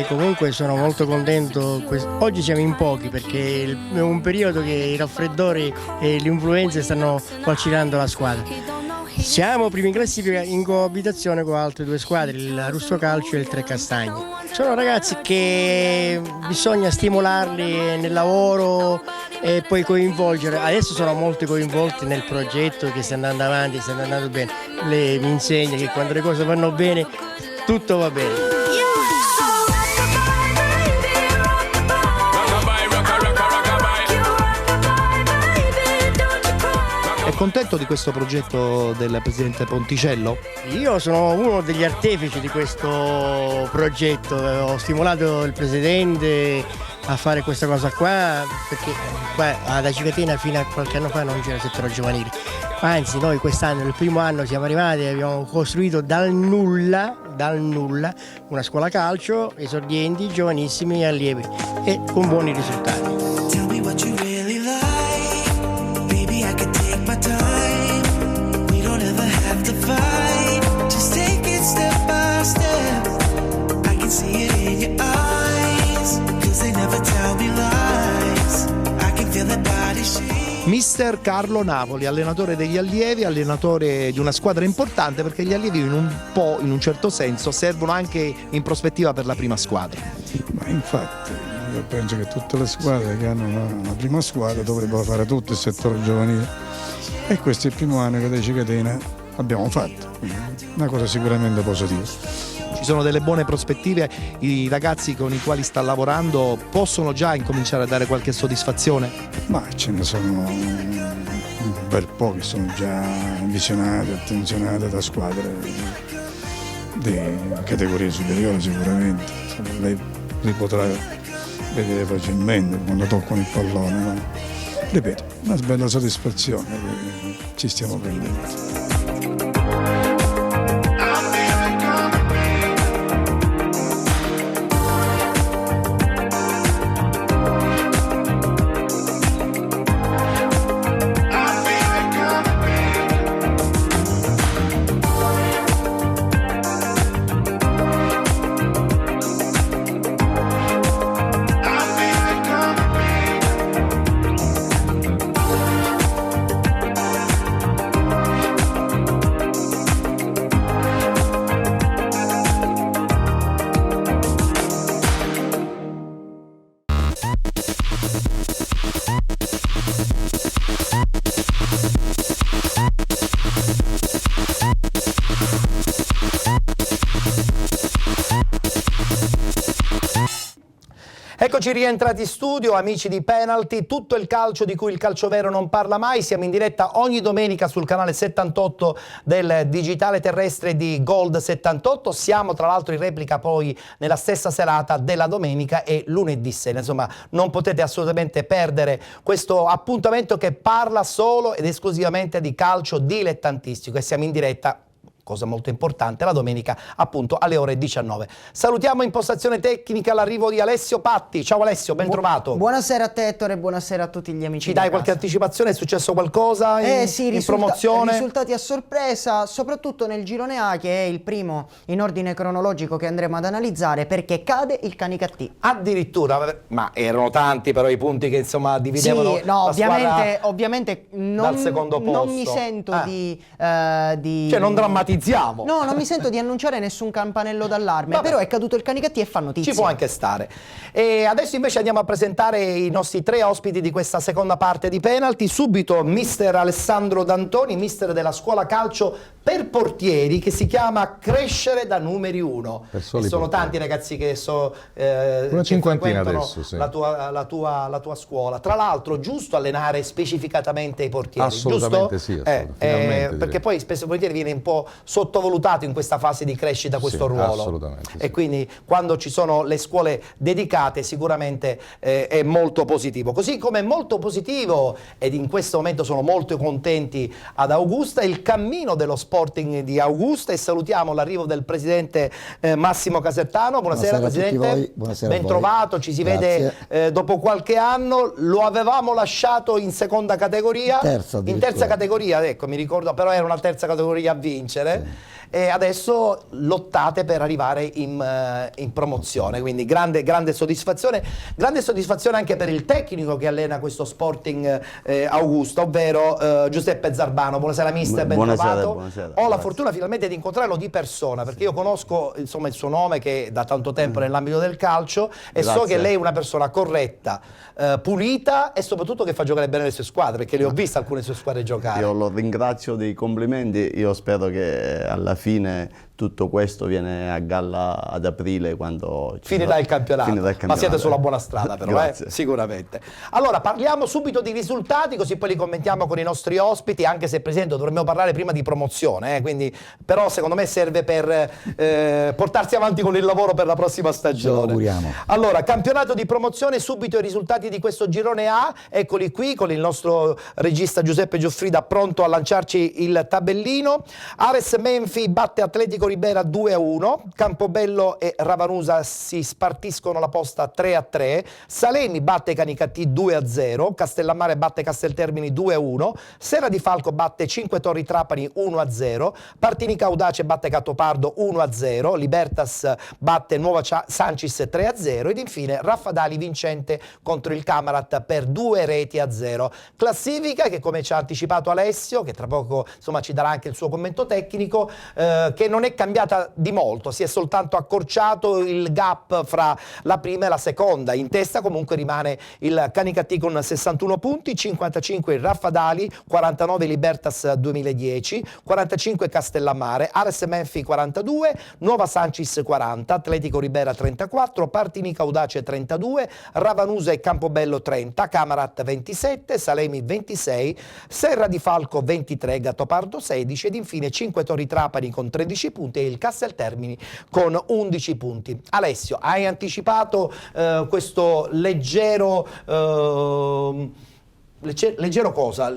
Comunque sono molto contento, oggi siamo in pochi perché è un periodo che i raffreddori e le influenze stanno falcidiando la squadra. Siamo primi in classifica in coabitazione con altre due squadre, il Russo Calcio e il Tre Castagni. Sono ragazzi che bisogna stimolarli nel lavoro e poi coinvolgere. Adesso sono molto coinvolti nel progetto che sta andando avanti, sta andando bene. Lei mi insegna che quando le cose vanno bene tutto va bene. È contento di questo progetto del presidente Ponticello? Io sono uno degli artefici di questo progetto, ho stimolato il presidente a fare questa cosa qua perché qua ad Cicatena fino a qualche anno fa non c'era il settore giovanile, anzi noi quest'anno, il primo anno siamo arrivati e abbiamo costruito dal nulla una scuola calcio, esordienti, giovanissimi e allievi e con buoni risultati. Mister Carlo Napoli, allenatore degli allievi, allenatore di una squadra importante perché gli allievi in un certo senso servono anche in prospettiva per la prima squadra. Ma infatti io penso che tutte le squadre che hanno una prima squadra dovrebbero fare tutto il settore giovanile e questo è il primo anno che da Cicatena abbiamo fatto, quindi una cosa sicuramente positiva. Ci sono delle buone prospettive, i ragazzi con i quali sta lavorando possono già incominciare a dare qualche soddisfazione? Ma ce ne sono un bel po' che sono già visionati, attenzionati da squadre di categorie superiori sicuramente. Lei li potrà vedere facilmente quando toccano il pallone, ma ripeto, una bella soddisfazione che ci stiamo prendendo. Eccoci rientrati in studio, amici di Penalty, tutto il calcio di cui il calcio vero non parla mai. Siamo in diretta ogni domenica sul canale 78 del digitale terrestre di Gold 78. Siamo tra l'altro in replica poi nella stessa serata della domenica e lunedì sera. Insomma, non potete assolutamente perdere questo appuntamento che parla solo ed esclusivamente di calcio dilettantistico, e siamo in diretta, cosa molto importante, la domenica appunto alle ore 19. Salutiamo in postazione tecnica l'arrivo di Alessio Patti. Ciao Alessio, ben trovato. Buonasera a te Ettore, buonasera a tutti gli amici. Ci dai qualche anticipazione? È successo qualcosa in promozione? Risultati a sorpresa, soprattutto nel girone A, che è il primo in ordine cronologico che andremo ad analizzare, perché cade il Canicattì. Addirittura, ma erano tanti però i punti che insomma dividevano sì, no, la ovviamente dal secondo posto. Non mi sento di cioè non drammatizziamo. No, non mi sento di annunciare nessun campanello d'allarme. Vabbè, però è caduto il Canicattì e fa notizia. Ci può anche stare. E adesso invece andiamo a presentare i nostri tre ospiti di questa seconda parte di Penalty. Subito mister Alessandro D'Antoni, mister della scuola calcio per portieri che si chiama Crescere da numeri 1. Sono tanti ragazzi che una cinquantina adesso, sì. la tua scuola. Tra l'altro, giusto allenare specificatamente i portieri? Assolutamente giusto? sì, finalmente, perché poi spesso e volentieri viene un po' sottovalutato in questa fase di crescita questo ruolo. Assolutamente. E quindi quando ci sono le scuole dedicate sicuramente è molto positivo. Così come è molto positivo, ed in questo momento sono molto contenti ad Augusta, il cammino dello Sporting di Augusta, e salutiamo l'arrivo del presidente Massimo Casertano. Buonasera Presidente, ben trovato, ci si vede dopo qualche anno. Lo avevamo lasciato in seconda categoria, in terza categoria, ecco, mi ricordo, però era una terza categoria a vincere. Sì. E adesso lottate per arrivare in promozione, quindi grande soddisfazione anche per il tecnico che allena questo Sporting Augusta, ovvero Giuseppe Zarbano. Buonasera mister, ben trovato. Buonasera, ho la fortuna finalmente di incontrarlo di persona, perché io conosco insomma il suo nome, che è da tanto tempo nell'ambito del calcio, e so che lei è una persona corretta, pulita, e soprattutto che fa giocare bene le sue squadre, perché le ho viste alcune sue squadre giocare. Io lo ringrazio dei complimenti. Io spero che alla fine tutto questo viene a galla ad aprile, quando finirà il campionato. Ma siete sulla buona strada però, sicuramente. Allora parliamo subito di risultati, così poi li commentiamo con i nostri ospiti, anche se Presidente dovremmo parlare prima di promozione, quindi, però secondo me serve per portarsi avanti con il lavoro per la prossima stagione. Ce lo auguriamo. Allora, campionato di promozione, subito i risultati di questo girone A, eccoli qui con il nostro regista Giuseppe Gioffrida pronto a lanciarci il tabellino. Ares Menfi batte Atletico Ribera 2-1, Campobello e Ravanusa si spartiscono la posta 3-3, Salemi batte Canicattì 2-0, Castellammare batte Casteltermini 2-1, Serra di Falco batte Cinque Torri Trapani 1-0, Partinica Audace batte Gattopardo 1-0, Libertas batte Nuova Sancis 3-0 ed infine Raffadali vincente contro il Camarat per 2-0. Classifica che, come ci ha anticipato Alessio, che tra poco insomma ci darà anche il suo commento tecnico, che non è cambiata di molto, si è soltanto accorciato il gap fra la prima e la seconda. In testa comunque rimane il Canicattì con 61 punti, 55 il Raffadali, 49 Libertas 2010, 45 Castellammare, Ares Menfi 42, Nuova Sancis 40, Atletico Ribera 34, Partinica Audace 32, Ravanusa e Campobello 30, Camarat 27, Salemi 26, Serra di Falco 23, Gattopardo 16 ed infine Cinque Torri Trapani con 13 punti e il Casteltermini con 11 punti. Alessio, hai anticipato questo leggero cosa?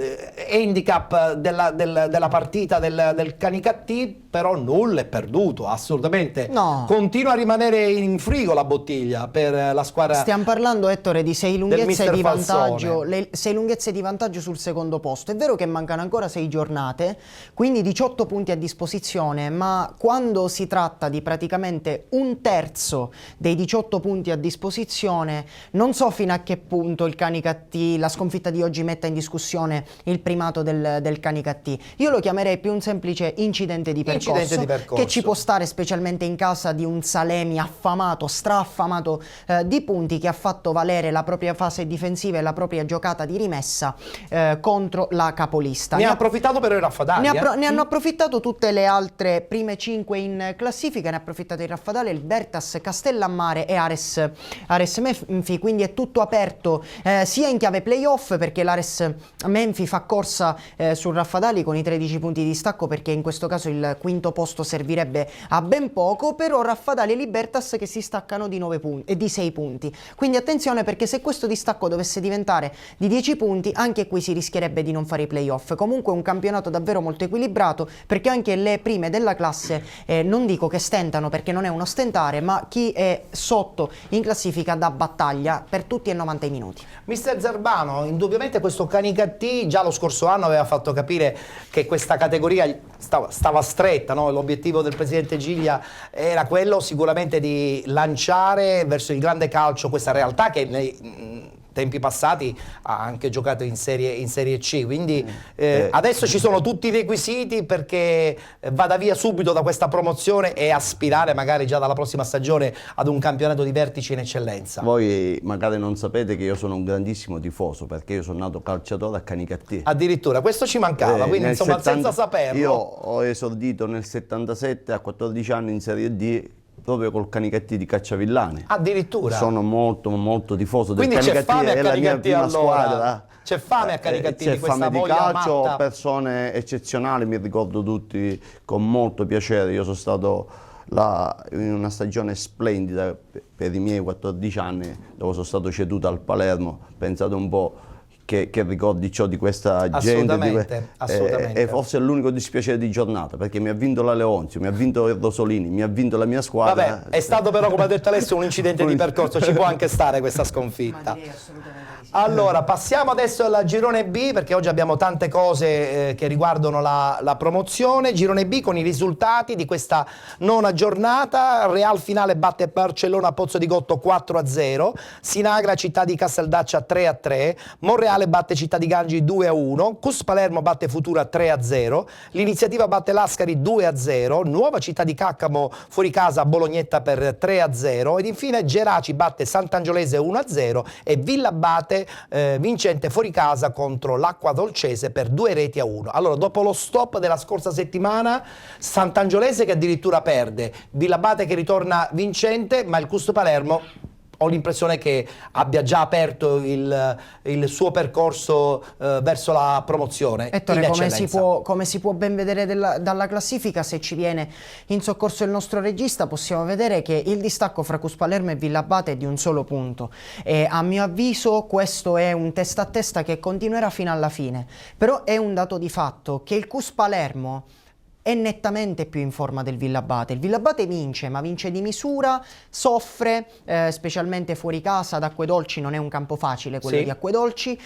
Handicap della partita del Canicattì, però nulla è perduto, assolutamente. No. Continua a rimanere in frigo la bottiglia per la squadra. Stiamo parlando, Ettore, di 6 lunghezze di vantaggio, Falzone. 6 lunghezze di vantaggio sul secondo posto. È vero che mancano ancora 6 giornate, quindi 18 punti a disposizione, ma quando si tratta di praticamente un terzo dei 18 punti a disposizione, non so fino a che punto il Canicattì, la sconfitta di oggi oggi metta in discussione il primato del Canicattì. Io lo chiamerei più un semplice incidente di percorso, che ci può stare specialmente in casa di un Salemi affamato, straffamato di punti, che ha fatto valere la propria fase difensiva e la propria giocata di rimessa contro la capolista. Ne ha approfittato però il Raffadali. Ne hanno approfittato tutte le altre prime 5 in classifica, ne ha approfittato il Raffadali, il Bertas, Castellammare e Ares Menfi, quindi è tutto aperto sia in chiave playoff, perché l'Ares Menfi fa corsa sul Raffadali con i 13 punti di stacco, perché in questo caso il quinto posto servirebbe a ben poco, però Raffadali e Libertas che si staccano di 9 punti e di 6 punti. Quindi attenzione, perché se questo distacco dovesse diventare di 10 punti, anche qui si rischierebbe di non fare i playoff. Comunque un campionato davvero molto equilibrato, perché anche le prime della classe non dico che stentano, perché non è uno stentare, ma chi è sotto in classifica dà battaglia per tutti e 90 minuti. Mister Zerbano, indubbiamente questo Canicattì già lo scorso anno aveva fatto capire che questa categoria stava stretta, no? L'obiettivo del presidente Giglia era quello sicuramente di lanciare verso il grande calcio questa realtà che nei tempi passati ha anche giocato in Serie C, quindi adesso ci sono tutti i requisiti perché vada via subito da questa promozione e aspirare magari già dalla prossima stagione ad un campionato di vertice in eccellenza. Voi magari non sapete che io sono un grandissimo tifoso, perché io sono nato calciatore a Canicattì. Addirittura, questo ci mancava, quindi insomma senza saperlo. Io ho esordito nel 77 a 14 anni in Serie D, proprio col Canicattì di Cacciavillani. Addirittura? Sono molto tifoso del Quindi Canicattì, è la mia prima squadra. C'è fame a Canicattì di questa fame di voglia calcio, matta. persone eccezionali, mi ricordo tutti con molto piacere. Io sono stato là in una stagione splendida per i miei 14 anni, dove sono stato ceduto al Palermo. Pensate un po' che ricordi c'ho di questa gente, assolutamente. E forse è l'unico dispiacere di giornata, perché mi ha vinto la Leonzio, mi ha vinto il Rosolini, mi ha vinto la mia squadra. Vabbè, è stato però, come ha detto Alessio, un incidente di percorso, ci può anche stare questa sconfitta. Allora, passiamo adesso al girone B, perché oggi abbiamo tante cose che riguardano la promozione. Girone B con i risultati di questa nona giornata. Real Finale batte Barcellona Pozzo di Gotto 4-0, Sinagra Città di Casteldaccia 3-3, Monreale batte Città di Gangi 2-1, Cus Palermo batte Futura 3-0, l'Iniziativa batte Lascari 2-0, Nuova Città di Caccamo fuori casa Bolognetta per 3-0 ed infine Geraci batte Sant'Angiolese 1-0 e Villabate vincente fuori casa contro l'Acqua Dolcese per 2-1. Allora, dopo lo stop della scorsa settimana, Sant'Angiolese che addirittura perde, Villabate che ritorna vincente, ma il Cus Palermo ho l'impressione che abbia già aperto il suo percorso verso la promozione. Ettore, come si può ben vedere dalla classifica, se ci viene in soccorso il nostro regista, possiamo vedere che il distacco fra Cus Palermo e Villabate è di un solo punto. E a mio avviso questo è un testa a testa che continuerà fino alla fine. Però è un dato di fatto che il Cus Palermo è nettamente più in forma del Villabate. Il Villabate vince, ma vince di misura, soffre, specialmente fuori casa ad Acquedolci, non è un campo facile quello di Acquedolci,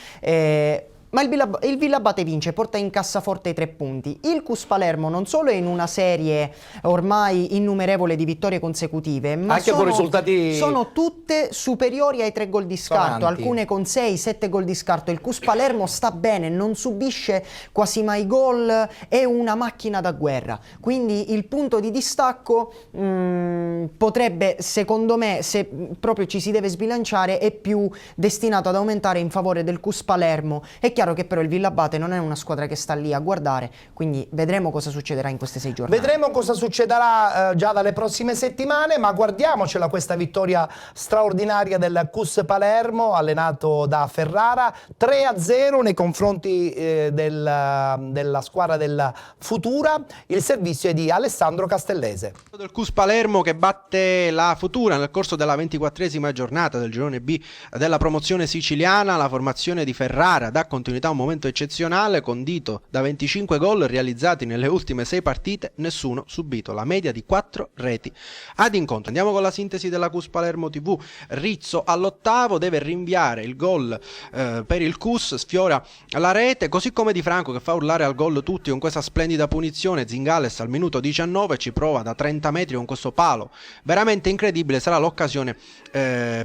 ma il Villabate vince, porta in cassaforte i 3 punti. Il Cus Palermo non solo è in una serie ormai innumerevole di vittorie consecutive, ma anche con risultati sono tutte superiori ai 3 gol di scarto, alcune con 6-7 gol di scarto. Il Cus Palermo sta bene, non subisce quasi mai gol, è una macchina da guerra. Quindi il punto di distacco potrebbe, secondo me, se proprio ci si deve sbilanciare, è più destinato ad aumentare in favore del Cus Palermo. È chiaro che però il Villabate non è una squadra che sta lì a guardare, quindi vedremo cosa succederà in queste 6 giornate. Vedremo cosa succederà già dalle prossime settimane, ma guardiamocela questa vittoria straordinaria del Cus Palermo, allenato da Ferrara, 3-0 nei confronti della squadra della Futura. Il servizio è di Alessandro Castellese. Del Cus Palermo che batte la Futura nel corso della 24esima giornata del girone B della promozione siciliana. La formazione di Ferrara dà continuità a un momento eccezionale, condito da 25 gol realizzati nelle ultime 6 partite, nessuno subito, la media di 4 reti ad incontro. Andiamo con la sintesi della Cus Palermo TV. Rizzo all'8º deve rinviare il gol per il Cus, sfiora la rete, così come Di Franco che fa urlare al gol tutti con questa splendida punizione. Zingales al minuto 19 ci prova da 30 metri con questo palo veramente incredibile, sarà l'occasione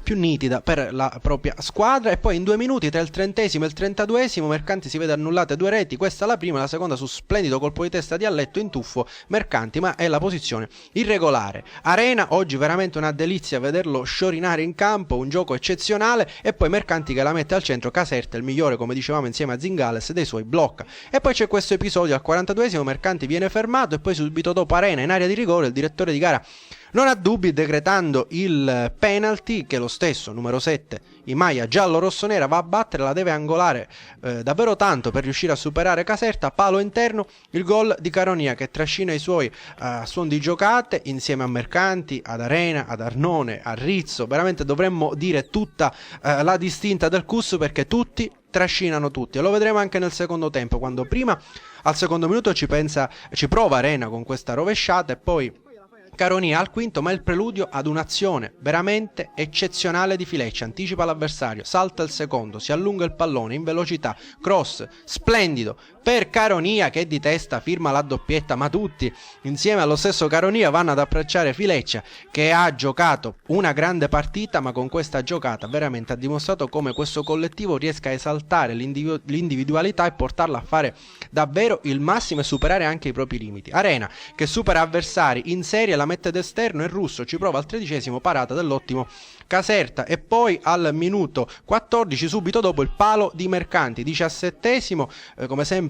più nitida per la propria squadra. E poi in 2 minuti tra il 30esimo e il 32esimo 33esimo, Mercanti si vede annullate 2 reti, questa la prima, la seconda su splendido colpo di testa di Alletto in tuffo Mercanti, ma è la posizione irregolare. Arena, oggi veramente una delizia vederlo sciorinare in campo, un gioco eccezionale, e poi Mercanti che la mette al centro, Caserta il migliore, come dicevamo, insieme a Zingales, dei suoi blocca. E poi c'è questo episodio al 42esimo, Mercanti viene fermato e poi subito dopo Arena in area di rigore, il direttore di gara non ha dubbi, decretando il penalty che lo stesso numero 7 in maglia giallo-rossonera va a battere, la deve angolare davvero tanto per riuscire a superare Caserta, palo interno, il gol di Caronia che trascina i suoi suon di giocate insieme a Mercanti, ad Arena, ad Arnone, a Rizzo, veramente dovremmo dire tutta la distinta del CUS, perché tutti trascinano tutti, e lo vedremo anche nel secondo tempo, quando prima al secondo minuto ci prova Arena con questa rovesciata e poi Caronia al quinto, ma è il preludio ad un'azione veramente eccezionale di Fileccia. Anticipa l'avversario, salta il secondo, si allunga il pallone in velocità, cross splendido per Caronia che di testa firma la doppietta, ma tutti insieme allo stesso Caronia vanno ad abbracciare Fileccia che ha giocato una grande partita, ma con questa giocata veramente ha dimostrato come questo collettivo riesca a esaltare l'individualità e portarla a fare davvero il massimo e superare anche i propri limiti. Arena che supera avversari in serie, la mette d'esterno e Russo ci prova al 13esimo, parata dell'ottimo Caserta, e poi al minuto 14 subito dopo il palo di Mercanti, 17esimo, come sempre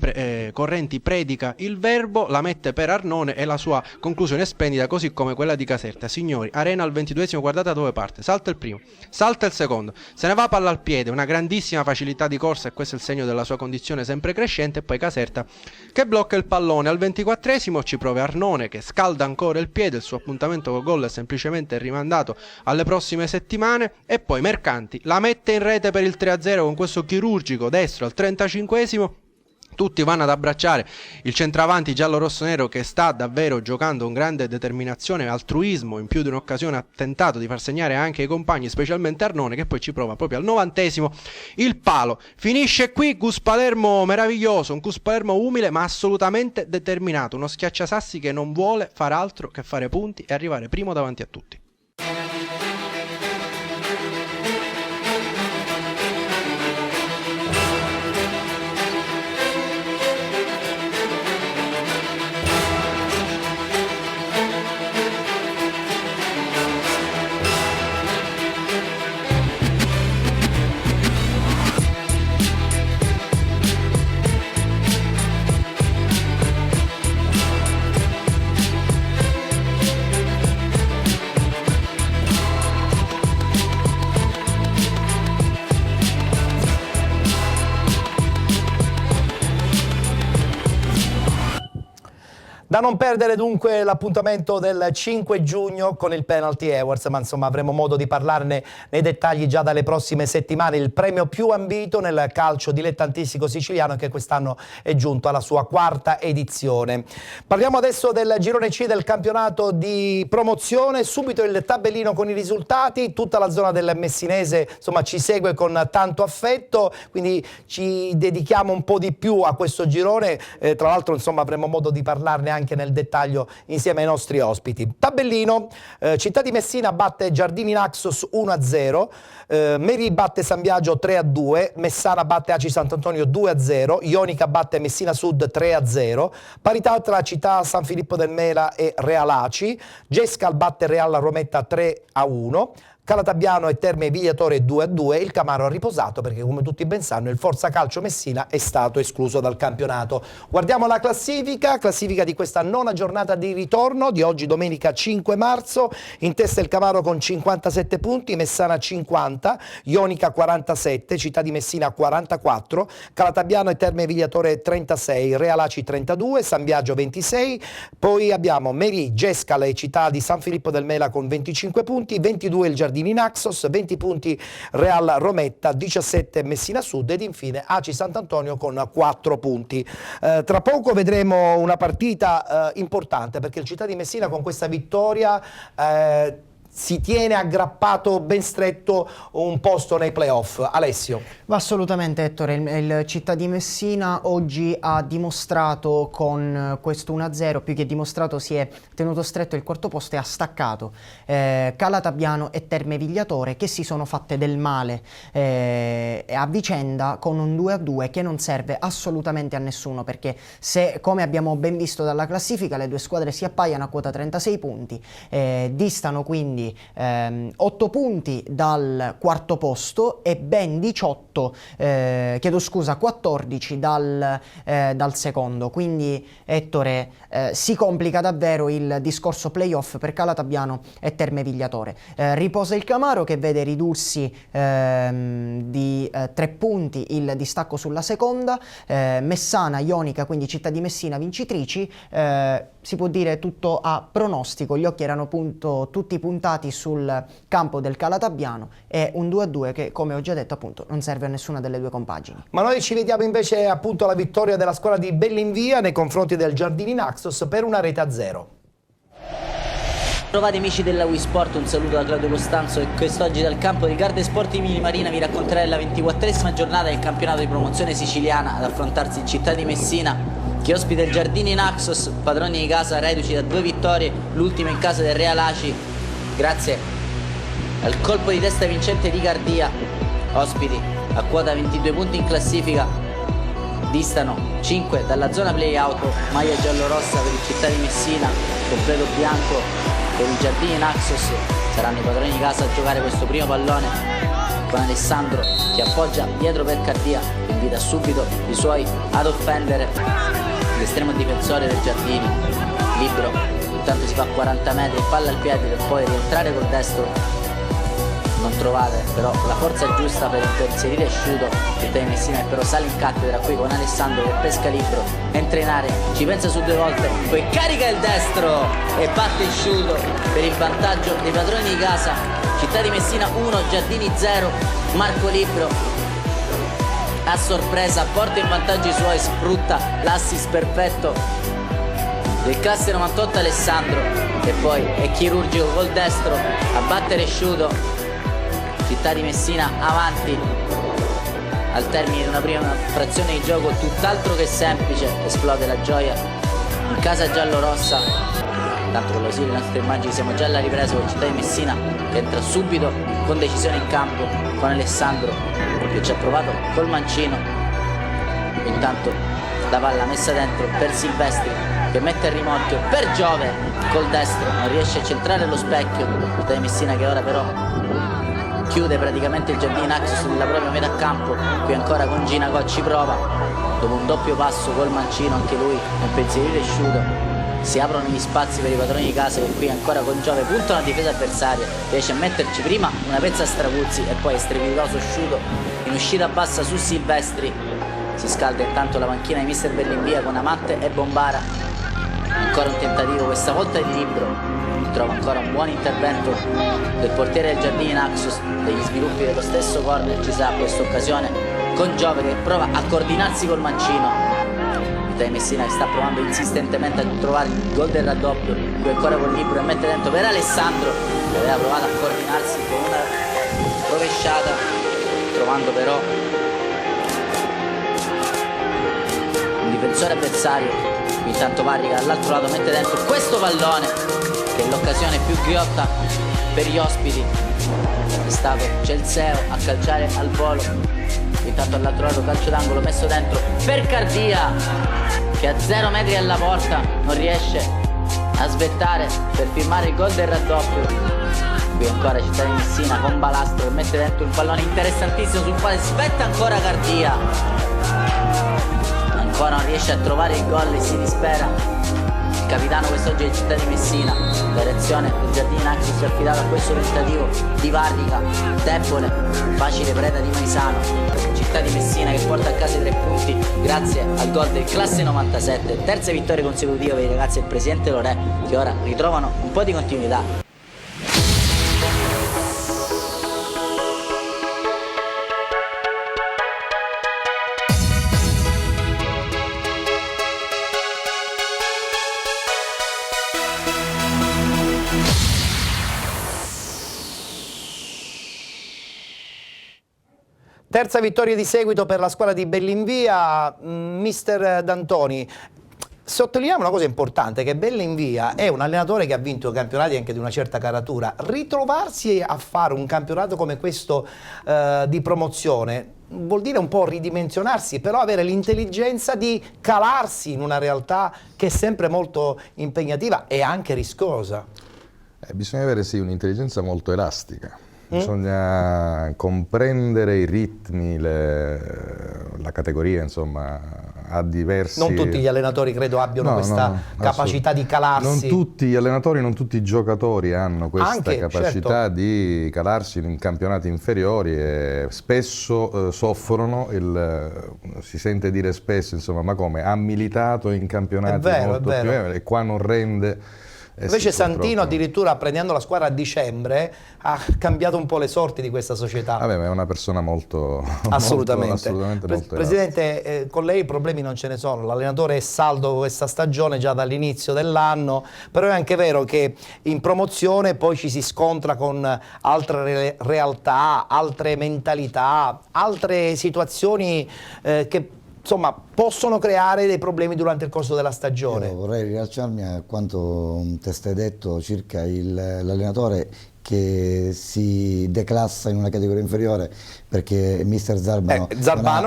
Correnti predica il verbo, la mette per Arnone e la sua conclusione è splendida, così come quella di Caserta. Signori, Arena al 22esimo, guardate da dove parte, salta il primo, salta il secondo, se ne va palla al piede, una grandissima facilità di corsa, e questo è il segno della sua condizione sempre crescente, e poi Caserta che blocca il pallone. Al 24esimo ci prova Arnone che scalda ancora il piede, il suo appuntamento col gol è semplicemente rimandato alle prossime settimane, e poi Mercanti la mette in rete per il 3-0 con questo chirurgico destro al 35esimo. Tutti vanno ad abbracciare il centravanti giallo-rossonero che sta davvero giocando con grande determinazione e altruismo, in più di un'occasione ha tentato di far segnare anche ai compagni, specialmente Arnone, che poi ci prova proprio al 90esimo il palo. Finisce qui Gus Palermo meraviglioso, un Gus Palermo umile ma assolutamente determinato, uno schiacciasassi che non vuole far altro che fare punti e arrivare primo davanti a tutti. Da non perdere dunque l'appuntamento del 5 giugno con il Penalty Awards, ma insomma avremo modo di parlarne nei dettagli già dalle prossime settimane. Il premio più ambito nel calcio dilettantistico siciliano, che quest'anno è giunto alla sua 4ª edizione. Parliamo adesso del girone C del campionato di promozione, subito il tabellino con i risultati, tutta la zona del Messinese insomma ci segue con tanto affetto, quindi ci dedichiamo un po' di più a questo girone, tra l'altro insomma avremo modo di parlarne anche nel dettaglio insieme ai nostri ospiti. Tabellino, Città di Messina batte Giardini Naxos 1-0, Meri batte San Biagio 3-2, Messana batte Aci Sant'Antonio 2-0, Ionica batte Messina Sud 3-0, parità tra Città San Filippo del Mela e Real Aci, Gescal batte Real Rometta 3-1, Calatabiano e Terme Vigliatore 2-2, il Camaro ha riposato perché, come tutti ben sanno, il Forza Calcio Messina è stato escluso dal campionato. Guardiamo la classifica di questa 9ª giornata di ritorno di oggi, domenica 5 marzo. In testa il Camaro con 57 punti, Messana 50, Ionica 47, Città di Messina 44, Calatabiano e Terme Vigliatore 36, Real Aci 32, San Biagio 26, poi abbiamo Meri, Gescal e Città di San Filippo del Mela con 25 punti, 22 il Giardini Naxos, 20 punti Real Rometta, 17 Messina Sud ed infine Aci Sant'Antonio con 4 punti. Tra poco vedremo una partita importante, perché il Città di Messina con questa vittoria si tiene aggrappato ben stretto un posto nei playoff. Alessio. Va assolutamente, Ettore, il Città di Messina oggi ha dimostrato con questo 1-0, più che dimostrato si è tenuto stretto il quarto posto e ha staccato Calatabbiano e Terme Vigliatore, che si sono fatte del male a vicenda con un 2-2 che non serve assolutamente a nessuno, perché se, come abbiamo ben visto dalla classifica, le due squadre si appaiano a quota 36 punti, distano quindi 8 punti dal quarto posto e ben 14 dal secondo. Quindi, Ettore, si complica davvero il discorso playoff per Calatabbiano e Terme Vigliatore. Riposa il Camaro, che vede ridursi di 3 punti il distacco sulla seconda. Messana, Ionica, quindi Città di Messina vincitrici. Si può dire tutto a pronostico, gli occhi erano tutti puntati sul campo del Calatabbiano, e un 2-2 che, come ho già detto, appunto non serve a nessuna delle due compagini. Ma noi ci vediamo invece appunto alla vittoria della squadra di Bellinvia nei confronti del Giardini Naxos per 1-0. Trovate amici della Wii Sport, un saluto da Claudio Costanzo, e quest'oggi dal campo di Garde Sportivi Marina vi racconterei la 24esima giornata del campionato di promozione siciliana, ad affrontarsi in Città di Messina, che ospita il Giardini Naxos, padroni di casa reduci da 2 vittorie, l'ultima in casa del Real Aci, grazie al colpo di testa vincente di Cardia. Ospiti a quota 22 punti in classifica, distano 5 dalla zona play-out, maglia giallo-rossa per il Città di Messina, completo bianco per il Giardini Naxos. Saranno i padroni di casa a giocare questo primo pallone, con Alessandro che appoggia dietro per Cardia, che invita subito i suoi ad offendere l'estremo difensore del Giardini, libero, intanto si fa 40 metri, palla al piede per poi rientrare col destro. Non trovate però la forza giusta per inserire Sciuto. Città di Messina che però sale in cattedra qui con Alessandro che pesca libero, entra in area, ci pensa su 2 volte, poi carica il destro e batte Sciuto per il vantaggio dei padroni di casa. Città di Messina 1, Giardini 0, Marco Libero a sorpresa porta in vantaggio i suoi, sfrutta l'assist perfetto del classe 98 Alessandro, e poi è chirurgico col destro a battere Sciuto. Città di Messina avanti al termine di una prima frazione di gioco tutt'altro che semplice, esplode la gioia in casa giallorossa. Tanto con l'ausilio delle nostre immagini siamo già alla ripresa con Città di Messina che entra subito con decisione in campo con Alessandro che ci ha provato col mancino. Intanto la palla messa dentro per Silvestri che mette il rimorchio per Giove col destro, non riesce a centrare lo specchio. Città di Messina che ora però chiude praticamente il Giardini Naxos nella propria metà campo. Qui ancora con Ginaco ci prova, dopo un doppio passo col mancino anche lui nel pensierino Sciuto. Si aprono gli spazi per i padroni di casa che qui ancora con Giove puntano la difesa avversaria, riesce a metterci prima una pezza a Stravuzzi e poi strepitoso Sciuto in uscita bassa su Silvestri. Si scalda intanto la panchina di mister Bellinvia con Amante e Bombara. Ancora un tentativo, questa volta di Libero, trova ancora un buon intervento del portiere del Giardini Naxos. Degli sviluppi dello stesso corner ci sarà questa occasione con Giove che prova a coordinarsi col mancino. Città di Messina che sta provando insistentemente a trovare il gol del raddoppio, qui ancora con Libero e mette dentro per Alessandro che aveva provato a coordinarsi con una rovesciata, trovando però un difensore avversario. Qui intanto Varica dall'altro lato mette dentro questo pallone che è l'occasione più ghiotta per gli ospiti. È stato Celseo a calciare al volo. Intanto all'altro lato calcio d'angolo messo dentro per Cardia che a 0 metri dalla porta non riesce a svettare per firmare il gol del raddoppio. Qui ancora Città di Messina con Balastro che mette dentro un pallone interessantissimo sul quale svetta ancora Cardia, ancora non riesce a trovare il gol e si dispera il capitano quest'oggi è Città di Messina. La reazione del Giardini Naxos è affidata a questo tentativo di Varrica, debole, facile preda di Maisano. Città di Messina che porta a casa i 3 punti grazie al gol del classe 97, terza vittoria consecutiva per i ragazzi del presidente Lorè che ora ritrovano un po' di continuità. terza vittoria di seguito per la squadra di Bellinvia. Mister D'Antoni, sottolineiamo una cosa importante, che Bellinvia è un allenatore che ha vinto campionati anche di una certa caratura. Ritrovarsi a fare un campionato come questo di promozione vuol dire un po' ridimensionarsi, però avere l'intelligenza di calarsi in una realtà che è sempre molto impegnativa e anche rischiosa. Bisogna avere sì un'intelligenza molto elastica. Bisogna comprendere i ritmi, la categoria, insomma, ha diversi... Non tutti gli allenatori credo abbiano questa capacità di calarsi. Non tutti gli allenatori, non tutti i giocatori hanno questa capacità di calarsi in campionati inferiori e spesso soffrono, si sente dire spesso, insomma, ma come? Ha militato in campionati molto più e qua non rende... Invece Santino addirittura prendendo la squadra a dicembre ha cambiato un po' le sorti di questa società. Vabbè, ma è una persona molto... Assolutamente. molto Presidente, con lei problemi non ce ne sono, l'allenatore è saldo questa stagione già dall'inizio dell'anno, però è anche vero che in promozione poi ci si scontra con altre realtà, altre mentalità, altre situazioni che insomma possono creare dei problemi durante il corso della stagione. Io vorrei riallacciarmi a quanto testé detto circa l'allenatore che si declassa in una categoria inferiore, perché mister Zarbano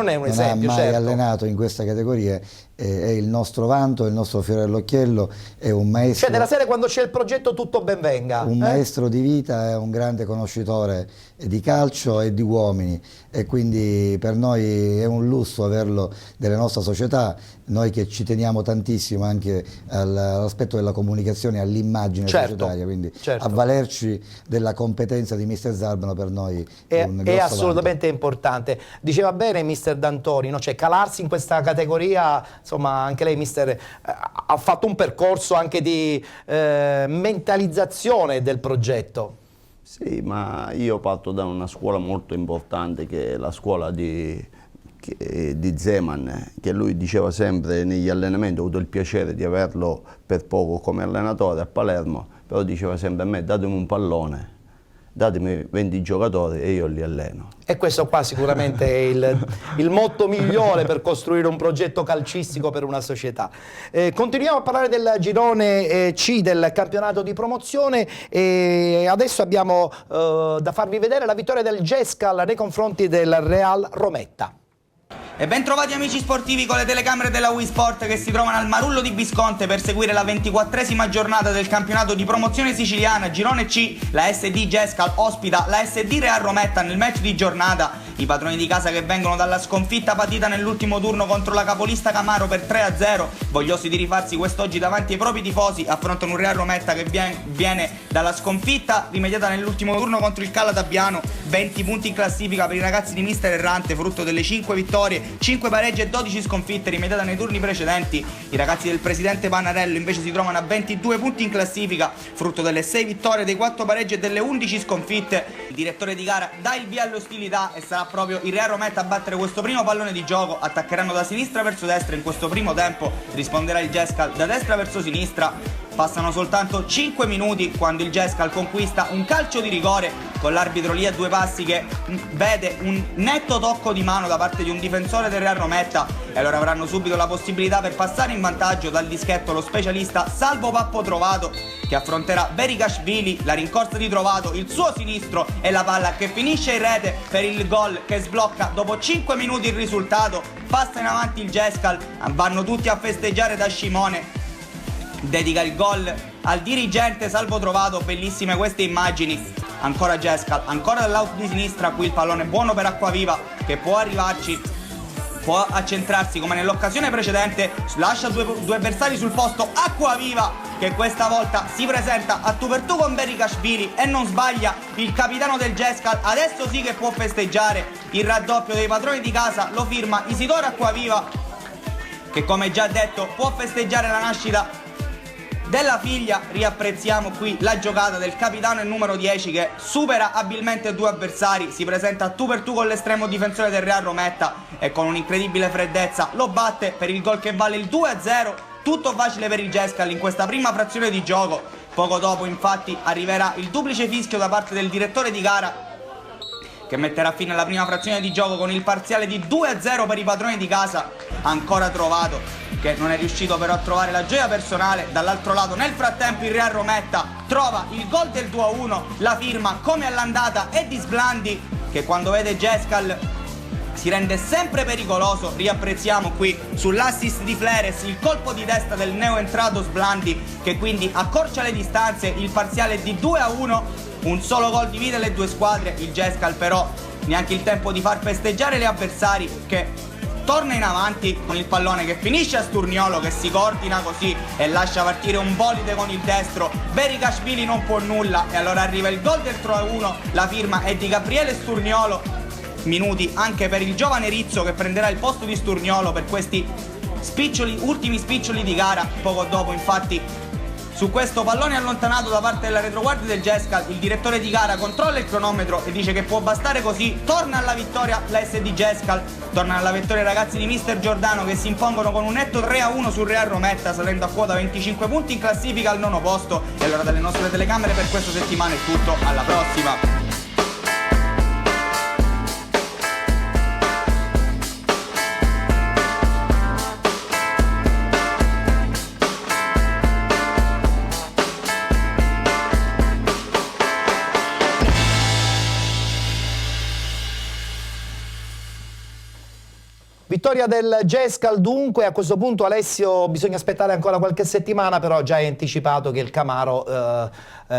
non ha mai allenato in questa categoria, è il nostro vanto, è il nostro fiore all'occhiello, è un maestro. Cioè della serie quando c'è il progetto tutto ben venga. Un maestro di vita, è un grande conoscitore di calcio e di uomini, e quindi per noi è un lusso averlo nella nostra società, noi che ci teniamo tantissimo anche all'aspetto della comunicazione, all'immagine societaria, quindi avvalerci della competenza di mister Zarbano per noi è un grosso assolutamente importante. Diceva bene mister D'Antoni, no? Cioè calarsi in questa categoria, insomma anche lei mister ha fatto un percorso anche di mentalizzazione del progetto. Sì, ma io parto da una scuola molto importante che è la scuola di Zeman, che lui diceva sempre negli allenamenti, ho avuto il piacere di averlo per poco come allenatore a Palermo, però diceva sempre a me: datemi un pallone, datemi 20 giocatori e io li alleno. E questo qua sicuramente è il motto migliore per costruire un progetto calcistico per una società. Continuiamo a parlare del girone C del campionato di promozione e adesso abbiamo da farvi vedere la vittoria del Gescal nei confronti del Real Rometta. E ben trovati amici sportivi con le telecamere della Wii Sport che si trovano al Marullo di Visconte per seguire la 24esima giornata del campionato di promozione siciliana Girone C. La SD Gescal ospita la SD Real Rometta nel match di giornata. I padroni di casa che vengono dalla sconfitta patita nell'ultimo turno contro la capolista Camaro per 3-0, vogliosi di rifarsi quest'oggi davanti ai propri tifosi, affrontano un Real Rometta che viene dalla sconfitta rimediata nell'ultimo turno contro il Calatabbiano. 20 punti in classifica per i ragazzi di mister Errante, frutto delle 5 vittorie, 5 pareggi e 12 sconfitte rimediate nei turni precedenti. I ragazzi del presidente Panarello invece si trovano a 22 punti in classifica, frutto delle 6 vittorie, dei 4 pareggi e delle 11 sconfitte. Il direttore di gara dà il via alle ostilità e sarà proprio il Real Rometta a battere questo primo pallone di gioco. Attaccheranno da sinistra verso destra in questo primo tempo, risponderà il Gescal da destra verso sinistra. Passano soltanto 5 minuti quando il Gescal conquista un calcio di rigore con l'arbitro lì a due passi che vede un netto tocco di mano da parte di un difensore del Real Rometta, e allora avranno subito la possibilità per passare in vantaggio dal dischetto lo specialista Salvo Pappo Trovato, che affronterà Berikashvili. La rincorsa di Trovato, il suo sinistro e la palla che finisce in rete per il gol che sblocca dopo 5 minuti il risultato. Passa in avanti il Gescal, vanno tutti a festeggiare da Scimone, dedica il gol al dirigente Salvo Trovato. Bellissime queste immagini. Ancora Gescal, ancora dall'out di sinistra, qui il pallone buono per Acquaviva che può arrivarci, può accentrarsi come nell'occasione precedente, lascia due avversari sul posto. Acquaviva che questa volta si presenta a tu per tu con Berikashvili e non sbaglia il capitano del Gescal. Adesso sì che può festeggiare il raddoppio dei padroni di casa, lo firma Isidoro Acquaviva, che come già detto può festeggiare la nascita della figlia. Riapprezziamo qui la giocata del capitano e numero 10 che supera abilmente due avversari, si presenta a tu per tu con l'estremo difensore del Real Rometta e con un'incredibile freddezza lo batte per il gol che vale il 2-0. Tutto facile per il Gescal in questa prima frazione di gioco. Poco dopo infatti arriverà il duplice fischio da parte del direttore di gara che metterà fine alla prima frazione di gioco con il parziale di 2-0 per i padroni di casa, ancora trovato, che non è riuscito però a trovare la gioia personale. Dall'altro lato, nel frattempo, il Real Rometta trova il gol del 2-1, la firma come all'andata è di Sblandi, che quando vede Gescal si rende sempre pericoloso. Riapprezziamo qui sull'assist di Fleres il colpo di testa del neoentrato Sblandi, che quindi accorcia le distanze. Il parziale è di 2-1, un solo gol divide le due squadre. Il Gescal però neanche il tempo di far festeggiare gli avversari, che torna in avanti con il pallone che finisce a Sturniolo, che si coordina così e lascia partire un bolide con il destro. Berikashvili non può nulla e allora arriva il gol del 3-1, la firma è di Gabriele Sturniolo. Minuti anche per il giovane Rizzo, che prenderà il posto di Sturniolo per questi ultimi spiccioli di gara. Poco dopo, infatti, su questo pallone allontanato da parte della retroguardia del Gescal, il direttore di gara controlla il cronometro e dice che può bastare così. Torna alla vittoria la SD Gescal, tornano alla vittoria i ragazzi di Mister Giordano, che si impongono con un netto 3-1 sul Real Rometta, salendo a quota 25 punti in classifica al 9° posto. E allora dalle nostre telecamere per questa settimana è tutto, alla prossima! Vittoria del Gescal dunque. A questo punto, Alessio, bisogna aspettare ancora qualche settimana, però già hai anticipato che il Camaro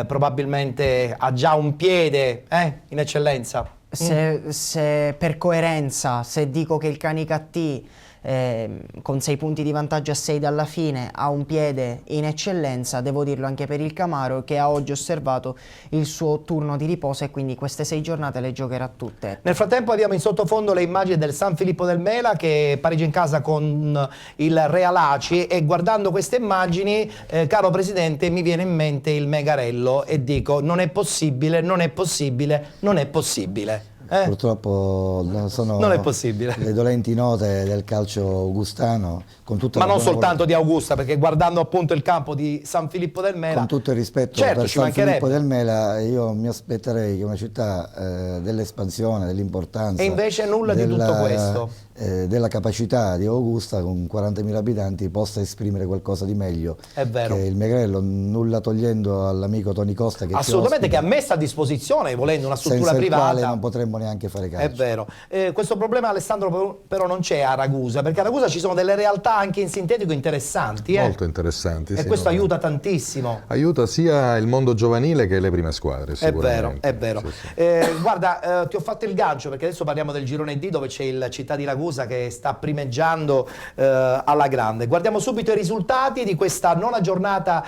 probabilmente ha già un piede in eccellenza. Se per coerenza, se dico che il Canicattì con 6 punti di vantaggio a 6 dalla fine ha un piede in eccellenza, devo dirlo anche per il Camaro, che ha oggi osservato il suo turno di riposo e quindi queste 6 giornate le giocherà tutte. Nel frattempo abbiamo in sottofondo le immagini del San Filippo del Mela, che pareggia in casa con il Real Aci, e guardando queste immagini, caro Presidente, mi viene in mente il Megarello e dico: non è possibile, non è possibile, non è possibile. Purtroppo sono non è possibile. Le dolenti note del calcio augustano, con tutta ma non soltanto di Augusta, perché guardando appunto il campo di San Filippo del Mela, con tutto il rispetto per San Filippo del Mela, io mi aspetterei che una città dell'espansione, dell'importanza, e invece nulla di tutto questo, della capacità di Augusta, con 40.000 abitanti, possa esprimere qualcosa di meglio. È vero. Che il Megrello, nulla togliendo all'amico Tony Costa, che assolutamente, che ha messo a disposizione, volendo una struttura senza privata, il quale non potremmo neanche fare calcio. È vero. Questo problema, Alessandro, però non c'è a Ragusa, perché a Ragusa ci sono delle realtà anche in sintetico interessanti. Molto interessanti. E sì, questo aiuta tantissimo. Aiuta sia il mondo giovanile che le prime squadre, sicuramente. È vero, è vero. Sì. Guarda, ti ho fatto il gancio, perché adesso parliamo del girone D, dove c'è il Città di Ragusa che sta primeggiando alla grande. Guardiamo subito i risultati di questa 9ª giornata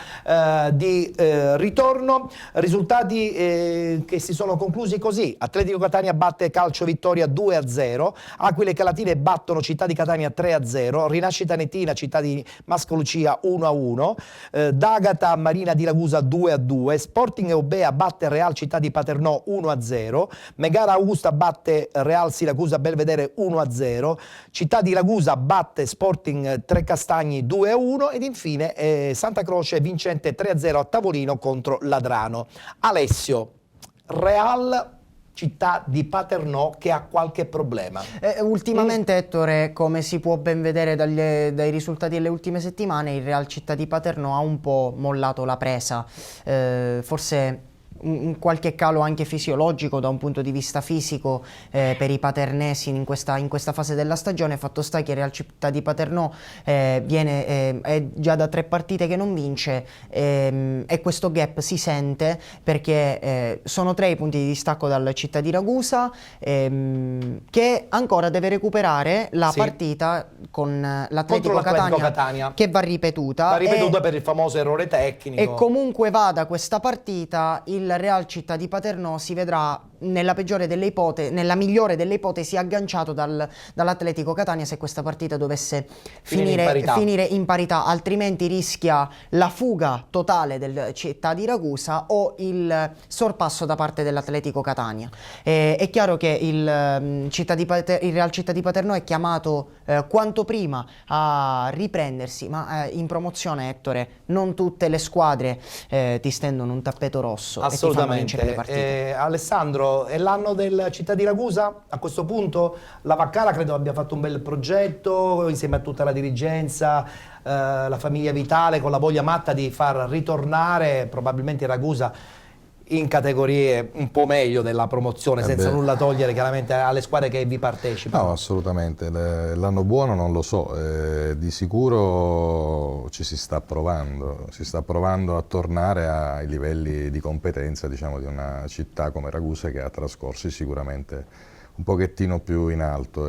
di ritorno. Risultati che si sono conclusi così: Atletico Catania batte Calcio Vittoria 2-0, Aquile Calatine battono Città di Catania 3-0, Rinascita Nettina Città di Mascolucia 1-1, D'Agata Marina di Ragusa 2-2, Sporting Eubea batte Real Città di Paternò 1-0, Megara Augusta batte Real Siracusa Belvedere 1-0, Città di Ragusa batte Sporting Trecastagni 2-1 ed infine Santa Croce vincente 3-0 a tavolino contro Ladrano. Alessio, Real Città di Paternò che ha qualche problema. Ultimamente, Ettore, come si può ben vedere dai risultati delle ultime settimane, il Real Città di Paternò ha un po' mollato la presa. Forse un qualche calo anche fisiologico da un punto di vista fisico per i paternesi in questa fase della stagione. Fatto sta che il Real Città di Paternò è già da 3 partite che non vince, e questo gap si sente perché sono 3 i punti di distacco dal Città di Ragusa, che ancora deve recuperare la partita con l'Atletico Catania, che va ripetuta per il famoso errore tecnico, e comunque vada questa partita il Real Città di Paternò si vedrà nella migliore delle ipotesi agganciato dall'Atletico Catania se questa partita dovesse finire in parità, altrimenti rischia la fuga totale del Città di Ragusa o il sorpasso da parte dell'Atletico Catania. È chiaro che il Real Città di Paternò è chiamato quanto prima a riprendersi, ma in promozione, Ettore, non tutte le squadre ti stendono un tappeto rosso e ti fanno vincere le partite. Alessandro, Pietro, è l'anno del Città di Ragusa? A questo punto la Vaccara credo abbia fatto un bel progetto insieme a tutta la dirigenza, la famiglia Vitale, con la voglia matta di far ritornare probabilmente Ragusa in categorie un po' meglio della promozione, senza nulla togliere chiaramente alle squadre che vi partecipano. No, assolutamente. L'anno buono non lo so, di sicuro ci si sta provando a tornare ai livelli di competenza, diciamo, di una città come Ragusa, che ha trascorsi sicuramente un pochettino più in alto.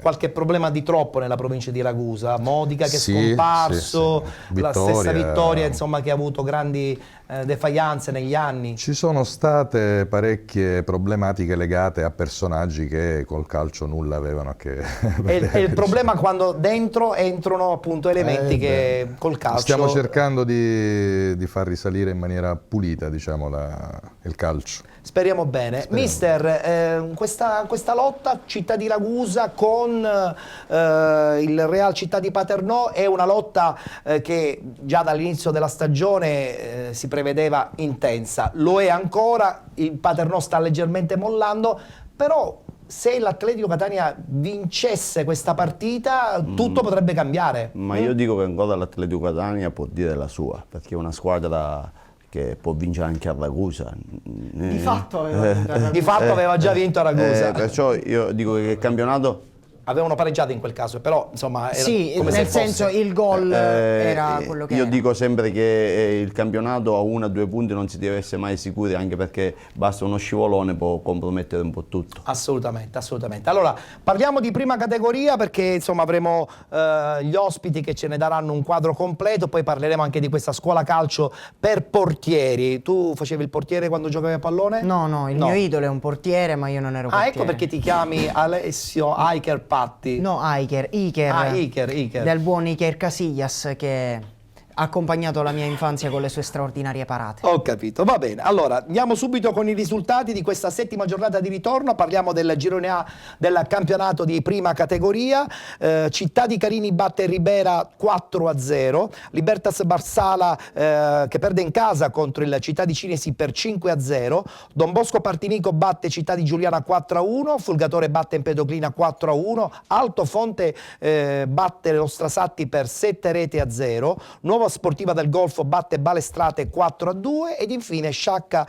Qualche problema di troppo nella provincia di Ragusa? Modica che è scomparso, sì. La stessa Vittoria insomma, che ha avuto grandi defaglianze negli anni. Ci sono state parecchie problematiche legate a personaggi che col calcio nulla avevano a che vedere. E il problema quando dentro entrano appunto elementi che col calcio... Stiamo cercando di far risalire in maniera pulita, diciamo, il calcio. Speriamo bene. Mister, questa lotta Città di Ragusa con il Real Città di Paternò è una lotta che già dall'inizio della stagione si prevedeva intensa. Lo è ancora, il Paternò sta leggermente mollando, però se l'Atletico Catania vincesse questa partita tutto potrebbe cambiare. Ma io dico che ancora l'Atletico Catania può dire la sua, perché è una squadra che può vincere anche a Ragusa. Di fatto aveva già vinto a Ragusa. Perciò io dico che il campionato... Avevano pareggiato in quel caso, però insomma... Era sì, come nel senso il gol era quello che io era. dico sempre che il campionato a 1 o 2 punti non si deve essere mai sicuri, anche perché basta uno scivolone può compromettere un po' tutto. Assolutamente, assolutamente. Allora, parliamo di prima categoria perché insomma avremo gli ospiti che ce ne daranno un quadro completo, poi parleremo anche di questa scuola calcio per portieri. Tu facevi il portiere quando giocavi a pallone? No, il mio idolo è un portiere, ma io non ero portiere. Ah, ecco perché ti chiami Alessio Iker Patti. No, Iker. Iker. Del buon Iker Casillas, che ha accompagnato la mia infanzia con le sue straordinarie parate. Ho capito, va bene. Allora, andiamo subito con i risultati di questa settima giornata di ritorno. Parliamo del girone A del campionato di prima categoria. Città di Carini batte Ribera 4-0. Libertas Barsala che perde in casa contro il Città di Cinesi per 5-0. Don Bosco Partinico batte Città di Giuliana 4-1. Fulgatore batte Empedoclina 4-1. Altofonte batte lo Strasatti per 7-0. Nuova Sportiva del Golfo batte Balestrate 4-2 ed infine Sciacca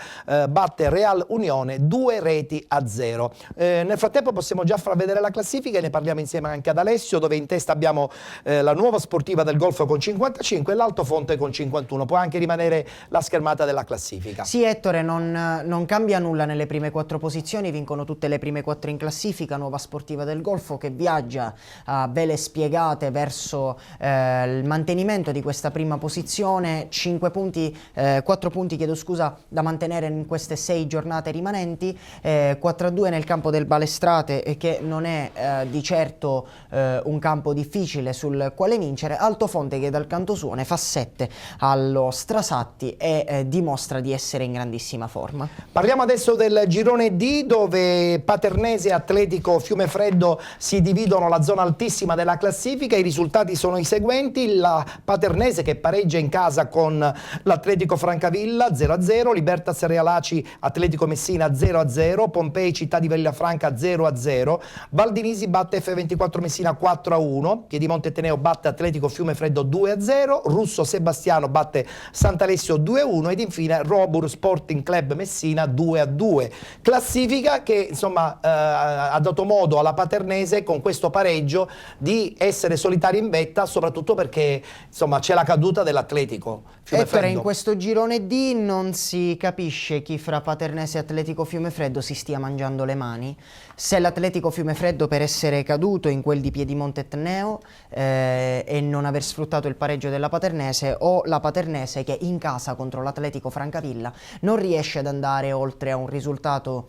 batte Real Unione 2-0. Nel frattempo possiamo già far vedere la classifica e ne parliamo insieme anche ad Alessio, dove in testa abbiamo la Nuova Sportiva del Golfo con 55 e l'Altofonte con 51. Può anche rimanere la schermata della classifica. Sì, Ettore, non cambia nulla nelle prime 4 posizioni, vincono tutte le prime 4 in classifica. Nuova Sportiva del Golfo che viaggia a vele spiegate verso il mantenimento di questa prima posizione, 4 punti chiedo scusa, da mantenere in queste 6 giornate rimanenti, 4-2 nel campo del Balestrate, che non è di certo un campo difficile sul quale vincere. Altofonte che dal canto suo ne fa 7 allo Strasatti e dimostra di essere in grandissima forma. Parliamo adesso del girone D, dove Paternese e Atletico Fiumefreddo si dividono la zona altissima della classifica. I risultati sono i seguenti: la Paternese che pareggia in casa con l'Atletico Francavilla 0-0, Libertas Realaci Atletico Messina 0-0, Pompei Città di Villafranca 0-0, Valdinisi batte F24 Messina 4-1, Piedimonte Teneo batte Atletico Fiumefreddo 2-0, Russo Sebastiano batte Sant'Alessio 2-1 ed infine Robur Sporting Club Messina 2-2. Classifica che insomma ha dato modo alla Paternese con questo pareggio di essere solitaria in vetta, soprattutto perché insomma c'è la caduta dell'Atletico Fiumefreddo. In questo girone D non si capisce chi fra Paternese e Atletico Fiumefreddo si stia mangiando le mani, se l'Atletico Fiumefreddo per essere caduto in quel di Piedimonte Teneo e non aver sfruttato il pareggio della Paternese, o la Paternese che in casa contro l'Atletico Francavilla non riesce ad andare oltre a un risultato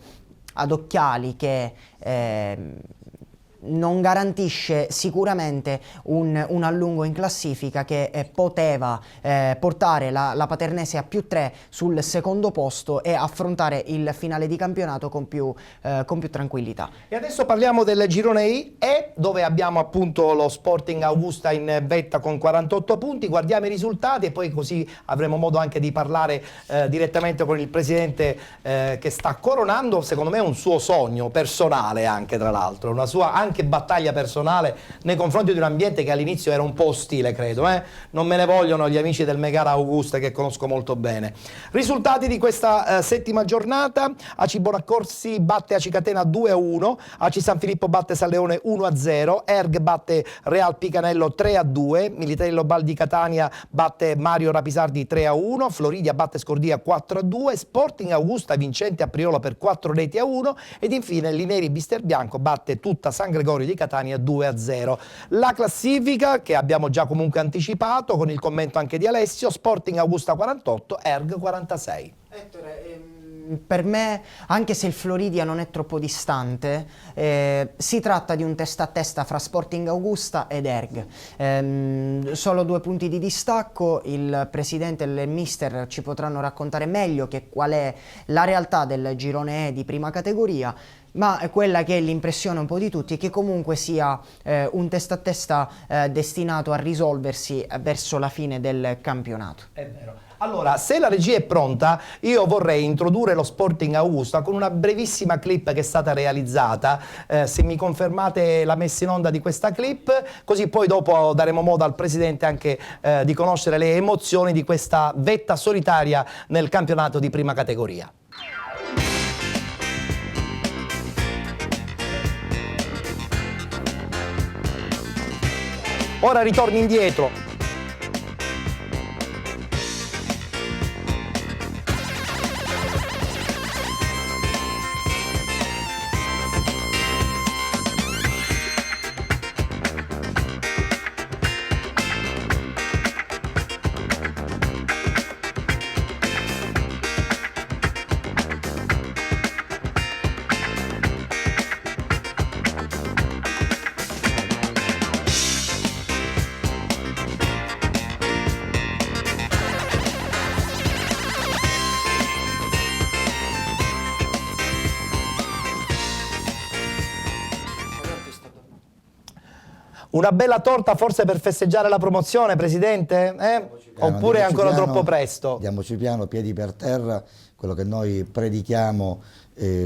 ad occhiali che non garantisce sicuramente un allungo in classifica che poteva portare la Paternese a +3 sul secondo posto e affrontare il finale di campionato con più tranquillità. E adesso parliamo del girone I, dove abbiamo appunto lo Sporting Augusta in vetta con 48 punti. Guardiamo i risultati e poi così avremo modo anche di parlare direttamente con il presidente che sta coronando, secondo me, un suo sogno personale anche, tra l'altro, una sua anche battaglia personale nei confronti di un ambiente che all'inizio era un po' ostile, credo. Non me ne vogliono gli amici del Megara Augusta, che conosco molto bene. Risultati di questa settima giornata: Aci Bonaccorsi batte Aci Catena 2-1, Aci San Filippo batte San Leone 1-0, Erg batte Real Picanello 3-2, Militello Val di Catania batte Mario Rapisardi 3-1, Floridia batte Scordia 4-2, Sporting Augusta vincente a Priolo per 4-1 ed infine Lineri Bisterbianco batte tutta San Gregorio di Catania 2-0. La classifica che abbiamo già comunque anticipato con il commento anche di Alessio: Sporting Augusta 48, Erg 46. Per me, anche se il Floridia non è troppo distante, si tratta di un testa a testa fra Sporting Augusta ed Erg. Solo 2 punti di distacco. Il presidente e il mister ci potranno raccontare meglio qual è la realtà del girone E di prima categoria, ma quella che è l'impressione un po' di tutti è che comunque sia un testa a testa destinato a risolversi verso la fine del campionato. È vero. Allora, se la regia è pronta, io vorrei introdurre lo Sporting Augusta con una brevissima clip che è stata realizzata. Se mi confermate la messa in onda di questa clip, così poi dopo daremo modo al presidente anche di conoscere le emozioni di questa vetta solitaria nel campionato di prima categoria. Ora ritorni indietro. Una bella torta forse per festeggiare la promozione, presidente? Oppure è ancora troppo presto? Diamoci piano, piedi per terra, quello che noi predichiamo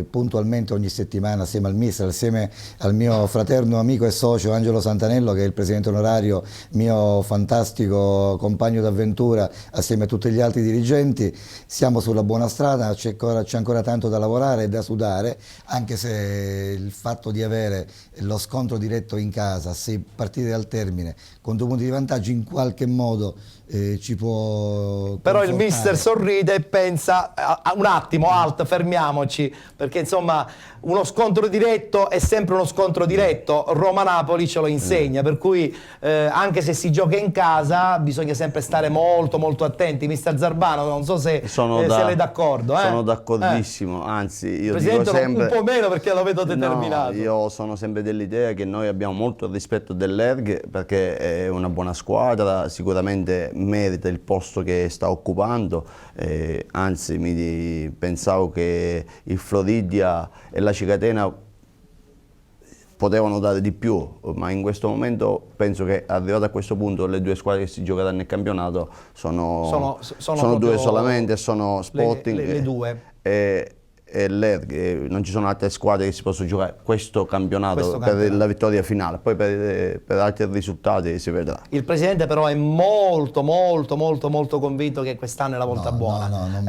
puntualmente ogni settimana assieme al mister, assieme al mio fraterno amico e socio Angelo Santanello, che è il presidente onorario, mio fantastico compagno d'avventura, assieme a tutti gli altri dirigenti. Siamo sulla buona strada, c'è ancora tanto da lavorare e da sudare, anche se il fatto di avere lo scontro diretto in casa, se partire al termine con 2 punti di vantaggio, in qualche modo ci può però confortare. Il mister sorride e pensa un attimo, alt, fermiamoci, perché insomma uno scontro diretto è sempre uno scontro diretto. Roma-Napoli ce lo insegna, per cui anche se si gioca in casa bisogna sempre stare molto molto attenti. Mister Zarbano, non so se lei è d'accordo. Sono d'accordissimo, anzi io Presidente, dico sempre, un po' meno perché lo vedo determinato. No, io sono sempre dell'idea che noi abbiamo molto rispetto dell'Erg, perché è una buona squadra, sicuramente merita il posto che sta occupando, anzi pensavo che il Floridia e la Cicatena potevano dare di più, ma in questo momento penso che arrivato a questo punto le 2 squadre che si giocheranno nel campionato sono 2 solamente, sono Sporting le 2 e l'Erg. Non ci sono altre squadre che si possono giocare questo campionato per la vittoria finale, poi per altri risultati si vedrà. Il presidente però è molto convinto che quest'anno è la volta buona.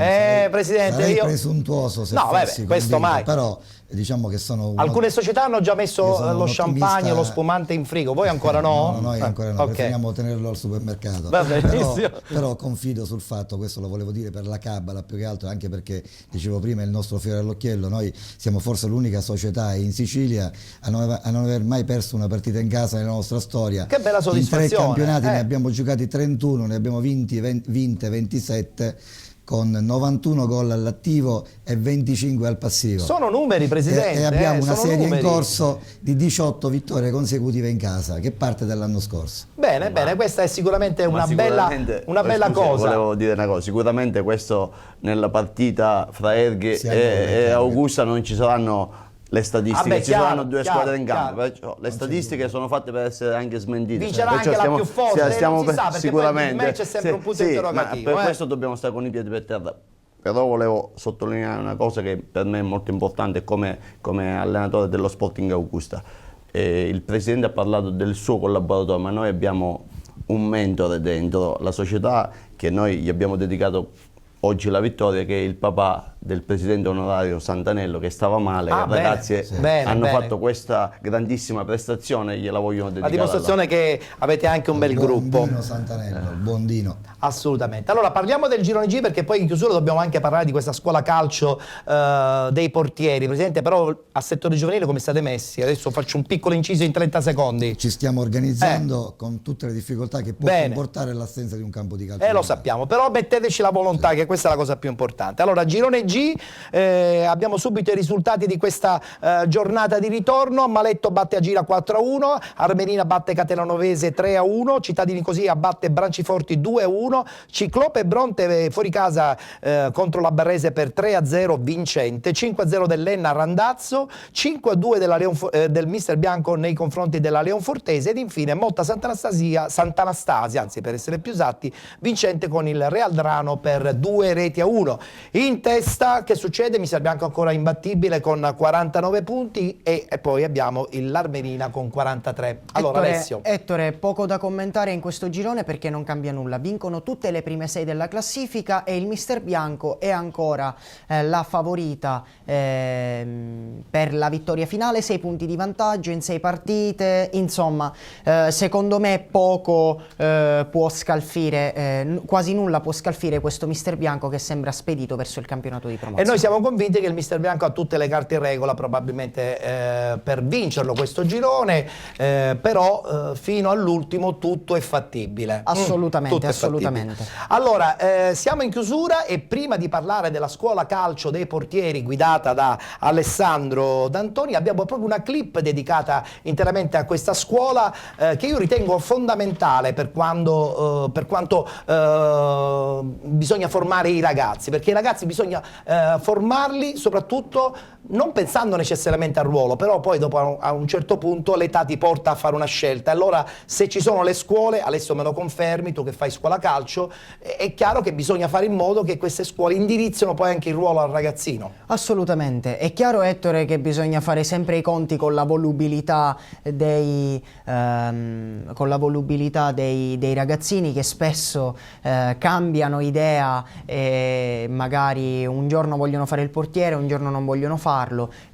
Presidente, sarei presuntuoso se fossi questo convinto, mai. però diciamo che sono alcune società hanno già messo lo champagne, lo spumante in frigo, voi ancora no? No, noi ancora no, preferiamo tenerlo al supermercato. Però confido sul fatto, questo lo volevo dire per la cabala più che altro, anche perché dicevo prima il nostro fiore all'occhiello, noi siamo forse l'unica società in Sicilia a non aver mai perso una partita in casa nella nostra storia. Che bella soddisfazione! In 3 campionati ne abbiamo giocati 31, ne abbiamo vinte 27. con 91 gol all'attivo e 25 al passivo. Sono numeri, Presidente. E abbiamo una sono serie numeri in corso di 18 vittorie consecutive in casa, che parte dall'anno scorso. Bene, bene, questa è sicuramente una bella cosa. Volevo dire una cosa, sicuramente questo nella partita fra Erghe e Augusta non ci saranno le statistiche, ci saranno due squadre in campo, perciò le statistiche sono fatte per essere anche smentite. Vincerà anche la più forte, non si sa, perché sicuramente poi il match è sempre un punto interrogativo. Ma per questo dobbiamo stare con i piedi per terra. Però volevo sottolineare una cosa che per me è molto importante come allenatore dello Sporting Augusta. Il presidente ha parlato del suo collaboratore, ma noi abbiamo un mentore dentro la società che noi gli abbiamo dedicato oggi la vittoria, che è il papà del presidente onorario Santanello, che stava male, i ragazzi hanno fatto questa grandissima prestazione, gliela vogliono dedicare. La dimostrazione che avete anche un bel gruppo. Buondino Santanello, il buondino. Assolutamente. Allora parliamo del girone G, perché poi in chiusura dobbiamo anche parlare di questa scuola calcio dei portieri. Presidente, però a settore giovanile come state messi? Adesso faccio un piccolo inciso in 30 secondi. Ci stiamo organizzando con tutte le difficoltà che può comportare l'assenza di un campo di calcio. Lo sappiamo, però metteteci la volontà, che questa è la cosa più importante. Allora, girone G, abbiamo subito i risultati di questa giornata di ritorno. Maletto batte Agira 4-1, Armerina batte Catelanovese 3-1, Città di Nicosia batte Branciforti 2-1, Ciclope Bronte fuori casa contro la Barrese per 3-0 vincente, 5-0 dell'Enna Randazzo, 5-2 del Mister Bianco nei confronti della Leonfortese, ed infine Motta Sant'Anastasia, anzi per essere più esatti, vincente con il Real Drano per 2-1. In testa, che succede? Mister Bianco ancora imbattibile con 49 punti e poi abbiamo l'Armerina con 43. Allora Alessio. Ettore, poco da commentare in questo girone perché non cambia nulla. Vincono tutte le prime 6 della classifica e il Mister Bianco è ancora la favorita per la vittoria finale, 6 punti di vantaggio in 6 partite. Insomma, secondo me poco può scalfire, quasi nulla può scalfire questo Mister Bianco, che sembra spedito verso il campionato di promozione. E noi siamo convinti che il Mister Bianco ha tutte le carte in regola probabilmente per vincerlo questo girone, però fino all'ultimo tutto è fattibile. Assolutamente, tutto è assolutamente. Allora, siamo in chiusura e prima di parlare della scuola calcio dei portieri guidata da Alessandro D'Antoni, abbiamo proprio una clip dedicata interamente a questa scuola che io ritengo fondamentale per quanto bisogna formare i ragazzi, perché i ragazzi bisogna formarli soprattutto non pensando necessariamente al ruolo, però poi dopo a un certo punto l'età ti porta a fare una scelta. Allora se ci sono le scuole, adesso me lo confermi tu che fai scuola calcio, è chiaro che bisogna fare in modo che queste scuole indirizzino poi anche il ruolo al ragazzino. Assolutamente, è chiaro Ettore che bisogna fare sempre i conti con la volubilità dei ragazzini, che spesso cambiano idea e magari un giorno vogliono fare il portiere, un giorno non vogliono farlo,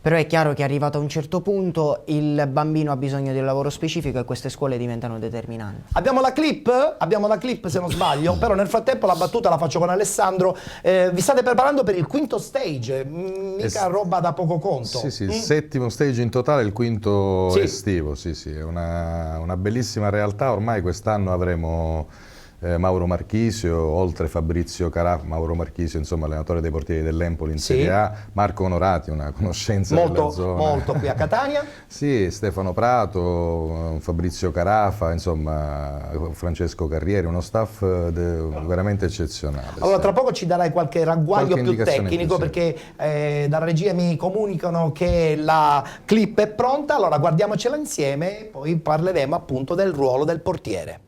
però è chiaro che arrivato a un certo punto il bambino ha bisogno di un lavoro specifico e queste scuole diventano determinanti. Abbiamo la clip se non sbaglio, però nel frattempo la battuta la faccio con Alessandro. Vi state preparando per il quinto stage, mica roba da poco conto. Sì, il settimo stage in totale, il quinto estivo, sì, è una bellissima realtà. Ormai quest'anno avremo Mauro Marchisio, oltre Fabrizio Carà, Mauro Marchisio, insomma allenatore dei portieri dell'Empoli in Serie A, Marco Onorati, una conoscenza della zona. Molto qui a Catania. Sì, Stefano Prato, Fabrizio Carafa, insomma Francesco Carrieri, uno staff veramente eccezionale. Allora tra poco ci darai qualche ragguaglio più tecnico, perché dalla regia mi comunicano che la clip è pronta, allora guardiamocela insieme e poi parleremo appunto del ruolo del portiere.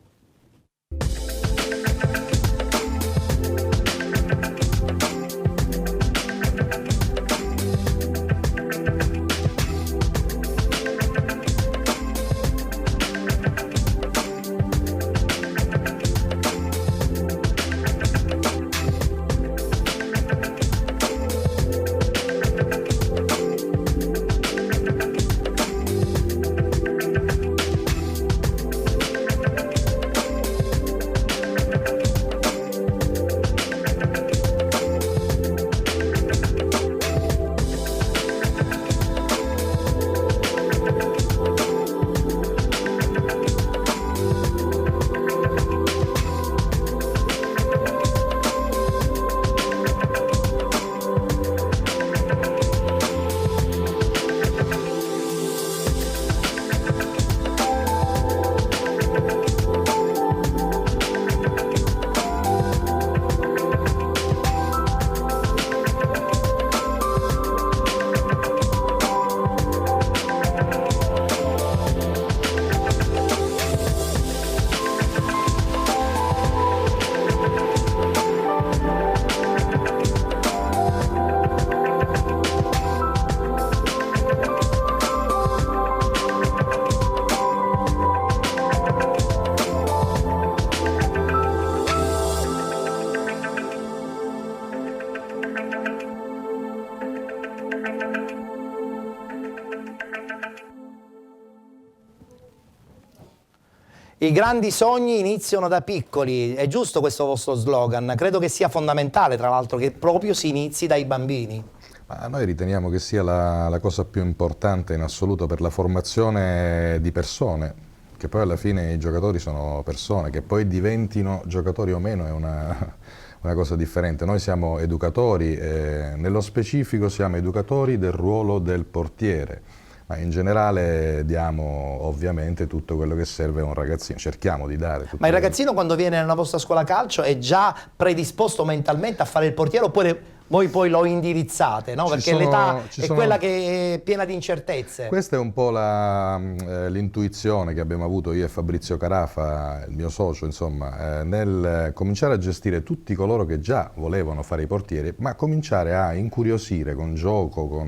I grandi sogni iniziano da piccoli, è giusto questo vostro slogan? Credo che sia fondamentale, tra l'altro, che proprio si inizi dai bambini. Ma noi riteniamo che sia la cosa più importante in assoluto per la formazione di persone, che poi alla fine i giocatori sono persone, che poi diventino giocatori o meno è una cosa differente. Noi siamo educatori, nello specifico siamo educatori del ruolo del portiere. Ma in generale diamo ovviamente tutto quello che serve a un ragazzino, cerchiamo di dare tutto. Ma il ragazzino quando viene nella vostra scuola calcio è già predisposto mentalmente a fare il portiere, oppure voi poi lo indirizzate, no? Perché l'età è quella che è piena di incertezze. Questa è un po' l'intuizione che abbiamo avuto io e Fabrizio Carafa, il mio socio, insomma, nel cominciare a gestire tutti coloro che già volevano fare i portieri, ma cominciare a incuriosire con gioco,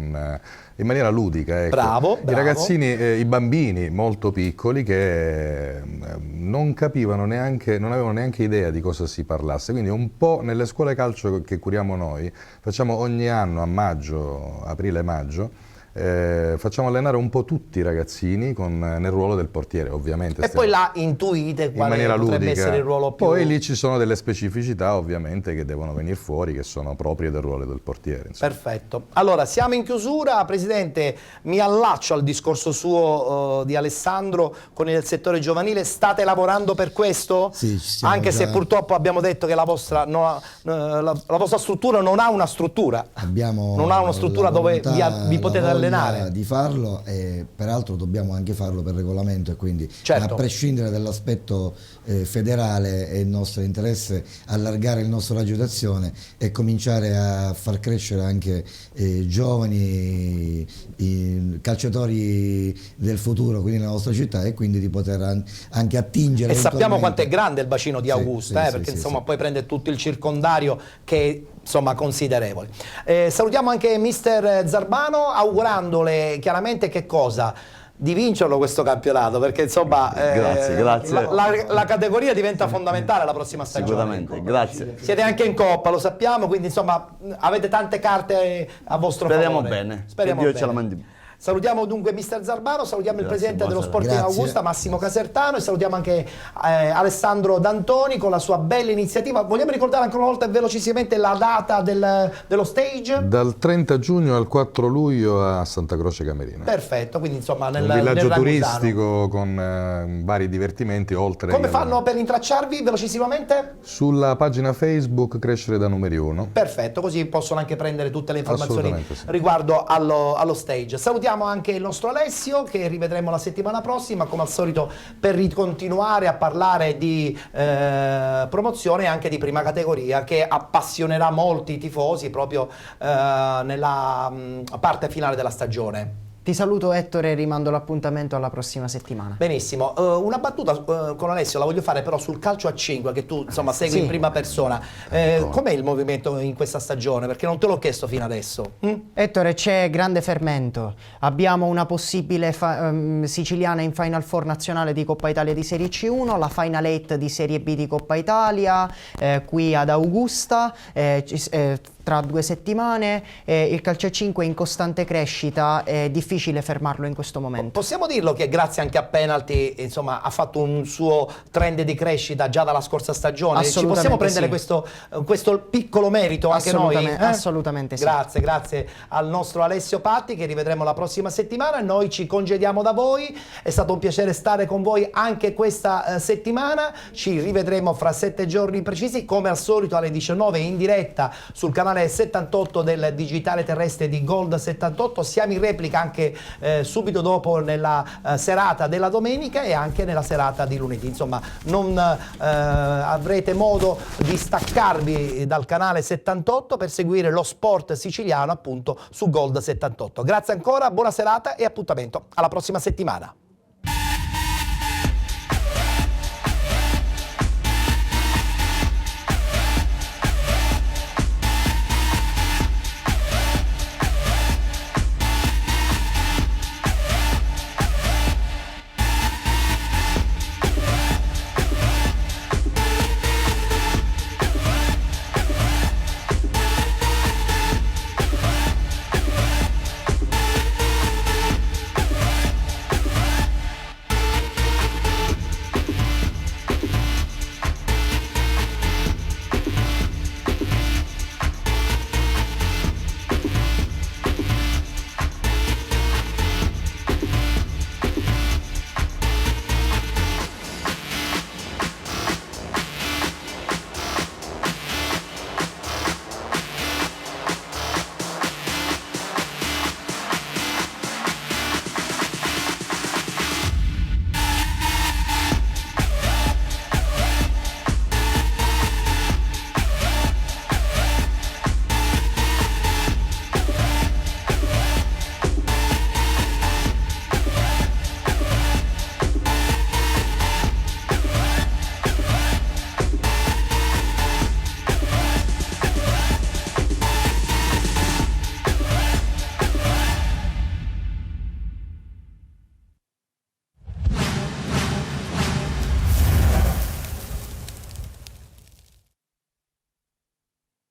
in maniera ludica, ecco. Bravo. I ragazzini, i bambini molto piccoli che non capivano neanche, non avevano neanche idea di cosa si parlasse, quindi un po' nelle scuole calcio che curiamo noi, facciamo ogni anno a maggio, aprile-maggio, facciamo allenare un po' tutti i ragazzini nel ruolo del portiere, ovviamente. E poi là intuite quale potrebbe essere il ruolo più... Poi lì ci sono delle specificità ovviamente che devono venire fuori, che sono proprie del ruolo del portiere. Insomma. Perfetto. Allora, siamo in chiusura. Presidente, mi allaccio al discorso suo di Alessandro con il settore giovanile. State lavorando per questo? Sì, anche se purtroppo abbiamo detto che la vostra struttura non ha una struttura. Non ha una struttura dove vi potete allenare. Di farlo, e peraltro dobbiamo anche farlo per regolamento, e quindi a prescindere dall'aspetto federale è il nostro interesse allargare il nostro raggio d'azione e cominciare a far crescere anche giovani calciatori del futuro quindi nella nostra città, e quindi di poter anche attingere. E sappiamo quanto è grande il bacino di Augusta, perché insomma poi prende tutto il circondario che insomma considerevoli. Salutiamo anche mister Zarbano, augurandole chiaramente che cosa? Di vincerlo questo campionato, perché insomma grazie. La categoria diventa fondamentale la prossima stagione. Sicuramente, grazie. Siete anche in Coppa, lo sappiamo, quindi insomma avete tante carte a vostro Speriamo favore. Bene. Speriamo Dio bene. ce la mandi. Salutiamo dunque mister Zarbano, salutiamo il presidente dello buonasera. Sporting Augusta, Massimo Casertano, e salutiamo anche Alessandro D'Antoni con la sua bella iniziativa. Vogliamo ricordare ancora una volta velocissimamente la data dello stage? Dal 30 giugno al 4 luglio a Santa Croce Camerina. Perfetto, quindi insomma un villaggio turistico con vari divertimenti oltre. Come fanno per intracciarvi velocissimamente? Sulla pagina Facebook Crescere da Numeri 1. Perfetto, così possono anche prendere tutte le informazioni Sì. riguardo allo stage. Salutiamo anche il nostro Alessio, che rivedremo la settimana prossima come al solito per ricontinuare a parlare di promozione e anche di prima categoria, che appassionerà molti tifosi proprio nella parte finale della stagione. Ti saluto Ettore e rimando l'appuntamento alla prossima settimana. Benissimo, una battuta con Alessio la voglio fare però sul calcio a 5 che tu insomma segui in prima persona. Com'è il movimento in questa stagione? Perché non te l'ho chiesto fino adesso. Ettore, c'è grande fermento. Abbiamo una possibile siciliana in Final Four nazionale di Coppa Italia di Serie C1, la Final 8 di Serie B di Coppa Italia qui ad Augusta. Tra 2 settimane il calcio a 5 è in costante crescita, è difficile fermarlo in questo momento. Possiamo dirlo che grazie anche a Penalty insomma ha fatto un suo trend di crescita già dalla scorsa stagione. Ci possiamo prendere questo piccolo merito anche noi? Assolutamente sì. Grazie al nostro Alessio Patti, che rivedremo la prossima settimana. Noi ci congediamo da voi, è stato un piacere stare con voi anche questa settimana. Ci rivedremo fra 7 giorni precisi, come al solito alle 19 in diretta sul canale 78 del digitale terrestre di Gold 78. Siamo in replica anche subito dopo nella serata della domenica e anche nella serata di lunedì. Insomma, non avrete modo di staccarvi dal canale 78 per seguire lo sport siciliano appunto su Gold 78. Grazie ancora, buona serata e appuntamento alla prossima settimana.